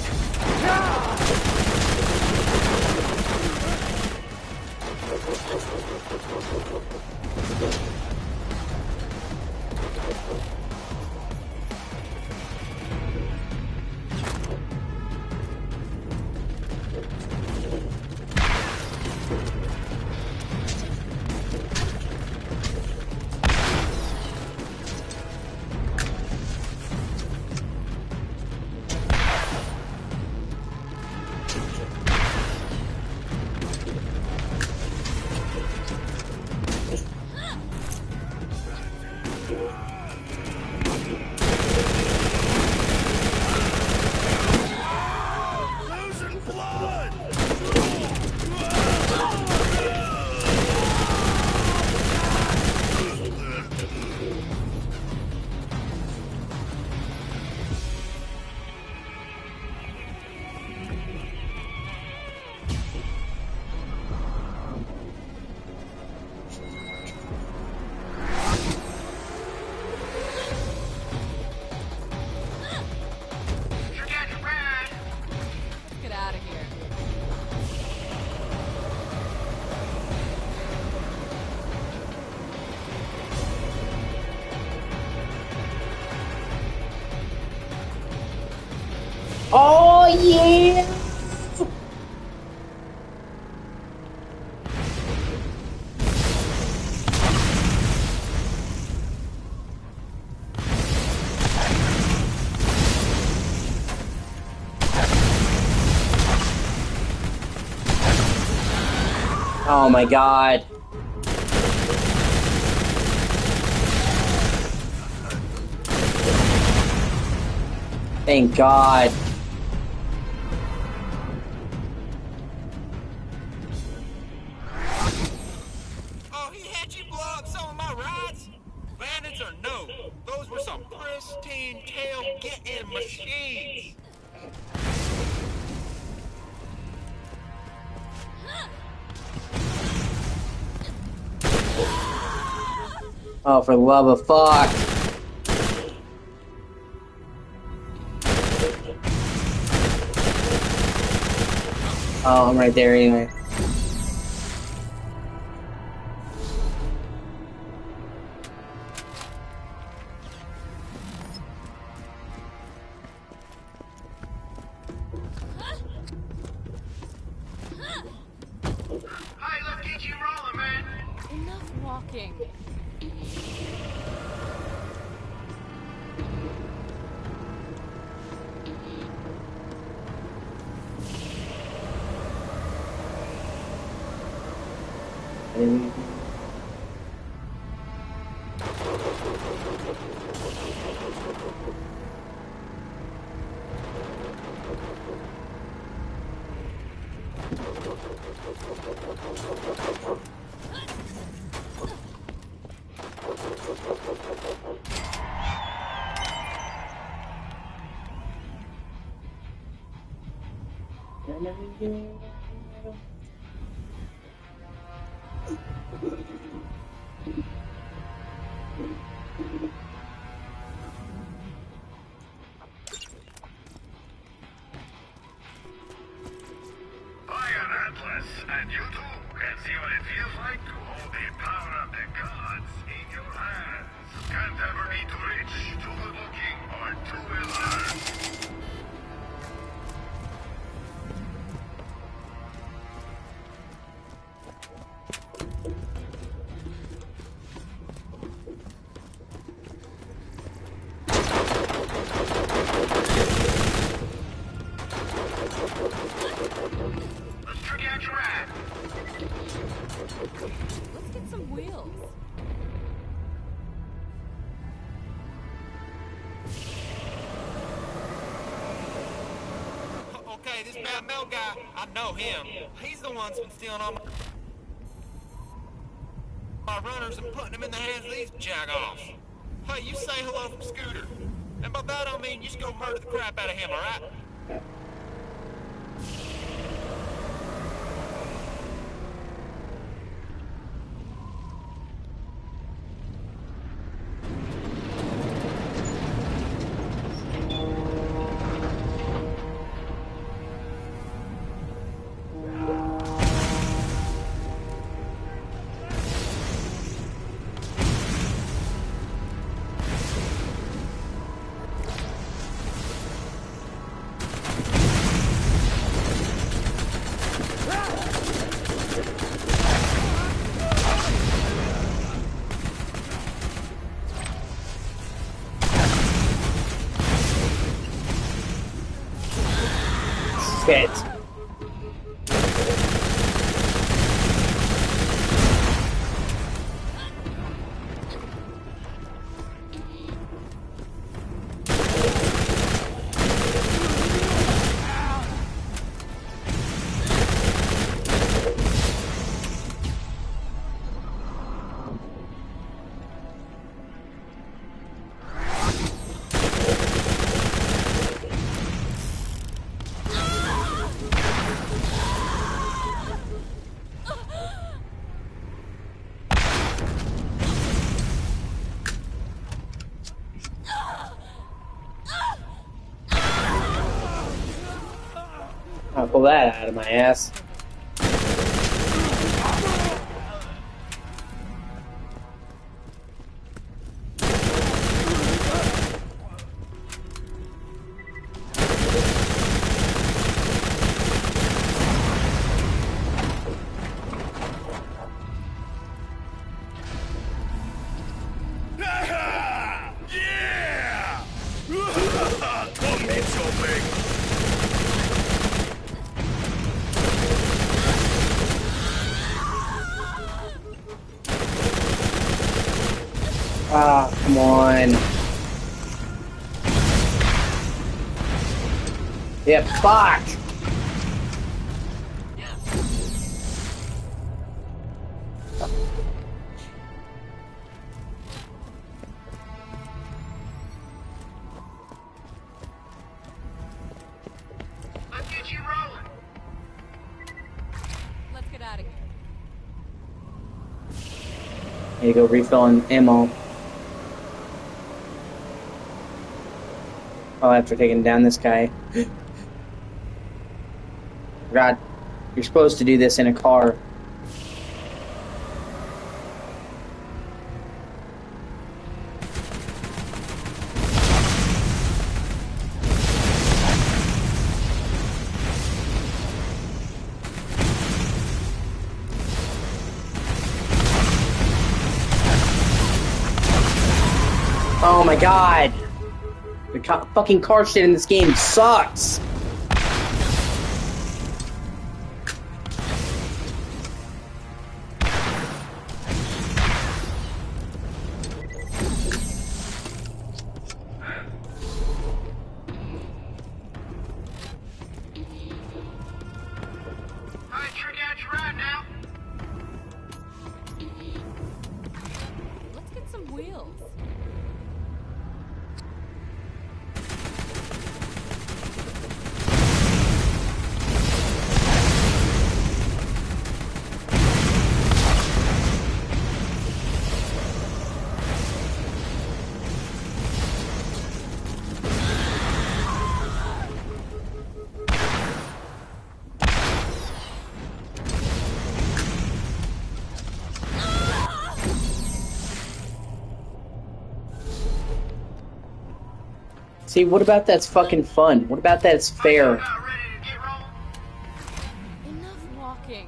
Oh yeah! Oh my god. Thank God. Oh, he had you blow up some of my rides? Bandits or no, those were some pristine tail-getting machines. Oh, for the love of fuck. Oh, I'm right there anyway. Hey, let's get you rolling, man. Enough walking. I am Atlas, and you too can see what it feels like to hold the power of the gods in your hands. Can't ever be too rich, too good looking, or too well learned. Let's trick out your ride. Let's get some wheels. Okay, this bad Mel guy, I know him. He's the one that's been stealing all my runners and putting them in the hands of these jagoffs. Hey, you say hello from Scooter. And by that I mean you just go murder the crap out of him, alright? Shit. I'll pull that out of my ass. Ah, come on. Yep, fuck! Let's get you rolling. Let's get out of here. Need to go refilling ammo. Oh, after taking down this guy. God, you're supposed to do this in a car. Oh my god! The fucking car shit in this game sucks! Alright, trick out your ride now. Let's get some wheels. See, what about that's fucking fun? What about that's fair? About ready to get rolling? Enough walking.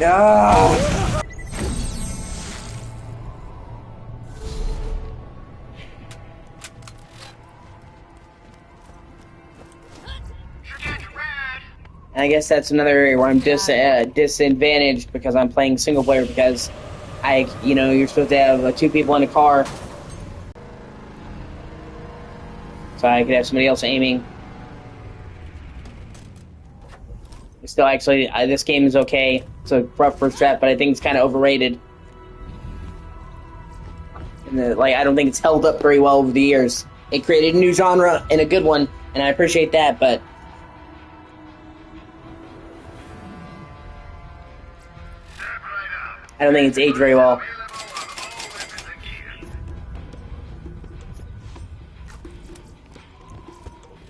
Ah! Trick out your ride. And I guess that's another area where I'm disadvantaged because I'm playing single player because you're supposed to have 2 people in a car. So I could have somebody else aiming. Still, actually, this game is okay. It's a rough first draft, but I think it's kind of overrated. And I don't think it's held up very well over the years. It created a new genre and a good one, and I appreciate that, but I don't think it's aged very well.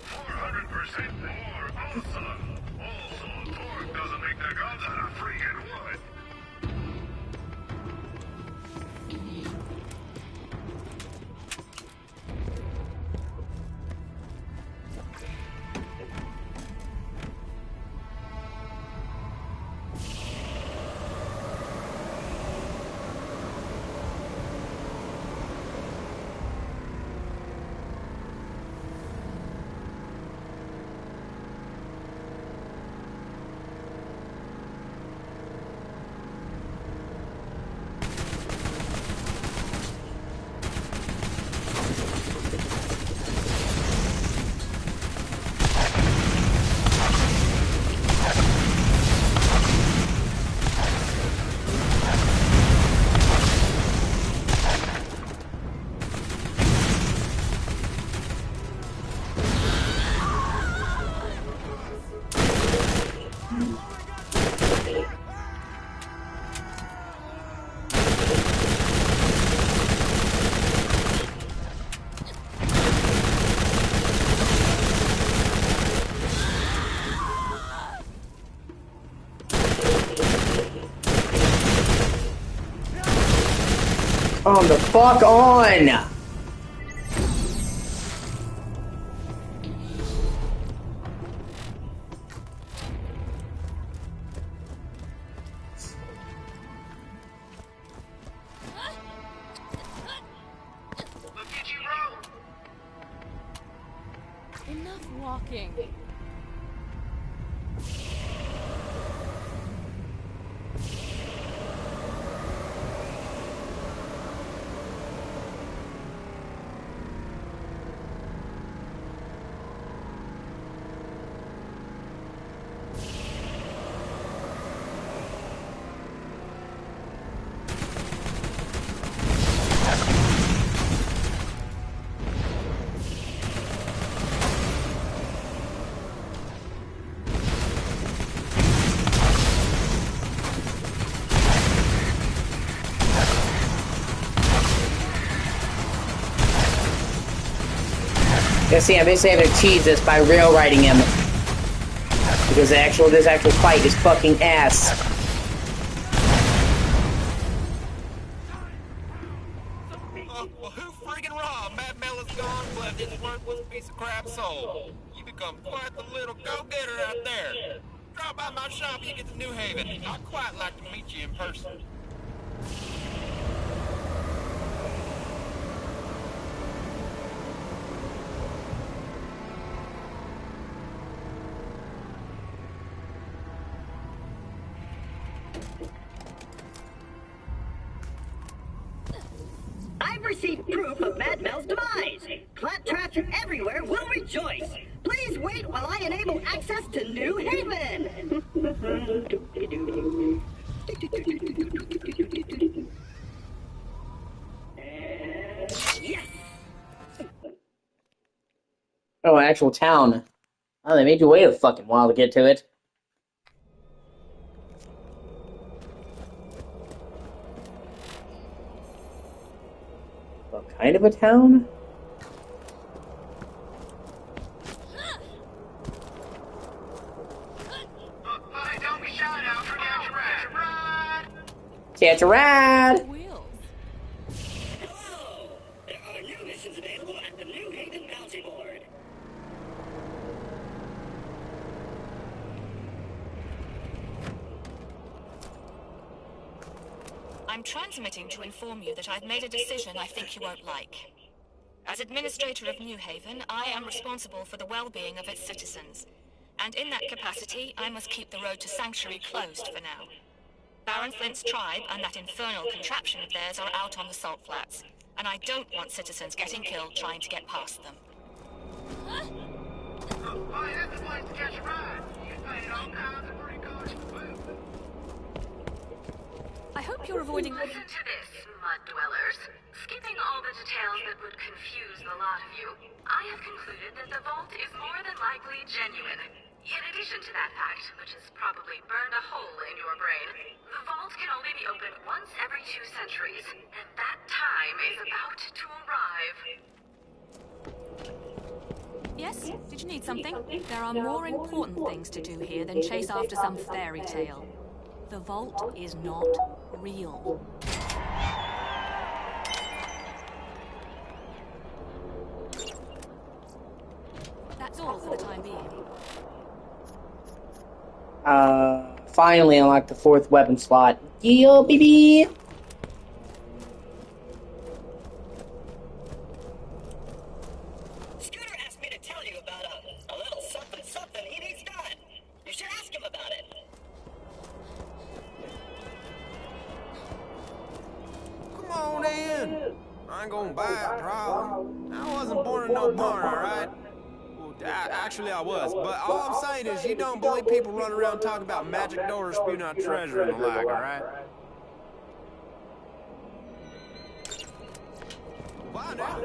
400% more awesome. Also, torque doesn't make the guns out of freaking wood. On the fuck on! Enough walking. Yeah, see, I'm basically having to cheese this by rail riding him. Because this actual fight is fucking ass. Well, who friggin' robbed? Matt Mellon's gone, left his worthless piece of crap soul. You become quite the little go-getter out there. Drop by my shop, you get to New Haven. I'd quite like to meet you in person. I've received proof of Mad Mel's demise. Claptraps everywhere will rejoice. Please wait while I enable access to New Haven. Yes. Oh, an actual town. Oh, they made you wait a fucking while to get to it. What kind of a town? Don't be shy now. Catch a ride. Catch a ride! Hello. There are new missions available at the New Haven Bounty Board. I'm transmitting to inform you that I've made a decision I think you won't like. As Administrator of New Haven, I am responsible for the well-being of its citizens. And in that capacity, I must keep the road to Sanctuary closed for now. Baron Flint's tribe and that infernal contraption of theirs are out on the Salt Flats, and I don't want citizens getting killed trying to get past them. That's the place to catch a ride. You paid all kinds of pretty good. I hope you're avoiding... Listen to this, mud dwellers. Skipping all the details that would confuse the lot of you, I have concluded that the vault is more than likely genuine. In addition to that fact, which has probably burned a hole in your brain, the vault can only be opened once every 2 centuries, and that time is about to arrive. Yes? Did you need something? There are more important things to do here than chase after some fairy tale. The vault is not real. That's all for the time being. Finally unlocked the 4th weapon slot. Yeah, baby! Scooter asked me to tell you about a little something he needs done. You should ask him about it. Come on in. I ain't gonna buy it, probably. I wasn't born in no barn, alright? Well, actually I was, but all I'm saying is you don't believe people running around talking about magic doors spewing out treasure and the like, alright? Bye now.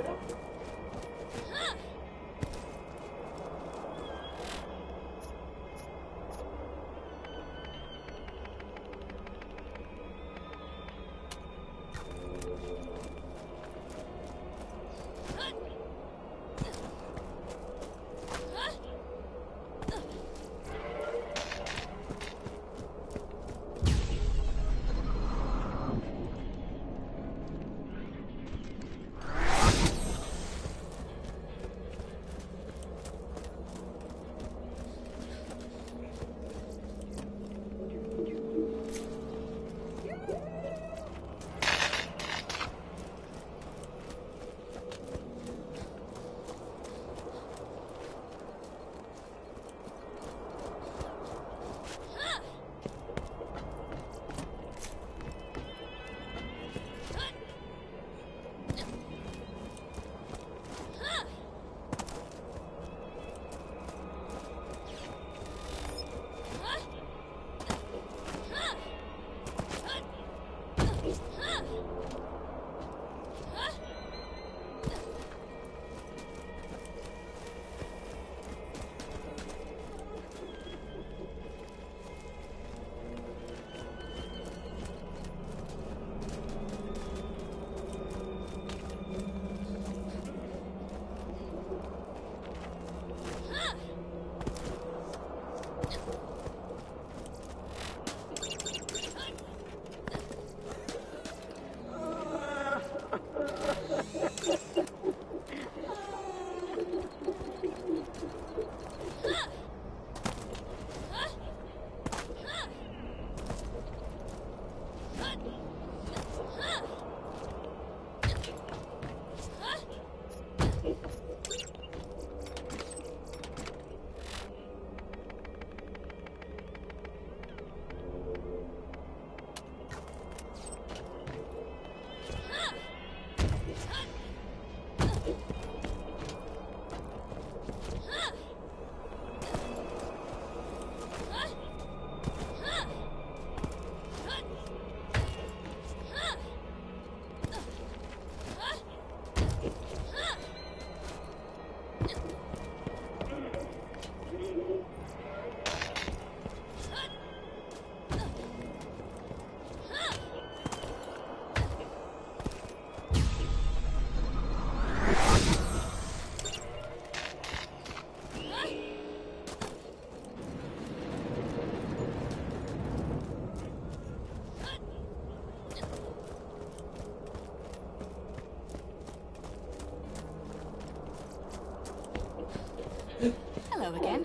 Hello again.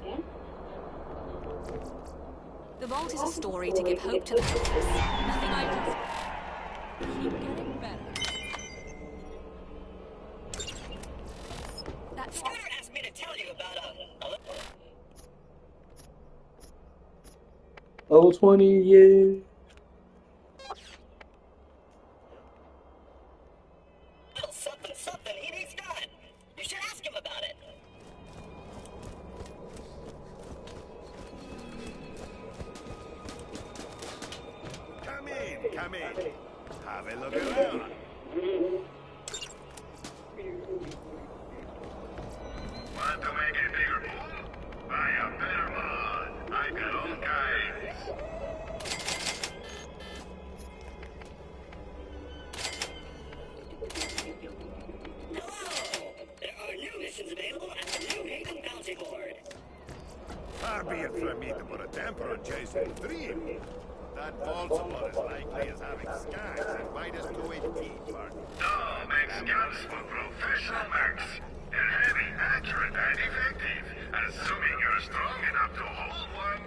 The vault is a story to give hope to the hopeless. Nothing I can... Keep getting better. That Scooter asked me to tell you about a Oh, 20 years. little something he needs done. You should ask him about it. Come in. Have a look around. Want to make a bigger pool? Buy a better mod. I got all kinds. Hello! There are new missions available at the New Haven Bounty Board. Far be it from me to put a damper on Jason's dream. That vault's about as likely as having scars invite us to a tea party. No, makes guns for professional mercs. They're heavy, accurate, and effective. Assuming you're strong enough to hold one.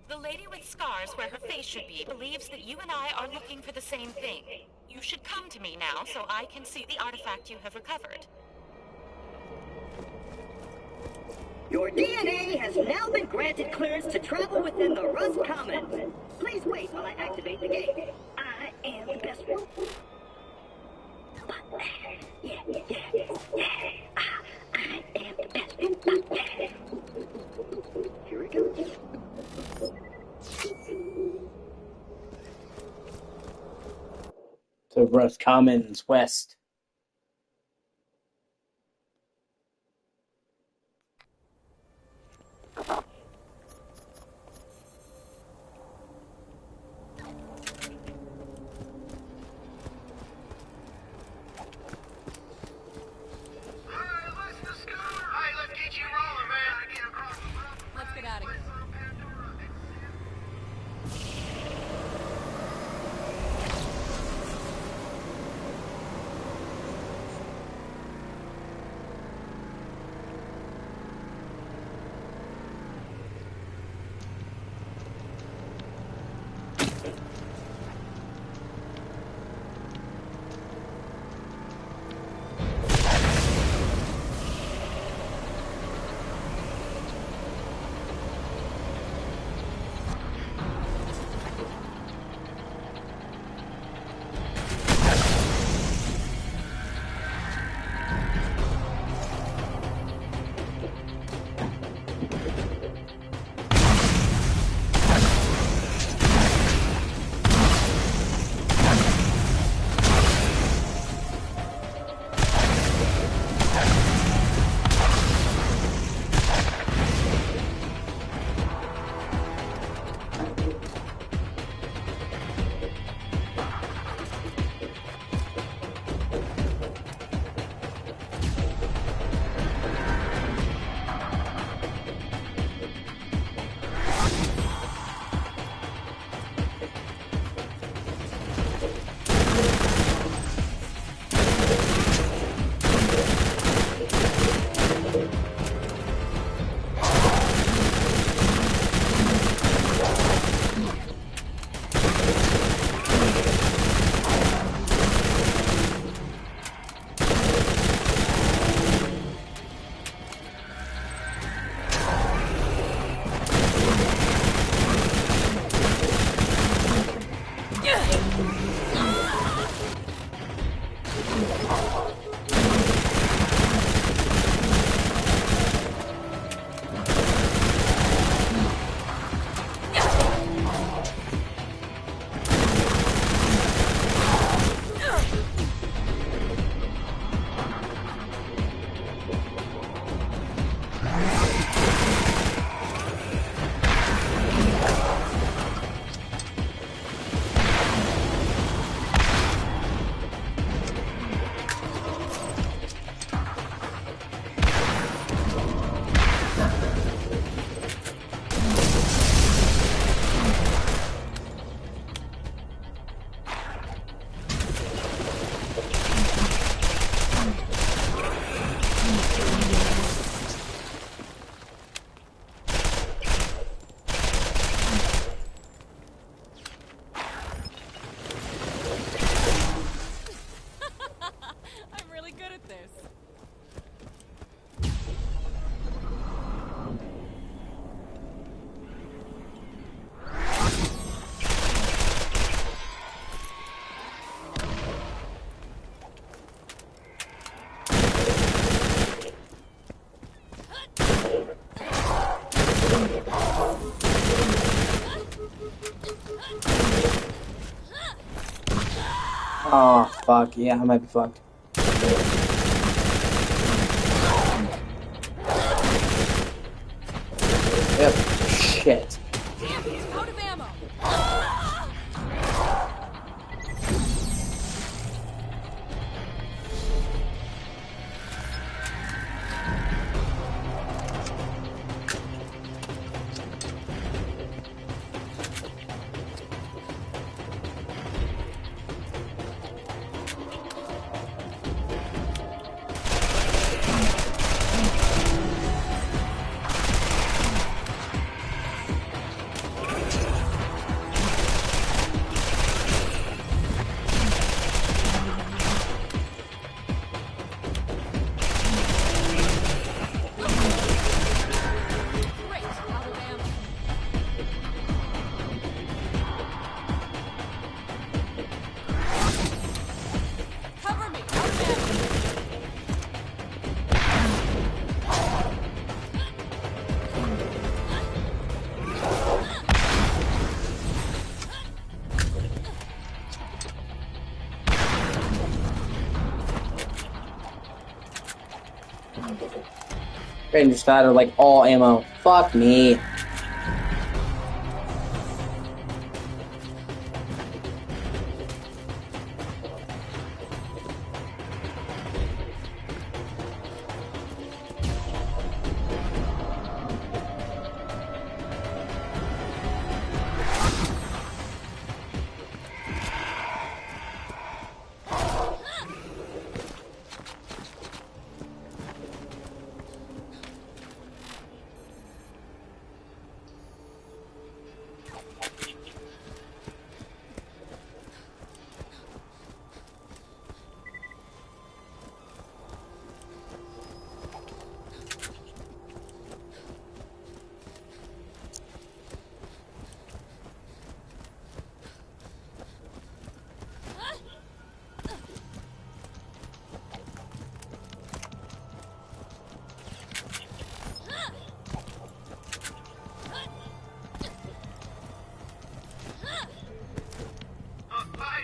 The lady with scars where her face should be believes that you and I are looking for the same thing. You should come to me now so I can see the artifact you have recovered. Your DNA has now been granted clearance to travel within the Rust Commons. Please wait while I activate the gate. I am the best one. Yeah. I am the best one. Here it goes. To Rust Commons West. Let's get out of here. Oh, fuck. Yeah, I might be fucked. Yep. Shit. Damn, he's out of ammo. and just got out of like all ammo. Fuck me.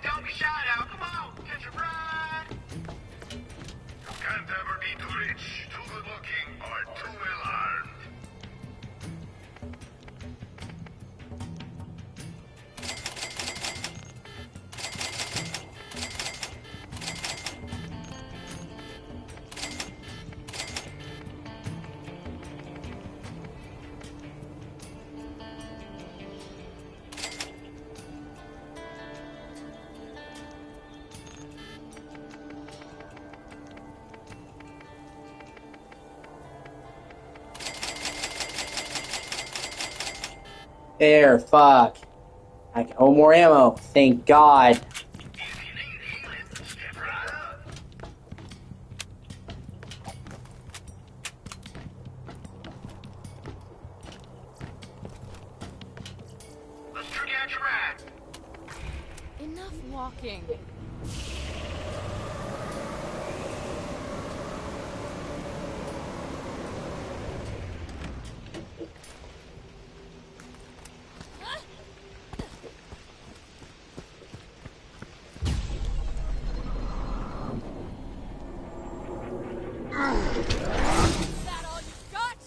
Don't be shy now. Come on, catch a ride. You can't ever be too rich, too good looking, or too well armed. There, fuck. I can hold more ammo. Thank God. Let's trick out your ride. Enough walking. Is that all you've got?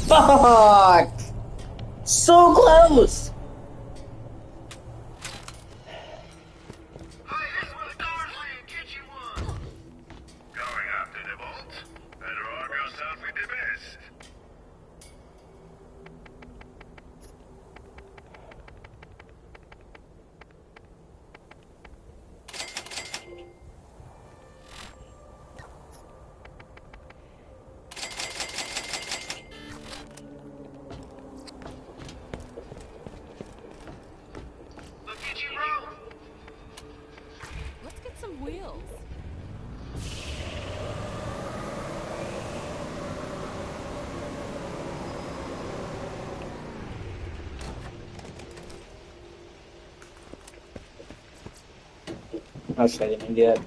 Fuck! So close! Going after the vault? Better arm yourself with the best. Look at you roll. Let's get some wheels. Oh shit, I didn't mean to do that.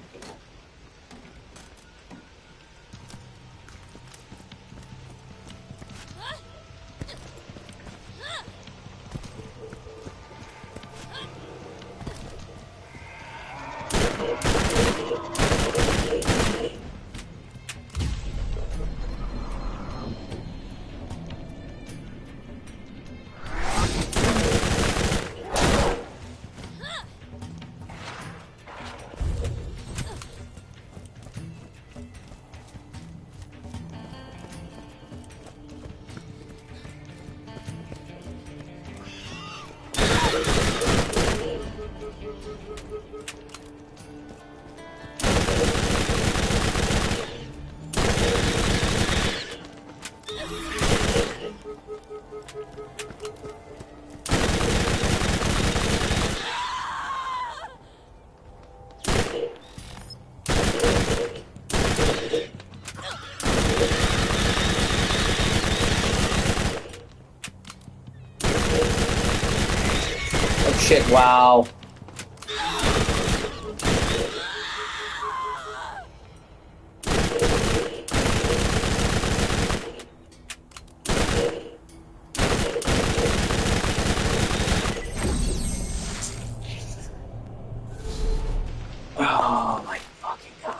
Oh shit, wow. Oh my fucking god.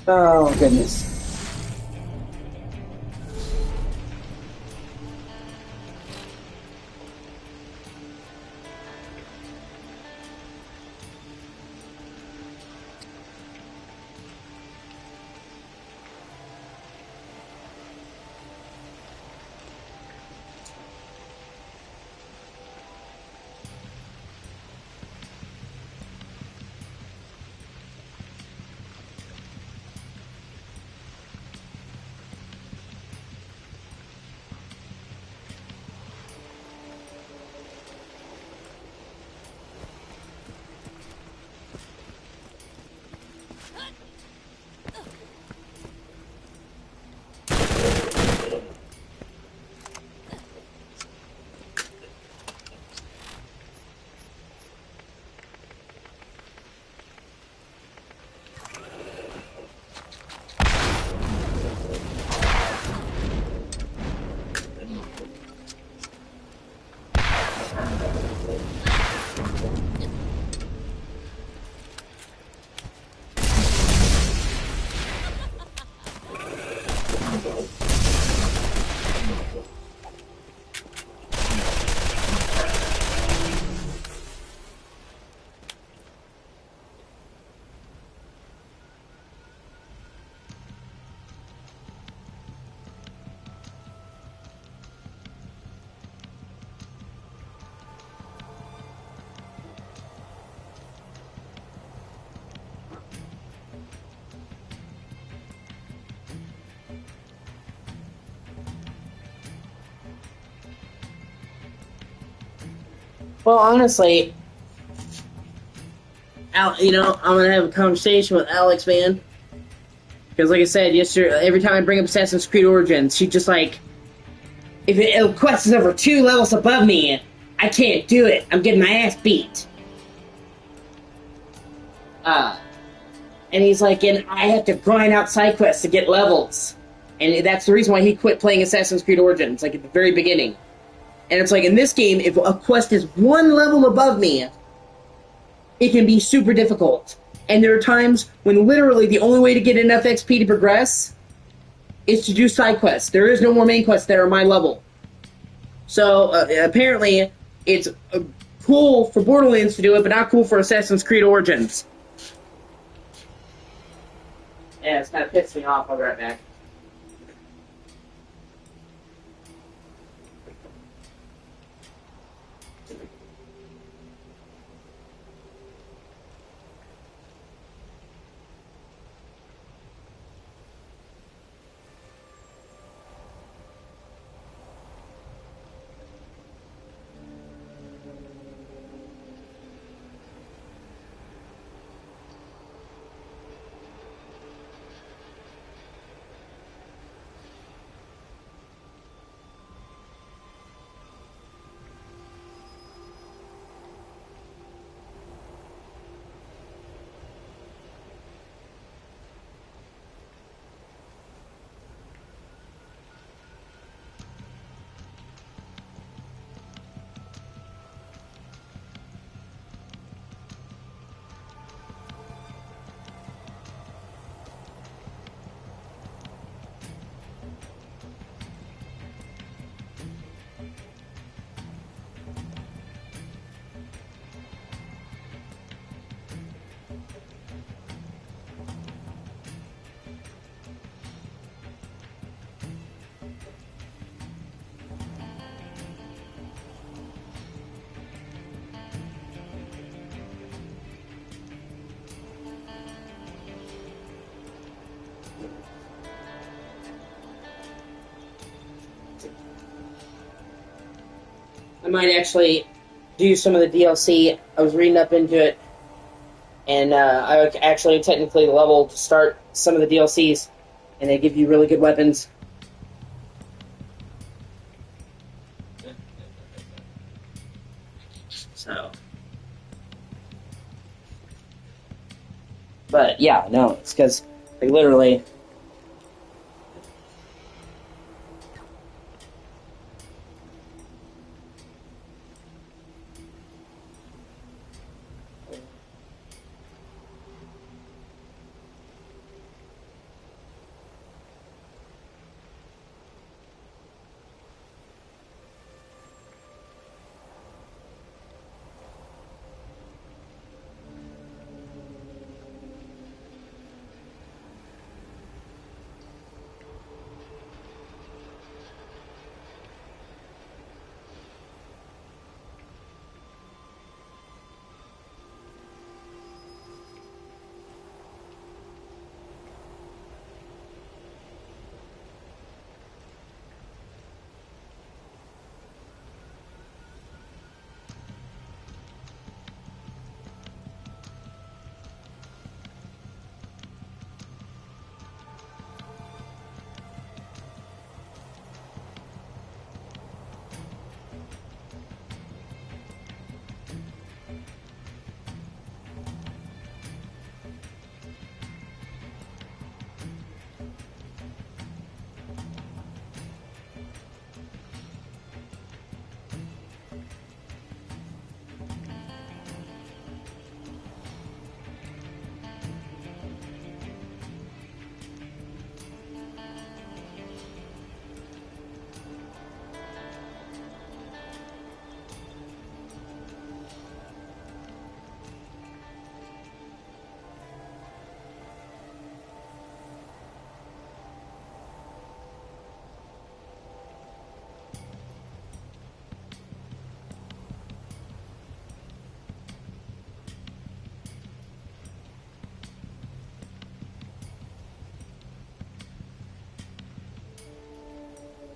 Oh goodness. Well, honestly, I'm gonna have a conversation with Alex, man. Because, like I said yesterday, every time I bring up Assassin's Creed Origins, she just like, if a quest is over 2 levels above me, I can't do it. I'm getting my ass beat. And he's like, and I have to grind out side quests to get levels. And that's the reason why he quit playing Assassin's Creed Origins, like at the very beginning. And it's like, in this game, if a quest is 1 level above me, it can be super difficult. And there are times when literally the only way to get enough XP to progress is to do side quests. There is no more main quests that are my level. So, apparently, it's cool for Borderlands to do it, but not cool for Assassin's Creed Origins. Yeah, it's kind of pissed me off. I'll be right back. might actually do some of the DLC. I was reading up into it, and I actually technically level to start some of the DLCs, and they give you really good weapons. So, but yeah, no, it's because like literally.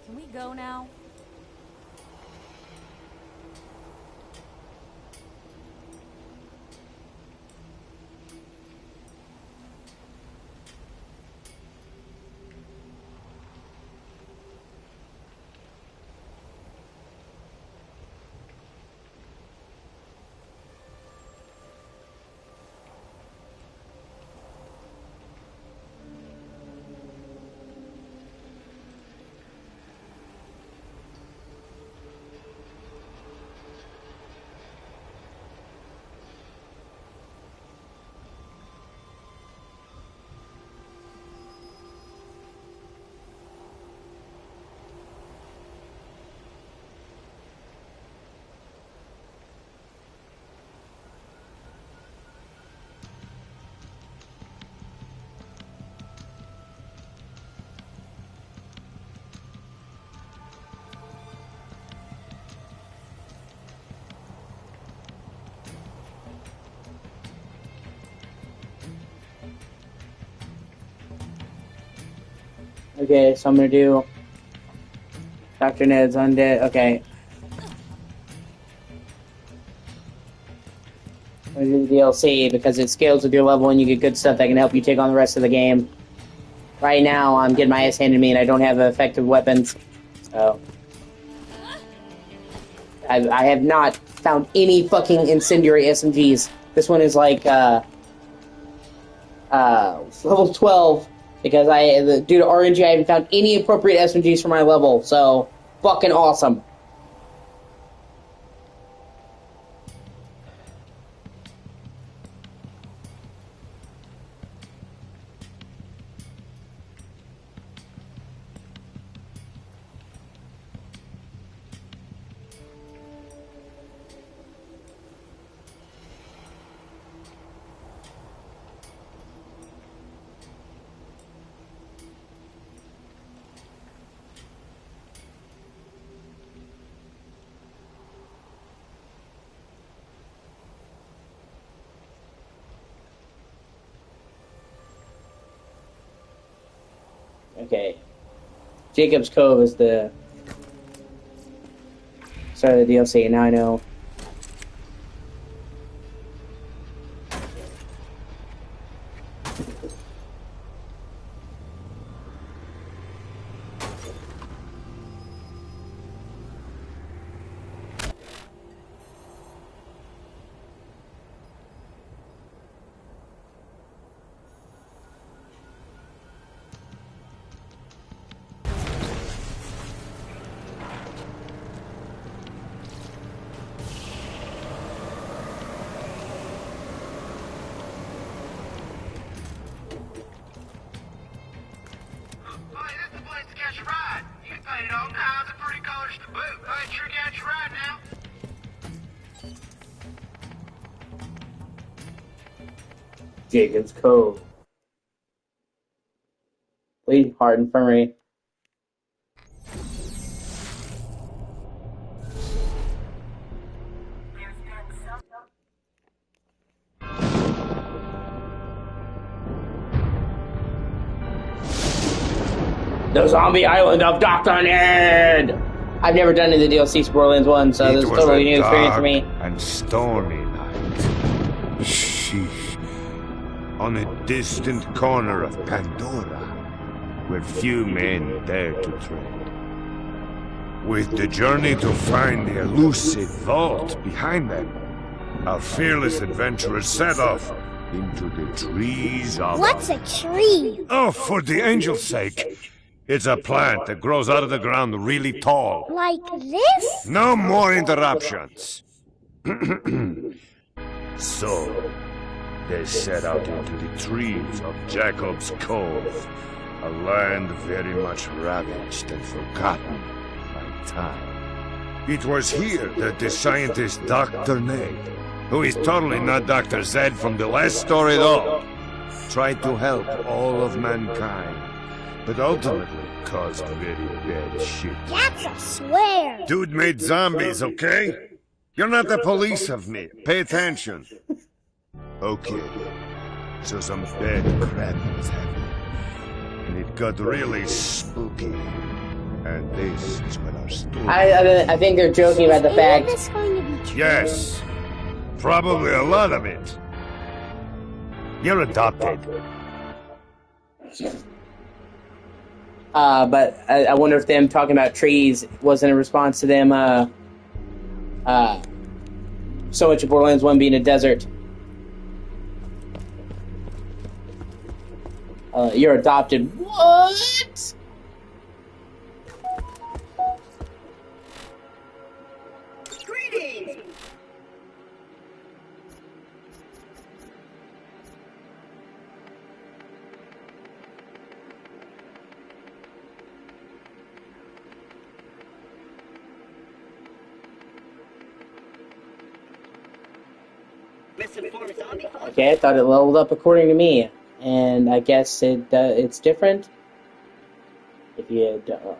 Can we go now? Okay, so I'm gonna do Dr. Ned's Undead. Okay. I'm gonna do the DLC because it scales with your level and you get good stuff that can help you take on the rest of the game. Right now, I'm getting my ass handed to me and I don't have effective weapons. So. I have not found any fucking incendiary SMGs. This one is like, level 12. Because due to RNG, I haven't found any appropriate SMGs for my level. So, fucking awesome. Okay. Jacob's Cove is the started the DLC, and now I know. Jacob's Cove. Bleed Heart Infirmary. The Zombie Island of Dr. Ned! I've never done any of the DLC for Borderlands 1, so this is totally new experience for me. And stormy night. Sheesh. On a distant corner of Pandora, where few men dare to tread. With the journey to find the elusive vault behind them, our fearless adventurers set off into the trees of... What's a tree? Oh, for the angel's sake! It's a plant that grows out of the ground really tall. Like this? No more interruptions. So, they set out into the trees of Jacob's Cove, a land very much ravaged and forgotten by time. It was here that the scientist Dr. Ned, who is totally not Dr. Zed from the last story at all, tried to help all of mankind, but ultimately caused very bad shit. That's a swear. Dude made zombies, okay? You're not the police of me. Pay attention. Okay. So some bad crap was happening. And it got really spooky. And this is when our story... I think they're joking about the fact... Is this going to be true? Yes. Probably a lot of it. You're adopted. But I wonder if them talking about trees wasn't a response to them, so much of Borderlands 1 being a desert. You're adopted. What? Greetings! Okay, I thought it leveled up according to me, and I guess it's different. If you don't.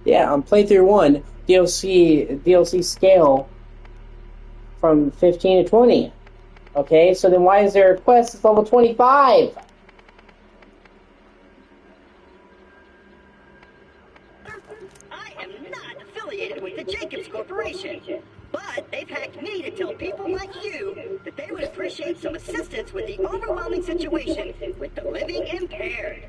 Yeah, on playthrough 1, DLC scale from 15 to 20. Okay, so then why is there a quest that's level 25? I am not affiliated with the Jacobs Corporation, but they've hacked me to tell people like you that they would appreciate some assistance with the overwhelming situation with the living impaired.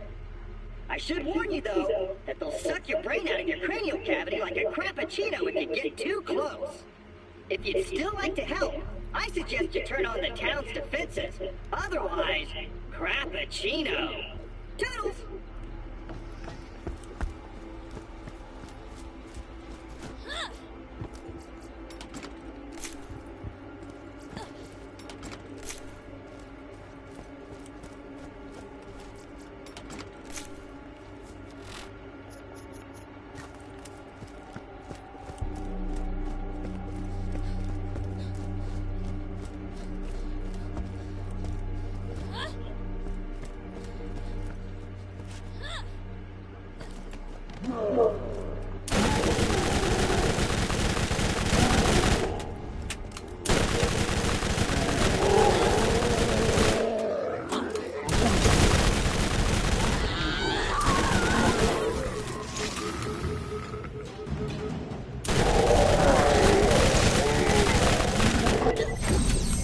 I should warn you, though, that they'll suck your brain out of your cranial cavity like a crappuccino if you get too close. If you'd still like to help, I suggest you turn on the town's defenses. Otherwise, crappuccino. Toodles!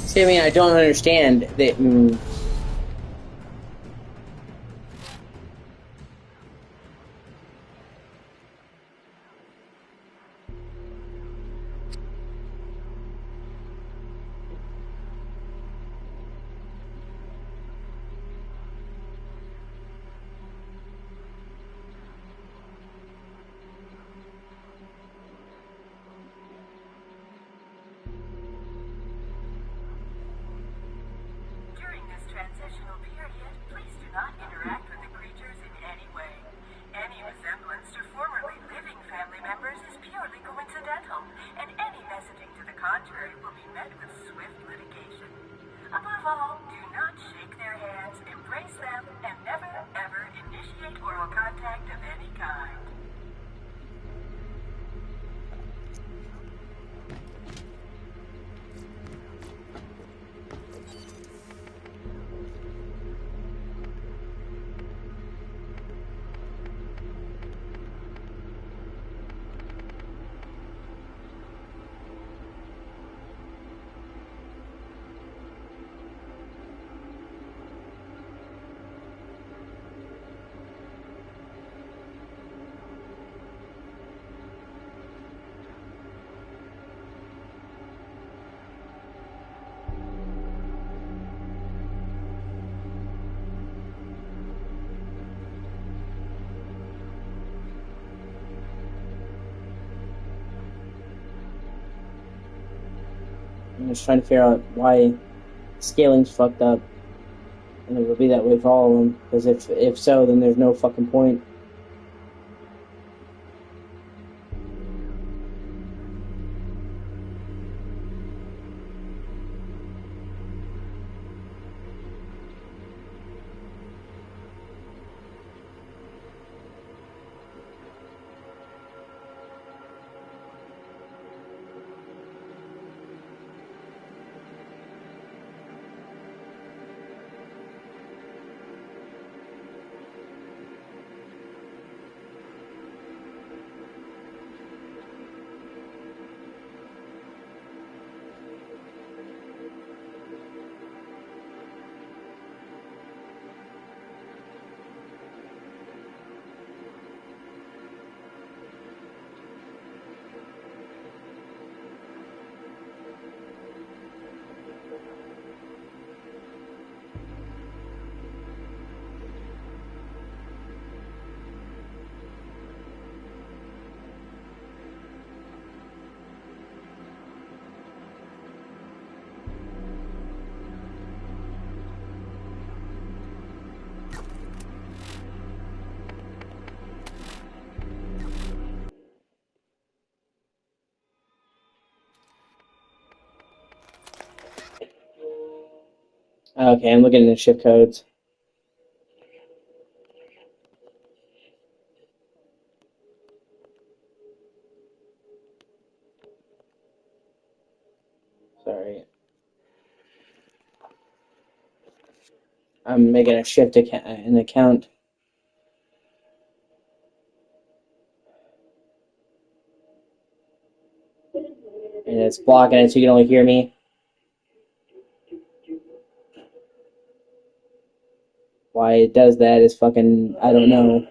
See, I mean, I don't understand that. During this transitional period, please do not interact with the creatures in any way. Any resemblance to formerly living family members is purely coincidental, and any messaging to the contrary will be met with swift litigation. Above all, do not shake their hands, embrace them, and never, ever initiate oral contact of any kind. I'm just trying to figure out why scaling's fucked up, and it will be that way for all of them. Because if so, then there's no fucking point. Okay, I'm looking at the shift codes. I'm making a shift an account. And it's blocking it so you can only hear me. Why it does that is fucking, I don't know.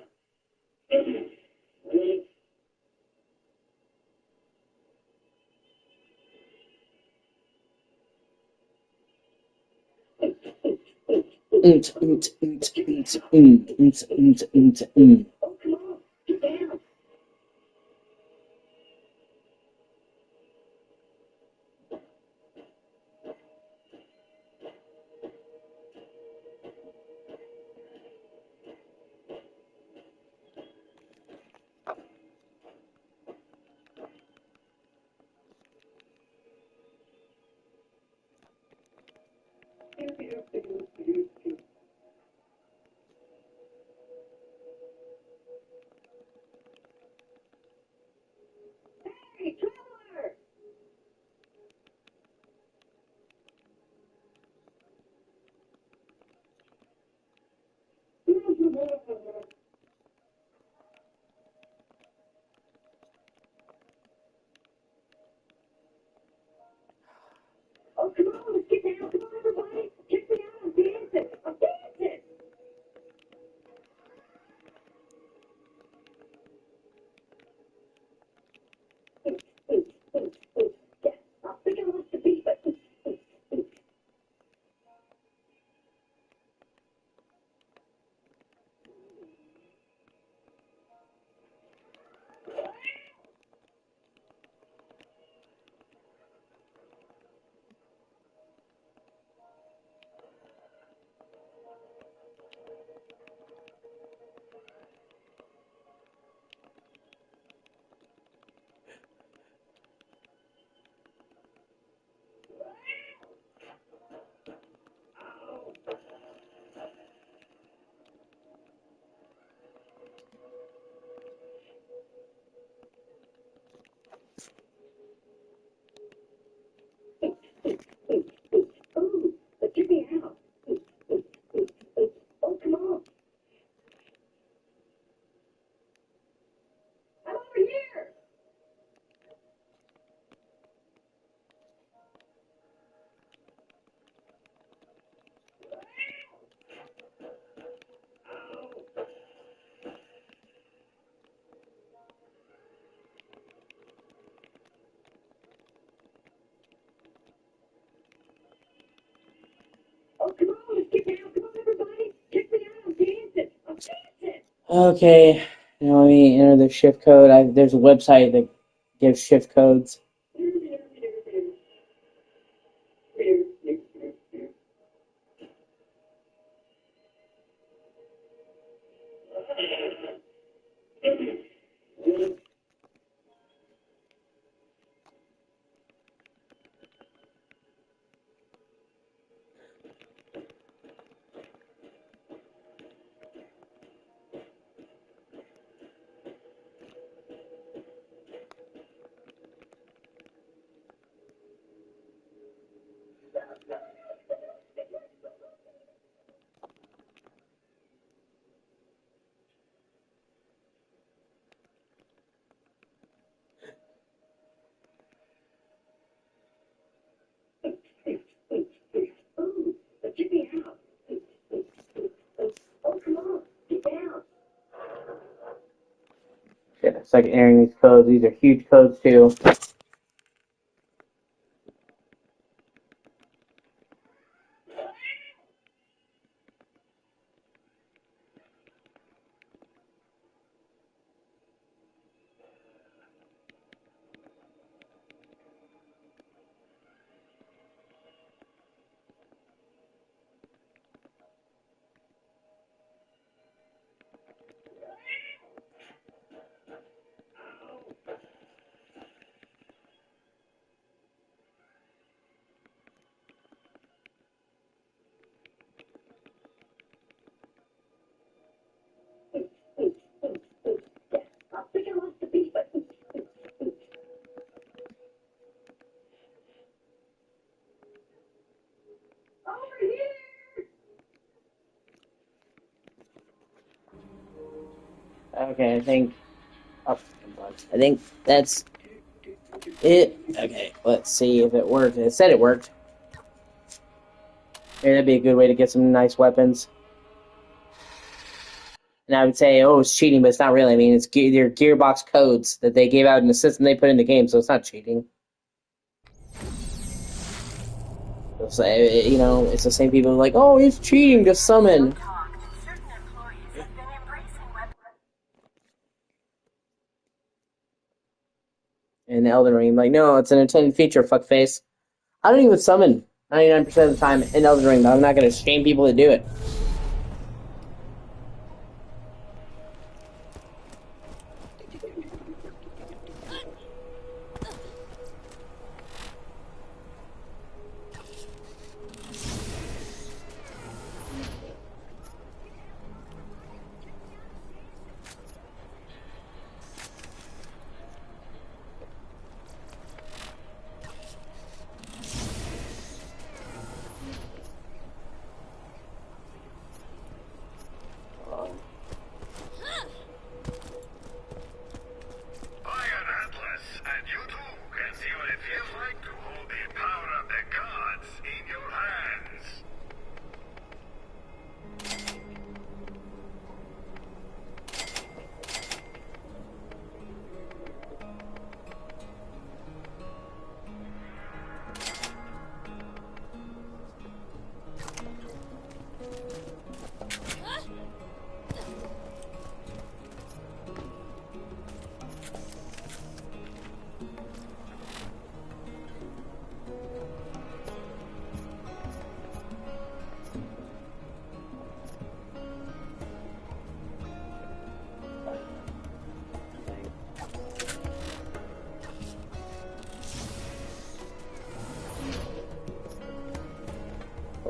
Okay, now let me enter the shift code. There's a website that gives shift codes. Shit, it's like entering these codes. These are huge codes too. Okay, I think... Oh, I think that's it. Okay, let's see if it worked. It said it worked. Maybe that'd be a good way to get some nice weapons. And I would say, oh, it's cheating, but it's not really. I mean, it's their Gearbox codes that they gave out in the system they put in the game, so it's not cheating. So, you know, it's the same people like, oh, it's cheating to summon. In Elden Ring, like, no, it's an intended feature, fuckface. I don't even summon 99% of the time in Elden Ring, but I'm not going to shame people to do it.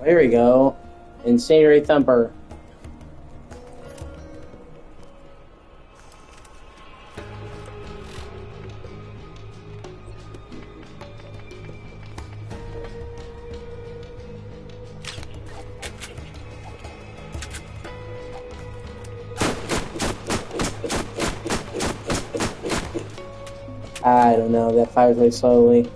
There we go. Incendiary Thumper. I don't know, that fires really slowly.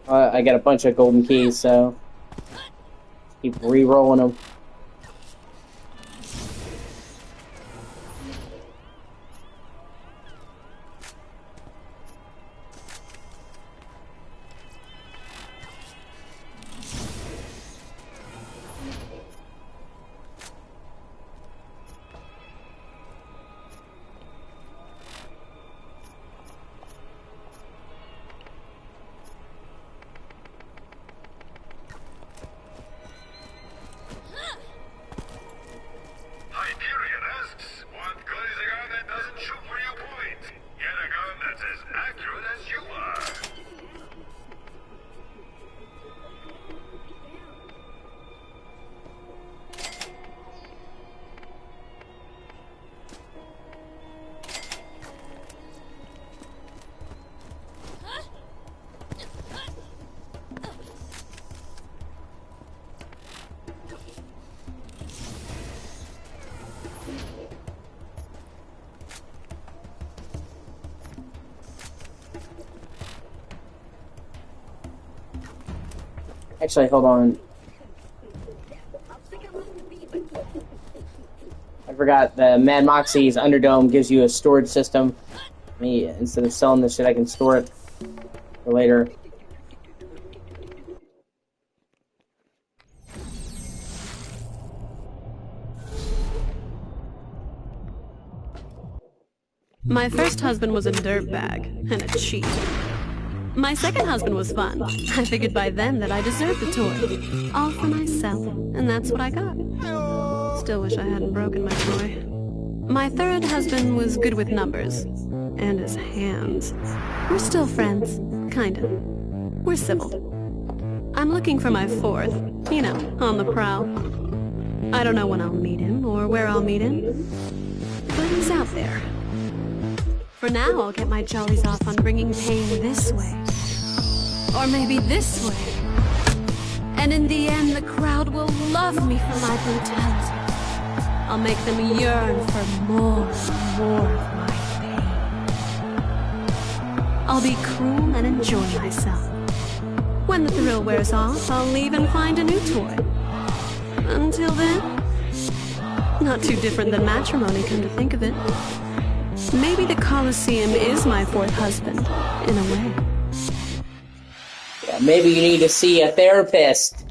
I got a bunch of golden keys, so keep re-rolling them. Actually, hold on. I forgot the Mad Moxie's Underdome gives you a storage system. Instead of selling this shit, I can store it for later. My first husband was a dirtbag and a cheat. My second husband was fun. I figured by then that I deserved a toy. All for myself, and that's what I got. Still wish I hadn't broken my toy. My third husband was good with numbers. And his hands. We're still friends. Kinda. We're civil. I'm looking for my fourth. You know, on the prowl. I don't know when I'll meet him or where I'll meet him, but he's out there. For now, I'll get my jollies off on bringing pain this way. Or maybe this way. And in the end, the crowd will love me for my brutality. I'll make them yearn for more and more of my pain. I'll be cruel and enjoy myself. When the thrill wears off, I'll leave and find a new toy. Until then, not too different than matrimony, come to think of it. Maybe the Colosseum is my fourth husband, in a way. Yeah, maybe you need to see a therapist.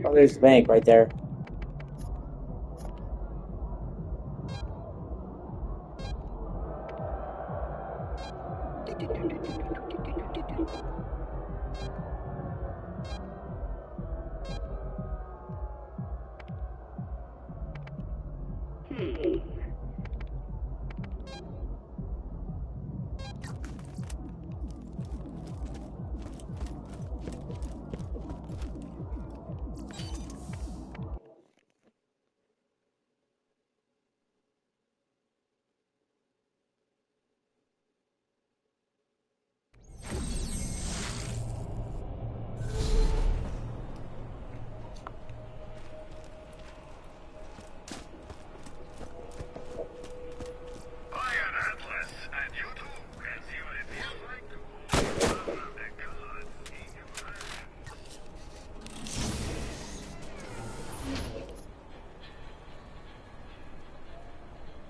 Oh, there's the bank right there.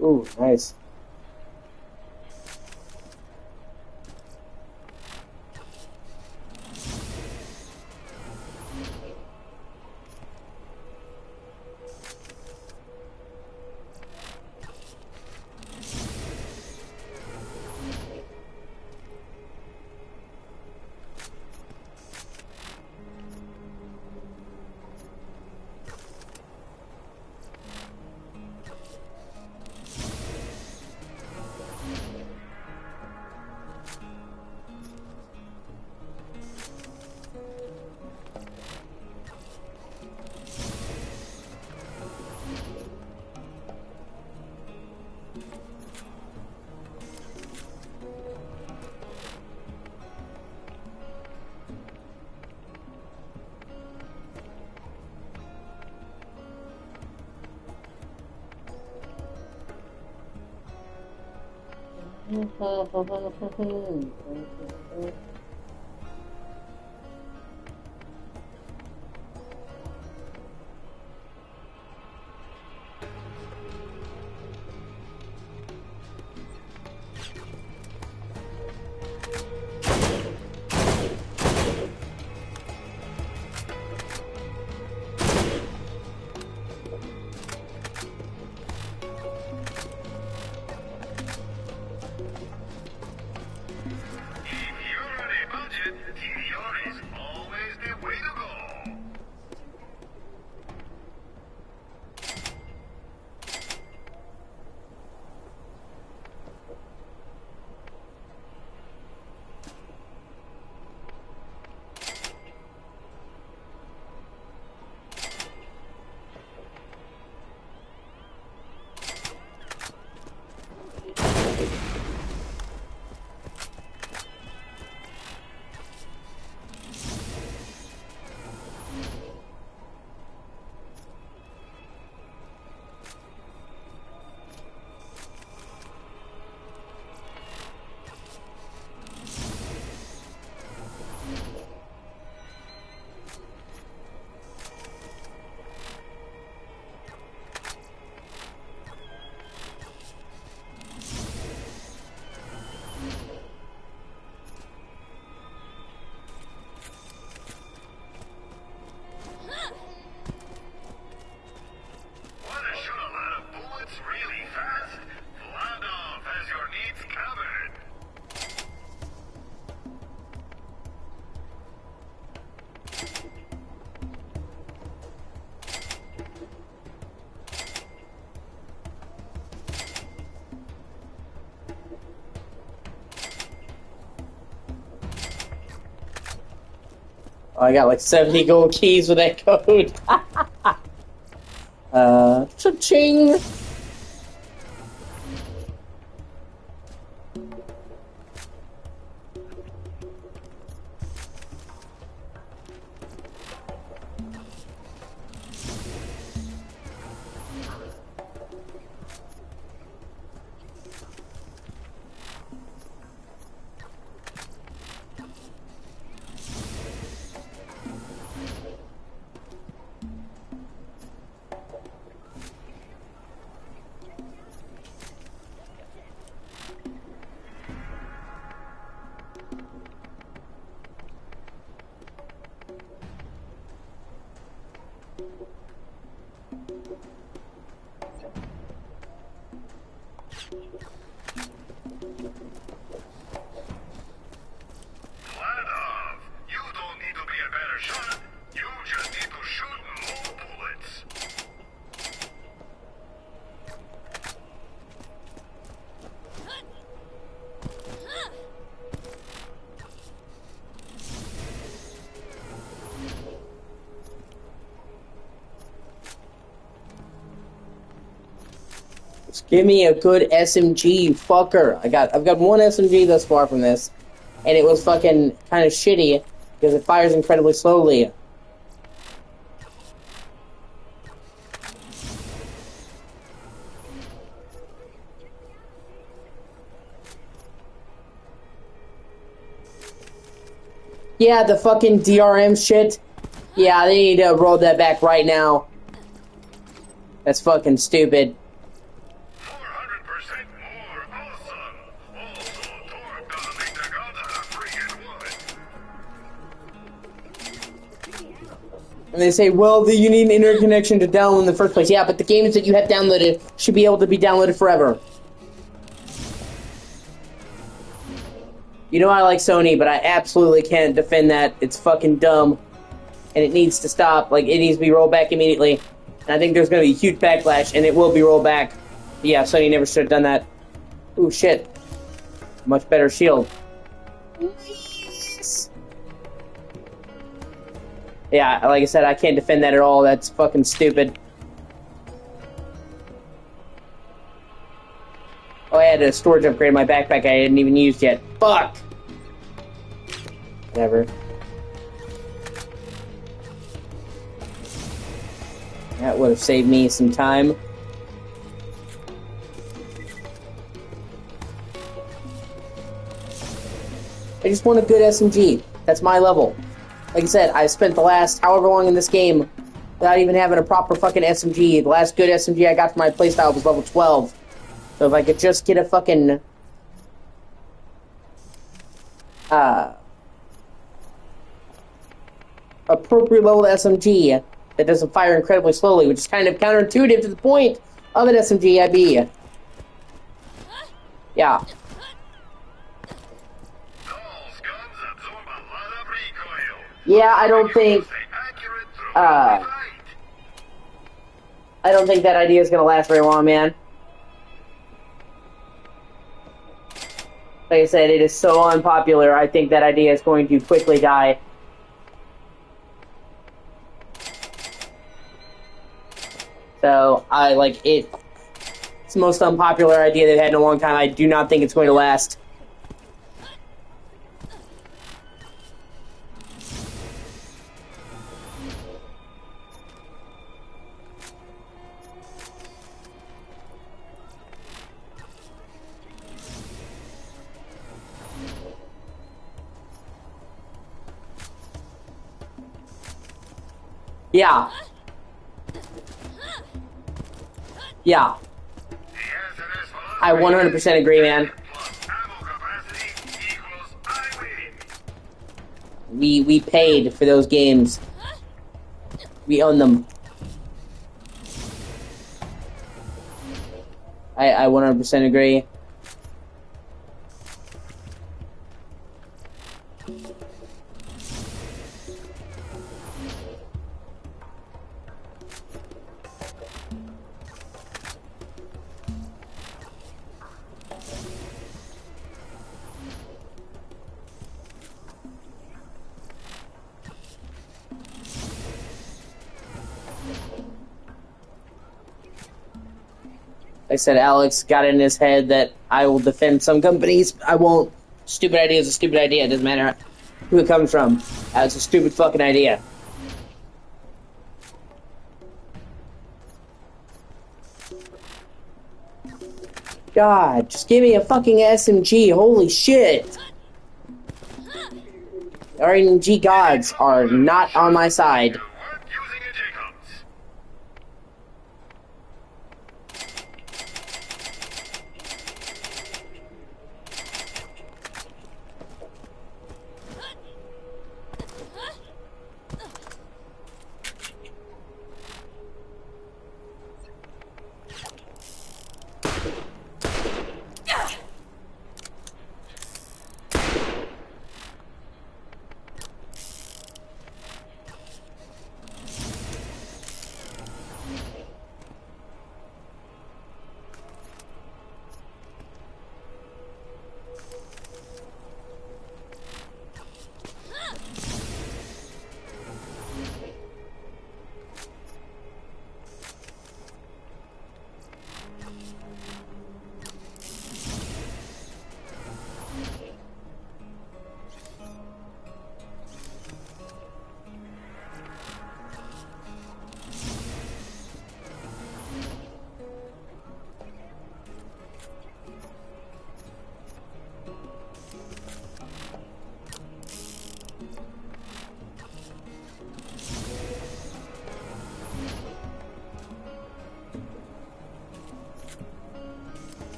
Ooh, nice. Oh, I got like 70 gold keys with that code. Cha-ching! Just give me a good SMG, you fucker. I've got one SMG thus far from this, and it was fucking kind of shitty because it fires incredibly slowly. Yeah, the fucking DRM shit. Yeah, they need to roll that back right now. That's fucking stupid. And they say, well, you need an internet connection to download in the first place. Yeah, but the games that you have downloaded should be able to be downloaded forever. You know I like Sony, but I absolutely can't defend that. It's fucking dumb. And it needs to stop. Like, it needs to be rolled back immediately. And I think there's going to be a huge backlash, and it will be rolled back. Yeah, Sony never should have done that. Ooh, shit. Much better shield. Yes. Yeah, like I said, I can't defend that at all. That's fucking stupid. Oh, I had a storage upgrade in my backpack I hadn't even used yet. Fuck! Whatever. That would have saved me some time. I just want a good SMG. That's my level. Like I said, I spent the last however long in this game without even having a proper fucking SMG. The last good SMG I got for my playstyle was level 12. So if I could just get a fucking... appropriate level SMG that doesn't fire incredibly slowly, which is kind of counterintuitive to the point of an SMG, I'd be... Yeah. Yeah, I don't think that idea is gonna last very long, man. Like I said, it is so unpopular, I think that idea is going to quickly die. So, it's the most unpopular idea they've had in a long time. I do not think it's going to last. Yeah. Yeah. I 100% agree, man. We paid for those games. We own them. I 100% agree. I said, Alex got it in his head that I will defend some companies. I won't. Stupid idea is a stupid idea. It doesn't matter who it comes from. It's a stupid fucking idea. God, just give me a fucking SMG. Holy shit. RNG gods are not on my side.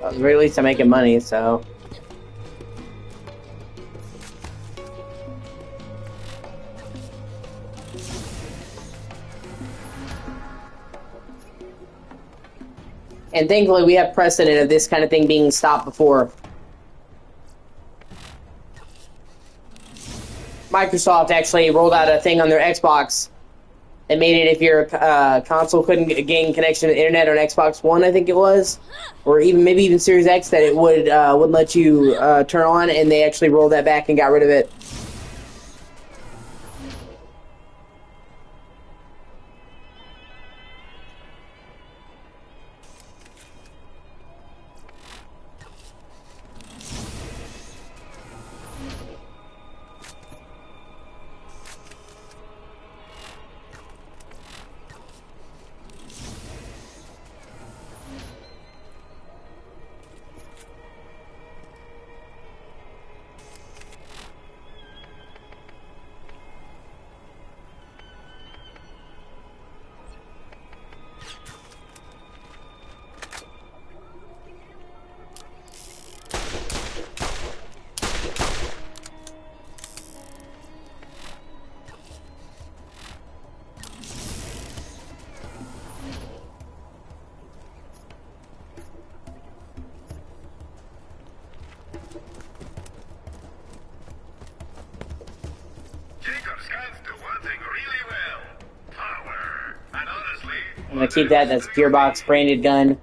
At the very least, I'm making money, so. And thankfully, we have precedent of this kind of thing being stopped before. Microsoft actually rolled out a thing on their Xbox that made it if your console couldn't gain connection to the internet on Xbox One, I think it was, or maybe even Series X, that it wouldn't let you turn on, and they actually rolled that back and got rid of it. I'm gonna keep that. That's Gearbox branded gun.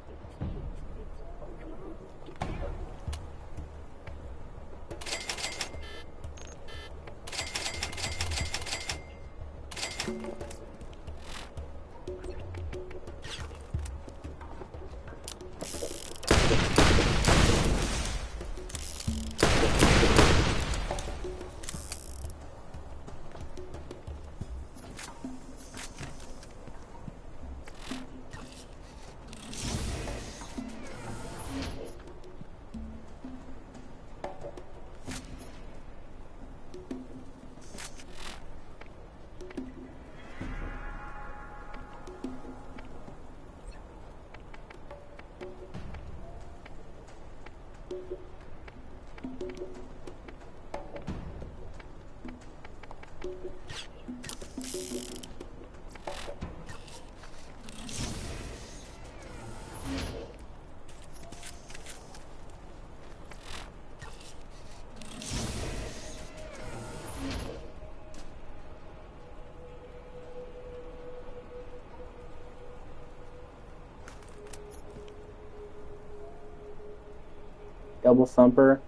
Double thumper.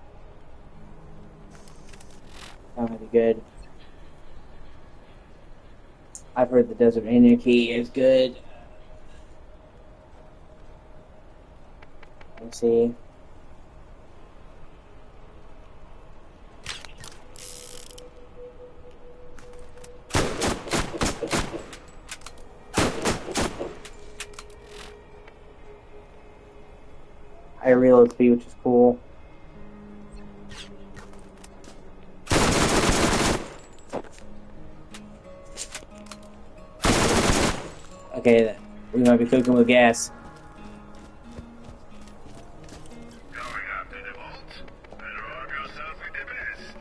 That might be good. I've heard the Desert Anarchy is good. Let's see. I reload speed, which is cool. Okay, we might be cooking with gas. Going up to the vault? Better arm yourself with the best.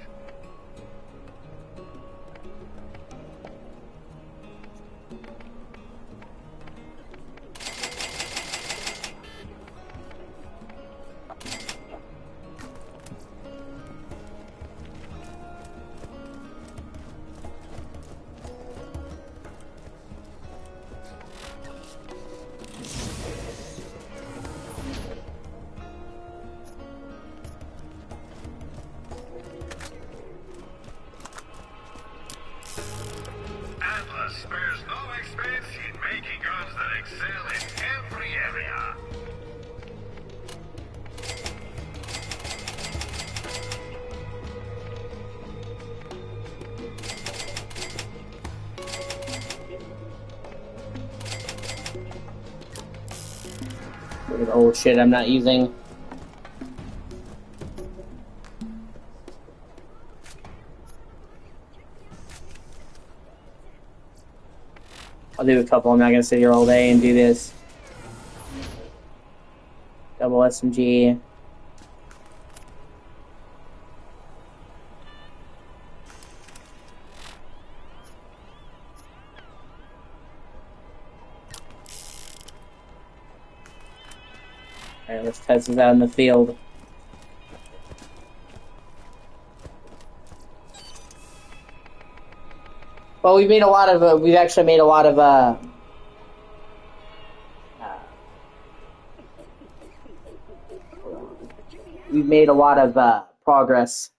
Atlas spares no expense in making guns that excel in every area. Look at the old shit I'm not using. I'll do a couple. I'm not gonna sit here all day and do this. Double SMG. Alright, let's test this out in the field. Well, we've made a lot of, we've actually made a lot of, we've made a lot of, progress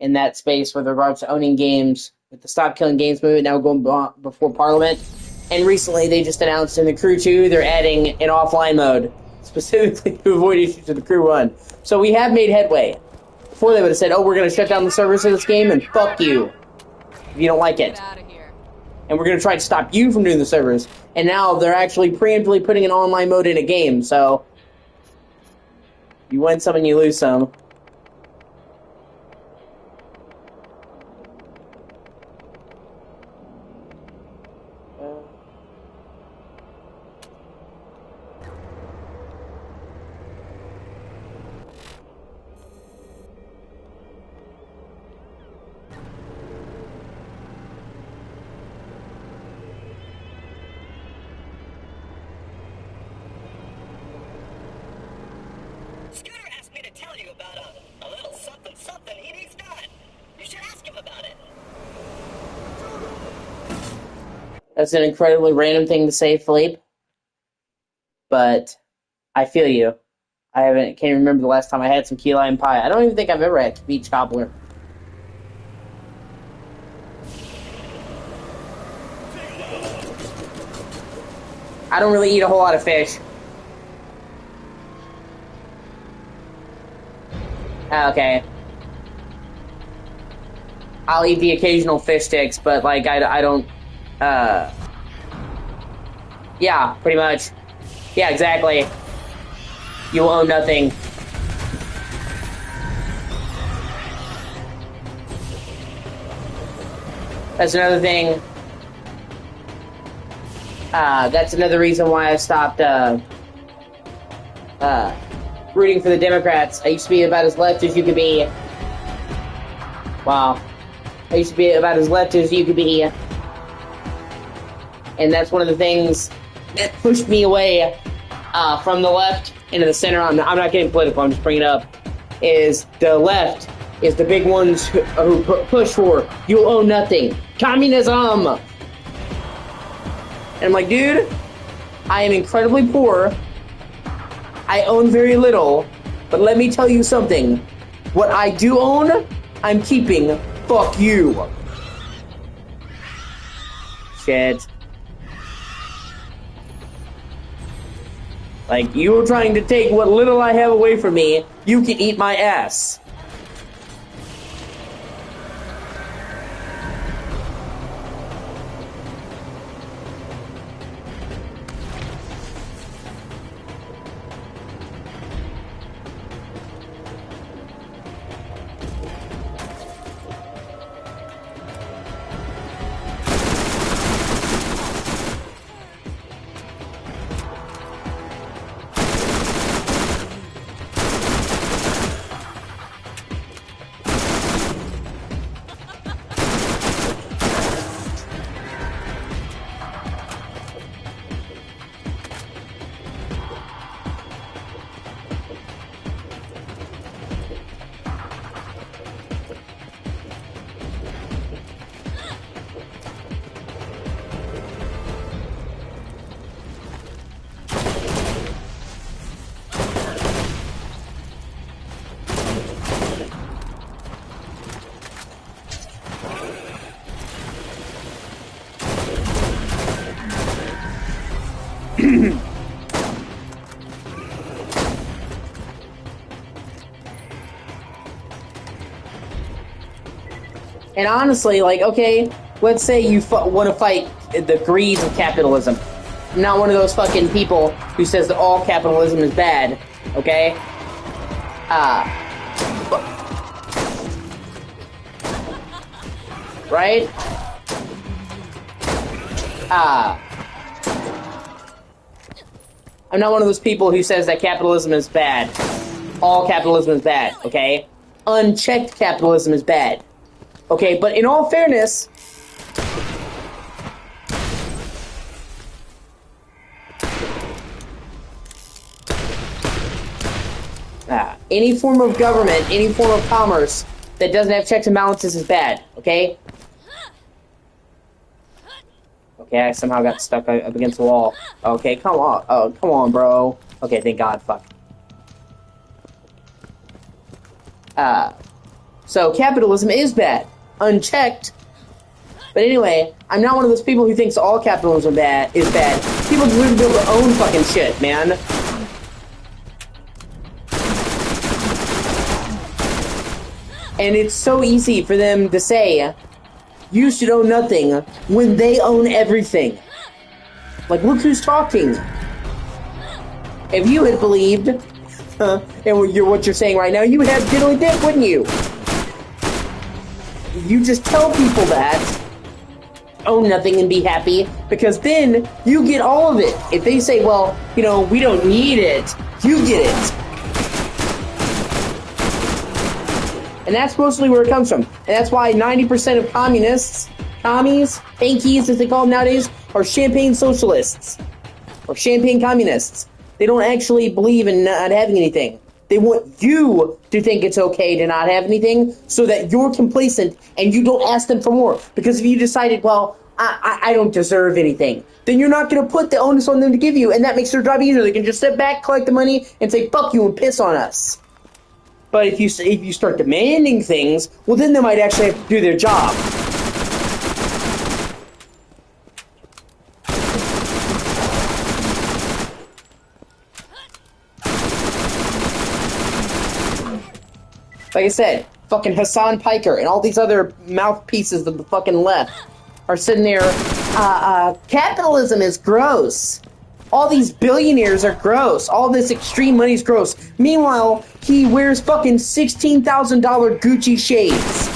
in that space with regards to owning games, with the Stop Killing Games movement now going before Parliament. And recently they just announced in the Crew 2 they're adding an offline mode, specifically to avoid issues with the Crew 1. So we have made headway. Before they would have said, oh, we're going to shut down the servers of this game, and fuck you if you don't like it. And we're going to try to stop you from doing the servers. And now they're actually preemptively putting an online mode in a game, so you win some and you lose some. Scooter asked me to tell you about a little something something he needs done. You should ask him about it. That's an incredibly random thing to say, Philippe. But I feel you. Can't remember the last time I had some key lime pie. I don't even think I've ever had beach cobbler. I don't really eat a whole lot of fish. Okay. I'll eat the occasional fish sticks, but like I don't. Yeah, pretty much. Yeah, exactly. You own nothing. That's another thing. That's another reason why I stopped rooting for the Democrats. I used to be about as left as you could be. Wow. I used to be about as left as you could be. And that's one of the things that pushed me away from the left into the center. I'm not getting political, I'm just bringing it up. Is the left is the big ones who push for you'll own nothing. Communism! And I'm like, dude, I am incredibly poor. I own very little. But let me tell you something. What I do own, I'm keeping. Fuck you. Shit. Like, you're trying to take what little I have away from me, you can eat my ass. And honestly, like, okay, let's say you want to fight the greed of capitalism. I'm not one of those fucking people who says that all capitalism is bad, okay? Right? I'm not one of those people who says that capitalism is bad. All capitalism is bad, okay? Unchecked capitalism is bad. Okay, but in all fairness, any form of government, any form of commerce that doesn't have checks and balances is bad, okay? Okay, I somehow got stuck up against the wall. Okay, come on. Oh, come on, bro. Okay, thank God, fuck. So capitalism is bad. Unchecked. But anyway, I'm not one of those people who thinks all capitalism is bad. People deserve to be able to own fucking shit, man. And it's so easy for them to say, you should own nothing, when they own everything. Like, look who's talking. If you had believed, and what you're saying right now, you would have diddly dick, wouldn't you? You just tell people that, own nothing and be happy, because then you get all of it. If they say, well, you know, we don't need it, you get it. And that's mostly where it comes from. And that's why 90% of communists, commies, tankies as they call them nowadays, are champagne socialists. Or champagne communists. They don't actually believe in not having anything. They want you to think it's okay to not have anything so that you're complacent and you don't ask them for more. Because if you decided, well, I don't deserve anything, then you're not going to put the onus on them to give you, and that makes their job easier. They can just sit back, collect the money, and say, fuck you, and piss on us. But if you start demanding things, well, then they might actually have to do their job. Like I said, fucking Hassan Piker and all these other mouthpieces of the fucking left are sitting there, capitalism is gross. All these billionaires are gross. All this extreme money is gross. Meanwhile, he wears fucking $16,000 Gucci shades.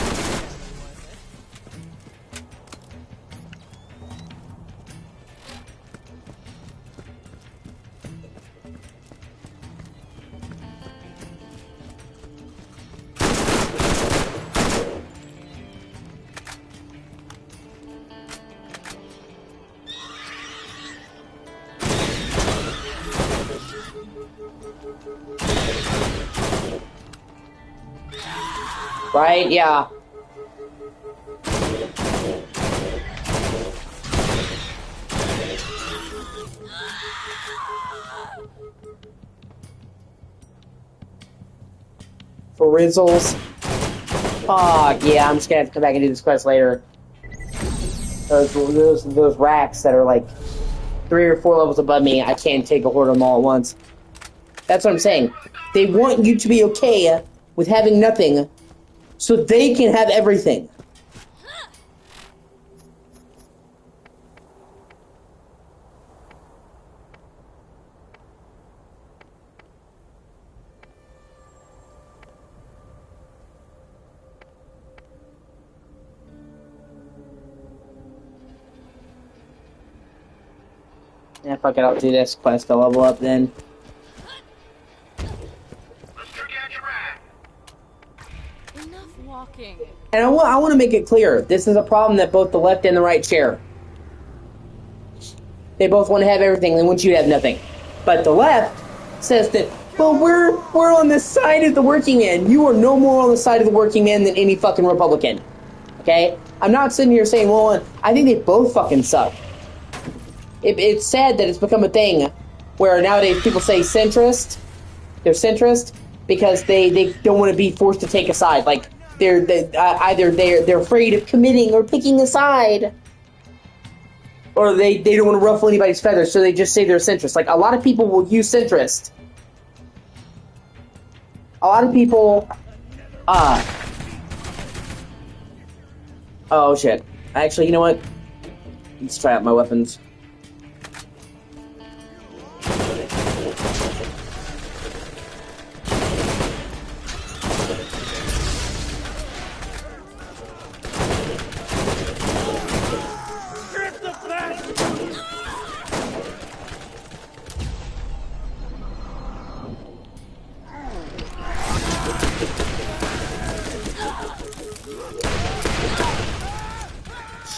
Right? Yeah. For Rizzles. Oh, yeah, I'm just gonna have to come back and do this quest later. Those racks that are like 3 or 4 levels above me, I can't take a horde of them all at once. That's what I'm saying. They want you to be okay with having nothing so they can have everything. Yeah, fuck it, I'll do this quest to level up then. Enough walking. And I want to make it clear, this is a problem that both the left and the right share. They both want to have everything, they want you to have nothing. But the left says that, well, we're on the side of the working man. You are no more on the side of the working man than any fucking Republican. Okay? I'm not sitting here saying, well, I think they both fucking suck. It's sad that it's become a thing where nowadays people say centrist. They're centrist because they don't want to be forced to take a side. Like they're afraid of committing or picking a side, or they don't want to ruffle anybody's feathers, so they just say they're centrist. Like a lot of people will use centrist. A lot of people. Oh shit! Actually, you know what? Let's try out my weapons.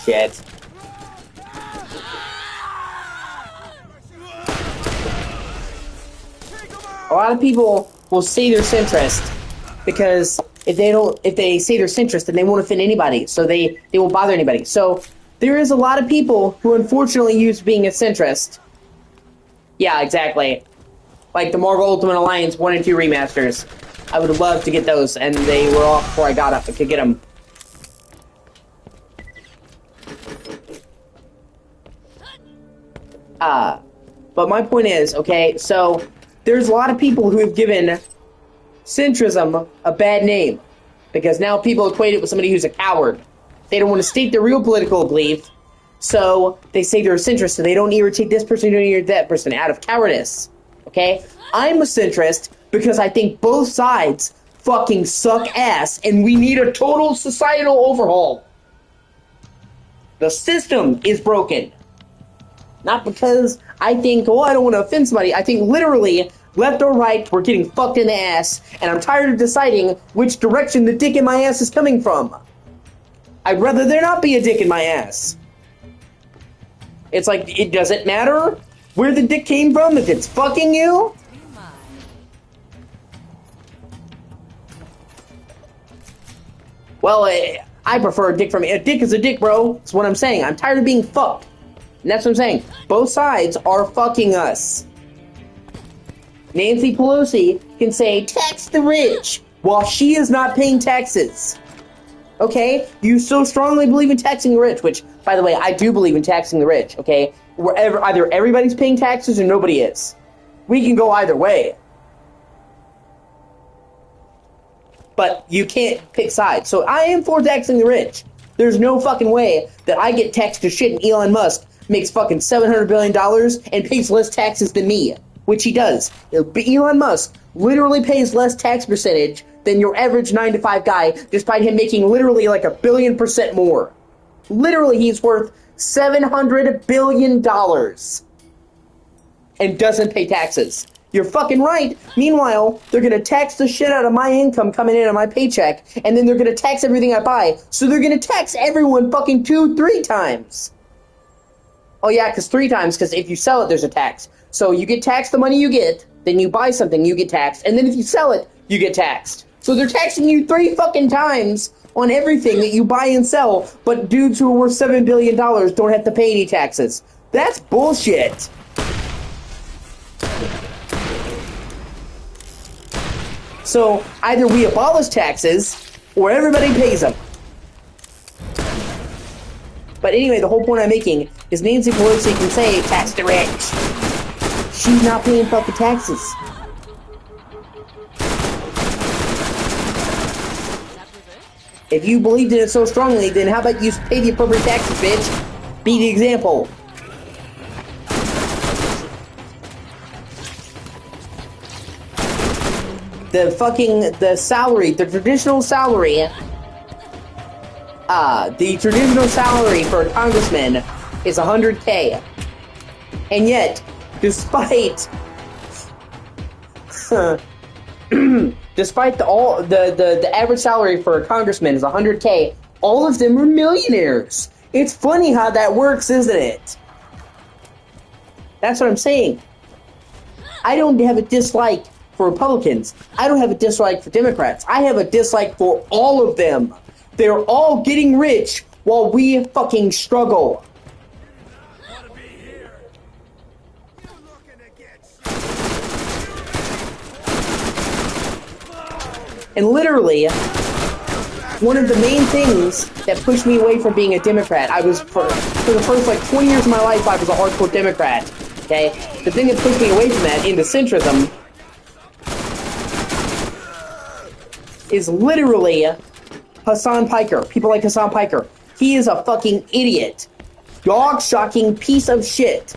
Shit. A lot of people will say they're centrist because if they say they're centrist, then they won't offend anybody, so they won't bother anybody. So there is a lot of people who unfortunately use being a centrist. Yeah, exactly. Like the Marvel Ultimate Alliance 1 and 2 remasters. I would love to get those, and they were off before I got up. I could get them. But my point is, okay, so there's a lot of people who have given centrism a bad name because now people equate it with somebody who's a coward. They don't want to state their real political belief, so they say they're a centrist, so they don't irritate this person, they don't irritate that person out of cowardice. Okay? I'm a centrist because I think both sides fucking suck ass and we need a total societal overhaul. The system is broken. Not because I think, oh, I don't want to offend somebody. I think literally, left or right, we're getting fucked in the ass, and I'm tired of deciding which direction the dick in my ass is coming from. I'd rather there not be a dick in my ass. It's like, it doesn't matter where the dick came from if it's fucking you. Well, I prefer a dick from a dick is a dick, bro. That's what I'm saying. I'm tired of being fucked. And that's what I'm saying. Both sides are fucking us. Nancy Pelosi can say, tax the rich, while she is not paying taxes. Okay? You so strongly believe in taxing the rich, which, by the way, I do believe in taxing the rich, okay? Wherever either everybody's paying taxes or nobody is. We can go either way. But you can't pick sides. So I am for taxing the rich. There's no fucking way that I get taxed to shit and Elon Musk makes fucking $700 billion and pays less taxes than me, which he does. Elon Musk literally pays less tax percentage than your average 9-to-5 guy, despite him making literally like $1 billion more. Literally, he's worth $700 billion and doesn't pay taxes. You're fucking right. Meanwhile, they're gonna tax the shit out of my income coming in on my paycheck, and then they're gonna tax everything I buy, so they're gonna tax everyone fucking 2-3 times. Oh yeah, because 3 times, because if you sell it, there's a tax. So you get taxed the money you get, then you buy something, you get taxed, and then if you sell it, you get taxed. So they're taxing you 3 fucking times on everything that you buy and sell, but dudes who are worth $7 billion don't have to pay any taxes. That's bullshit. So either we abolish taxes or everybody pays them. But anyway, the whole point I'm making is Nancy Pelosi can say tax the rich. She's not paying fucking taxes. If you believed in it so strongly, then how about you pay the appropriate taxes, bitch? Be the example. The salary, the traditional salary for a congressman is $100K. And yet, despite despite the average salary for a congressman is $100K, all of them are millionaires. It's funny how that works, isn't it? That's what I'm saying. I don't have a dislike for Republicans. I don't have a dislike for Democrats. I have a dislike for all of them. They're all getting rich while we fucking struggle. And literally, one of the main things that pushed me away from being a Democrat, I was, for the first like 20 years of my life, I was a hardcore Democrat, okay? The thing that pushed me away from that into centrism is literally Hassan Piker. People like Hassan Piker. He is a fucking idiot. Dog-shocking piece of shit.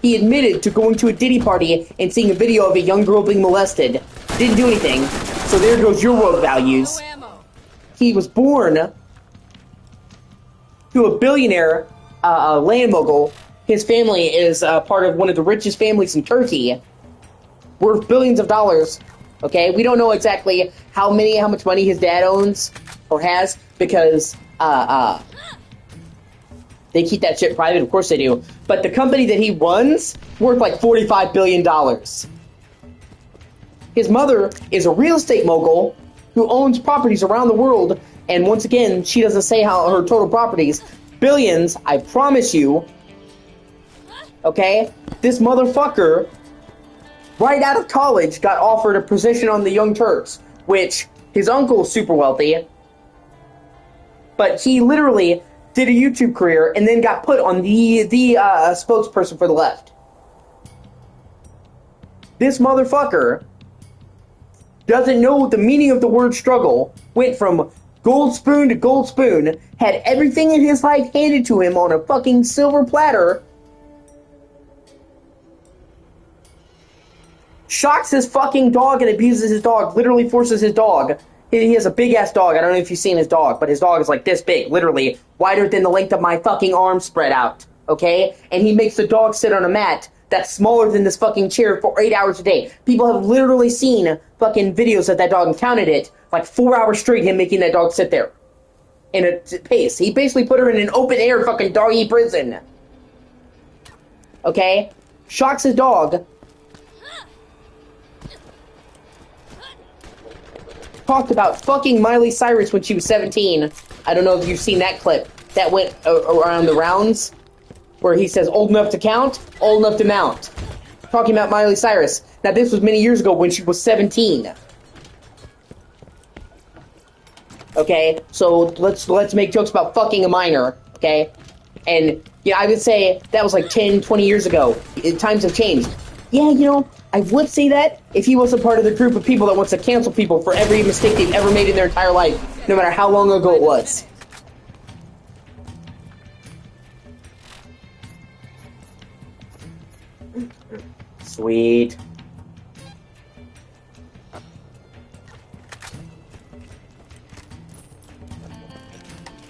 He admitted to going to a Diddy party and seeing a video of a young girl being molested. Didn't do anything. So there goes your world values. He was born to a billionaire land mogul. His family is part of one of the richest families in Turkey, worth billions of dollars. Okay, we don't know exactly how much money his dad owns or has, because they keep that shit private. Of course they do. But the company that he runs worth like $45 billion. His mother is a real estate mogul who owns properties around the world, and once again, she doesn't say how her total properties. Billions, I promise you. Okay? This motherfucker, right out of college, got offered a position on the Young Turks, which his uncle is super wealthy, but he literally did a YouTube career and then got put on the spokesperson for the left. This motherfucker doesn't know the meaning of the word struggle, went from gold spoon to gold spoon, had everything in his life handed to him on a fucking silver platter, shocks his fucking dog and abuses his dog, literally forces his dog. He has a big-ass dog. I don't know if you've seen his dog, but his dog is like this big, literally, wider than the length of my fucking arm spread out, okay? And he makes the dog sit on a mat that's smaller than this fucking chair for 8 hours a day. People have literally seen fucking videos of that dog and counted it, like 4 hours straight, him making that dog sit there in a pace. He basically put her in an open-air fucking doggy prison. Okay? Shocks his dog. Talked about fucking Miley Cyrus when she was 17. I don't know if you've seen that clip. That went around the rounds, where he says, old enough to count, old enough to mount. Talking about Miley Cyrus. Now, this was many years ago when she was 17. Okay? So, let's make jokes about fucking a minor, okay? And, yeah, I would say that was like 10, 20 years ago. Times have changed. Yeah, you know, I would say that if he wasn't part of the group of people that wants to cancel people for every mistake they've ever made in their entire life, no matter how long ago it was. Sweet.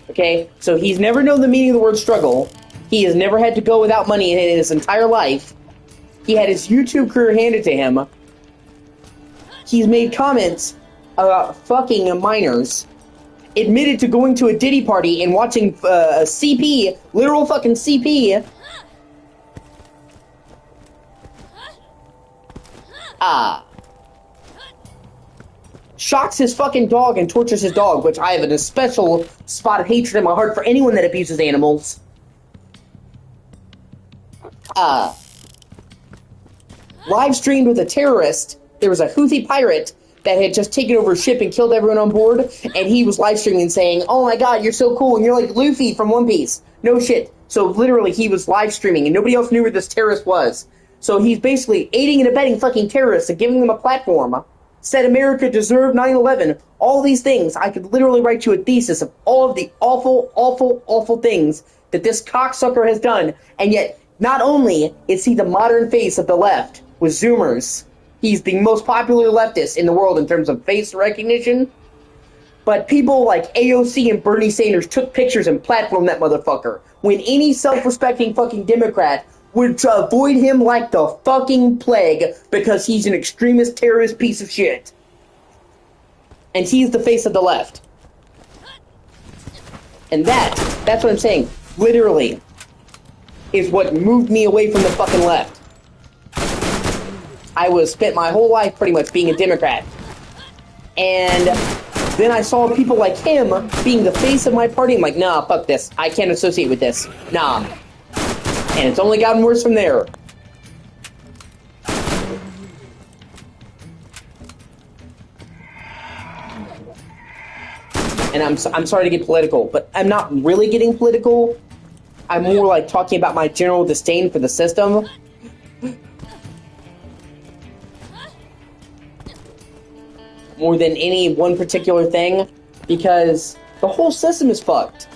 Okay, so he's never known the meaning of the word struggle. He has never had to go without money in his entire life. He had his YouTube career handed to him. He's made comments about fucking minors. Admitted to going to a Diddy party and watching CP, literal fucking CP. Shocks his fucking dog and tortures his dog, which I have a special spot of hatred in my heart for anyone that abuses animals. Live streamed with a terrorist. There was a Houthi pirate that had just taken over a ship and killed everyone on board, and he was live streaming and saying, "Oh my god, you're so cool, and you're like Luffy from One Piece." No shit. So literally, he was live streaming, and nobody else knew where this terrorist was. So he's basically aiding and abetting fucking terrorists and giving them a platform. Said America deserved 9/11. All these things. I could literally write you a thesis of all of the awful, awful, awful things that this cocksucker has done, and yet not only is he the modern face of the left with Zoomers, he's the most popular leftist in the world in terms of face recognition, but people like AOC and Bernie Sanders took pictures and platformed that motherfucker, when any self-respecting fucking Democrat would avoid him like the fucking plague because he's an extremist terrorist piece of shit. And he's the face of the left. And that's what I'm saying, literally, is what moved me away from the fucking left. I spent my whole life pretty much being a Democrat. And then I saw people like him being the face of my party. I'm like, nah, fuck this. I can't associate with this. Nah. And it's only gotten worse from there. And I'm sorry to get political, but I'm not really getting political. I'm more like talking about my general disdain for the system. More than any one particular thing, because the whole system is fucked.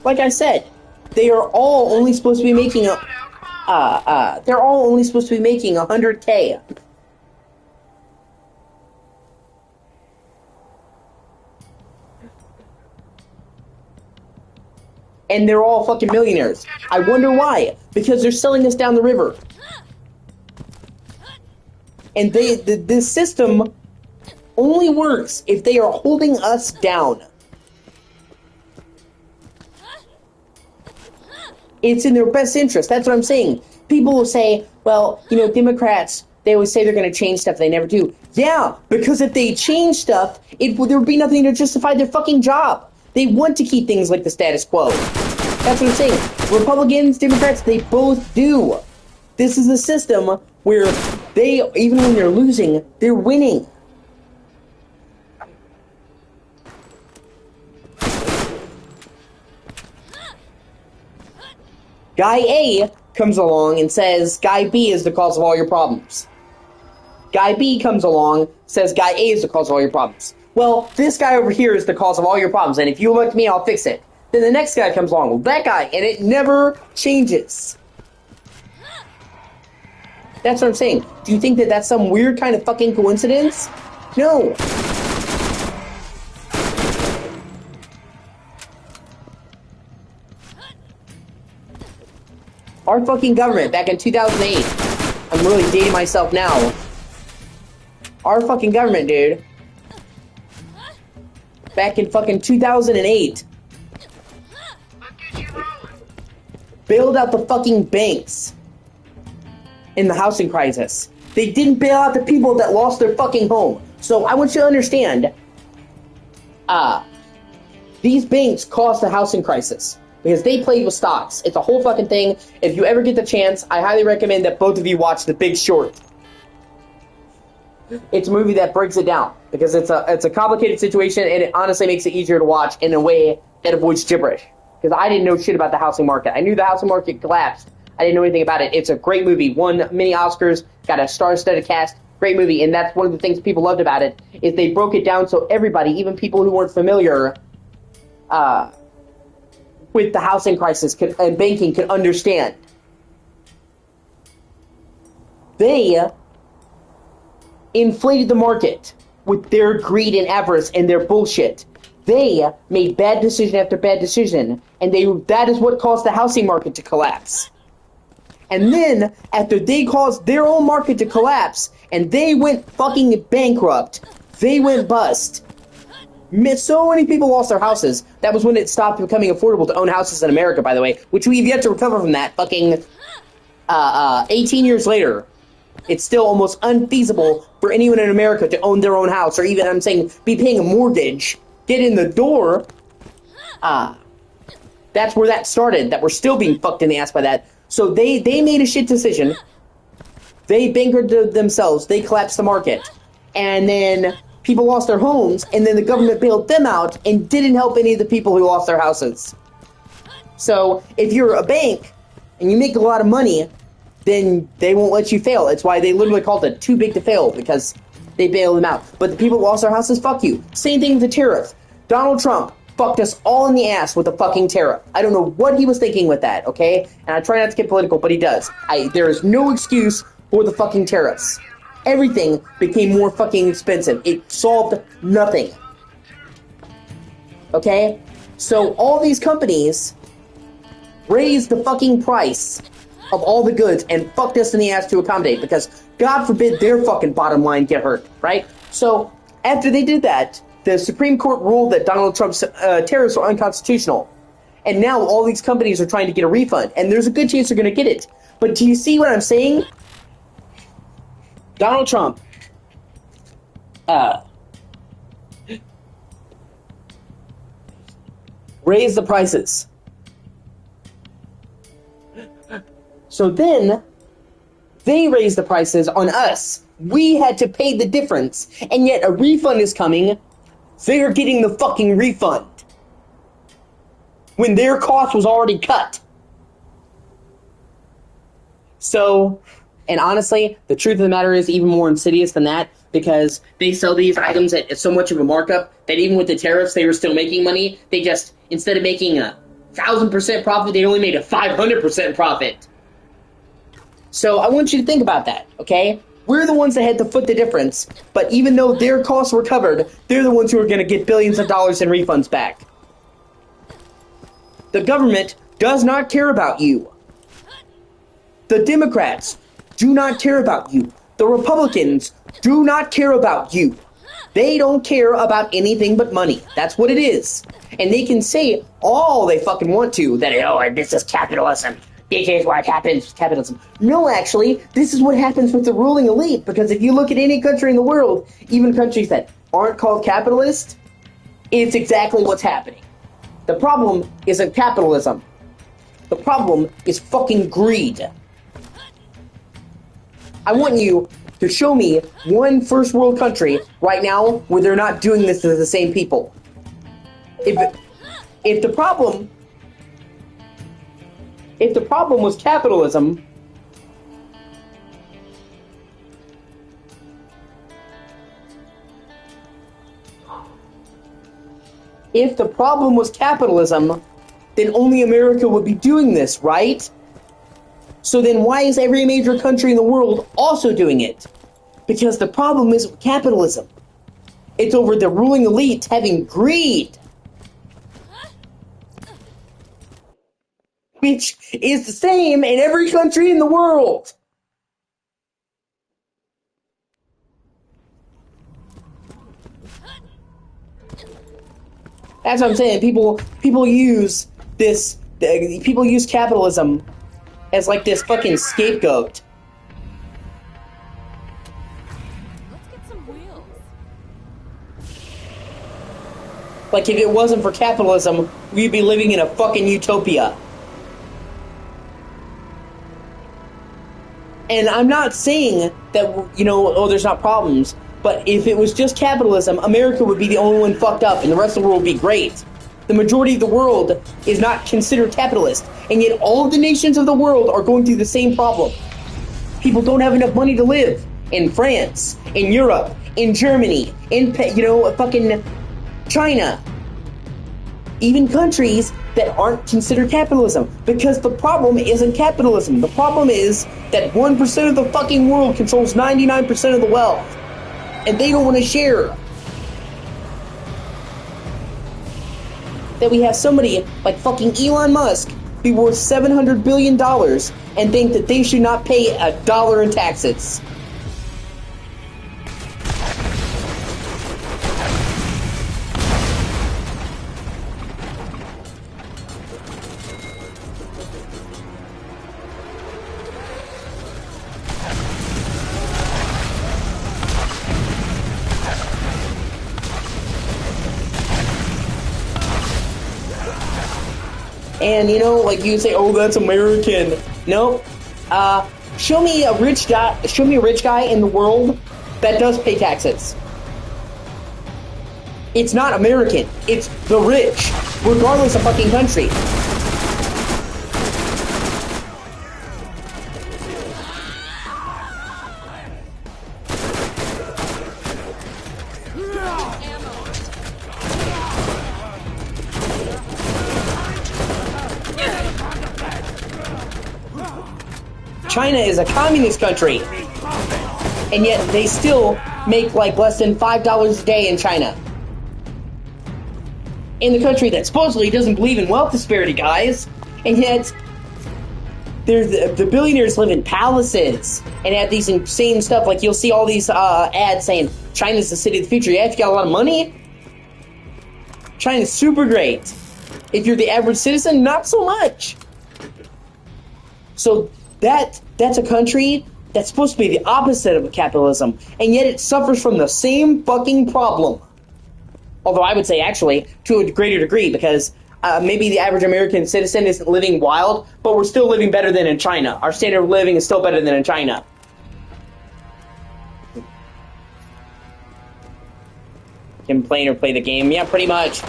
Like I said, they are all only supposed to be making they're all only supposed to be making 100K. And they're all fucking millionaires. I wonder why. Because they're selling us down the river. And this system only works if they are holding us down. It's in their best interest. That's what I'm saying. People will say, well, you know, Democrats, they always say they're going to change stuff. They never do. Yeah, because if they change stuff, there would be nothing to justify their fucking job. They want to keep things like the status quo. That's what I'm saying. Republicans, Democrats, they both do. This is a system where they, even when they're losing, they're winning. Guy A comes along and says Guy B is the cause of all your problems. Guy B comes along, says Guy A is the cause of all your problems. Well, this guy over here is the cause of all your problems, and if you elect me, I'll fix it. Then the next guy comes along, well, that guy, and it never changes. That's what I'm saying. Do you think that that's some weird kind of fucking coincidence? No. Our fucking government, back in 2008, I'm really dating myself now. Our fucking government, dude, back in fucking 2008, bailed out the fucking banks in the housing crisis. They didn't bail out the people that lost their fucking home. So I want you to understand, these banks caused the housing crisis because they played with stocks. It's a whole fucking thing. If you ever get the chance, I highly recommend that both of you watch The Big Short. It's a movie that breaks it down because it's a complicated situation, and it honestly makes it easier to watch in a way that avoids gibberish. Because I didn't know shit about the housing market. I knew the housing market collapsed. I didn't know anything about it. It's a great movie. Won many Oscars. Got a star-studded cast. Great movie. And that's one of the things people loved about it, is they broke it down so everybody, even people who weren't familiar with the housing crisis and banking, could understand. They inflated the market with their greed and avarice and their bullshit. They made bad decision after bad decision, and that is what caused the housing market to collapse. And then, after they caused their own market to collapse, and they went fucking bankrupt, they went bust. So many people lost their houses. That was when it stopped becoming affordable to own houses in America, by the way, which we've yet to recover from that fucking 18 years later. It's still almost unfeasible for anyone in America to own their own house, or even, I'm saying, be paying a mortgage. Get in the door. That's where that started, that we're still being fucked in the ass by that. So they made a shit decision. They bankrupted themselves. They collapsed the market. and then people lost their homes, and then the government bailed them out and didn't help any of the people who lost their houses. So if you're a bank and you make a lot of money, then they won't let you fail. It's why they literally called it too big to fail, because they bailed them out. But the people who lost their houses, fuck you. Same thing with the tariff. Donald Trump fucked us all in the ass with the fucking tariff. I don't know what he was thinking with that, okay? And I try not to get political, but he does. There is no excuse for the fucking tariffs. Everything became more fucking expensive. It solved nothing. Okay? So all these companies raised the fucking price of all the goods and fucked us in the ass to accommodate, because God forbid their fucking bottom line get hurt, right? So after they did that, the Supreme Court ruled that Donald Trump's tariffs were unconstitutional. And now all these companies are trying to get a refund, and there's a good chance they're going to get it. But do you see what I'm saying? Donald Trump raised the prices. So then they raised the prices on us. We had to pay the difference, and yet a refund is coming. They're getting the fucking refund when their cost was already cut. So, and honestly, the truth of the matter is even more insidious than that, because they sell these items at so much of a markup that even with the tariffs, they were still making money. They just, instead of making a 1,000% profit, they only made a 500% profit. So I want you to think about that, okay? We're the ones that had to foot the difference, but even though their costs were covered, they're the ones who are going to get billions of dollars in refunds back. The government does not care about you. The Democrats do not care about you. The Republicans do not care about you. They don't care about anything but money. That's what it is. And they can say all they fucking want to, that, oh, this is capitalism. This is what happens with capitalism. No, actually, this is what happens with the ruling elite, because if you look at any country in the world, even countries that aren't called capitalist, it's exactly what's happening. The problem isn't capitalism. The problem is fucking greed. I want you to show me one first world country right now where they're not doing this to the same people. If the problem was capitalism, then only America would be doing this, right? So then why is every major country in the world also doing it? Because the problem is capitalism. It's over the ruling elite having greed, which is the same in every country in the world. That's what I'm saying. People use this. People use capitalism as like this fucking scapegoat. Let's get some wheels. Like if it wasn't for capitalism, we'd be living in a fucking utopia. And I'm not saying that, there's not problems, but if it was just capitalism, America would be the only one fucked up and the rest of the world would be great. The majority of the world is not considered capitalist, and yet all of the nations of the world are going through the same problem. People don't have enough money to live in France, in Europe, in Germany, in, fucking China. Even countries that aren't considered capitalism, because the problem isn't capitalism. The problem is that 1% of the fucking world controls 99% of the wealth, and they don't want to share. That we have somebody like fucking Elon Musk be worth $700 billion and think that they should not pay $1 in taxes. And like you say, oh, that's American. No, show me a rich guy in the world that does pay taxes. It's not American. It's the rich, regardless of fucking country. China is a communist country, and yet they still make like less than $5 a day in China. In the country that supposedly doesn't believe in wealth disparity, guys, and yet the billionaires live in palaces and have these insane stuff. Like you'll see all these ads saying China's the city of the future. Yeah, if you got a lot of money, China's super great. If you're the average citizen, not so much. So that's a country that's supposed to be the opposite of capitalism, and yet it suffers from the same fucking problem. Although I would say actually to a greater degree, because maybe the average American citizen isn't living wild, but we're still living better than in China. Our standard of living is still better than in China. Complain or play the game? Yeah, pretty much.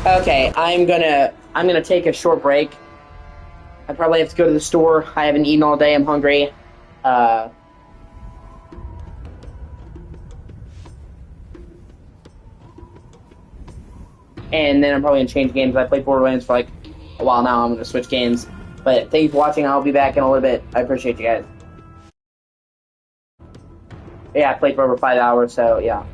Okay, I'm gonna take a short break. I probably have to go to the store. I haven't eaten all day. I'm hungry. And then I'm probably gonna change games. I played Borderlands for like a while now. I'm gonna switch games. But thank you for watching. I'll be back in a little bit. I appreciate you guys. Yeah, I played for over 5 hours, so yeah.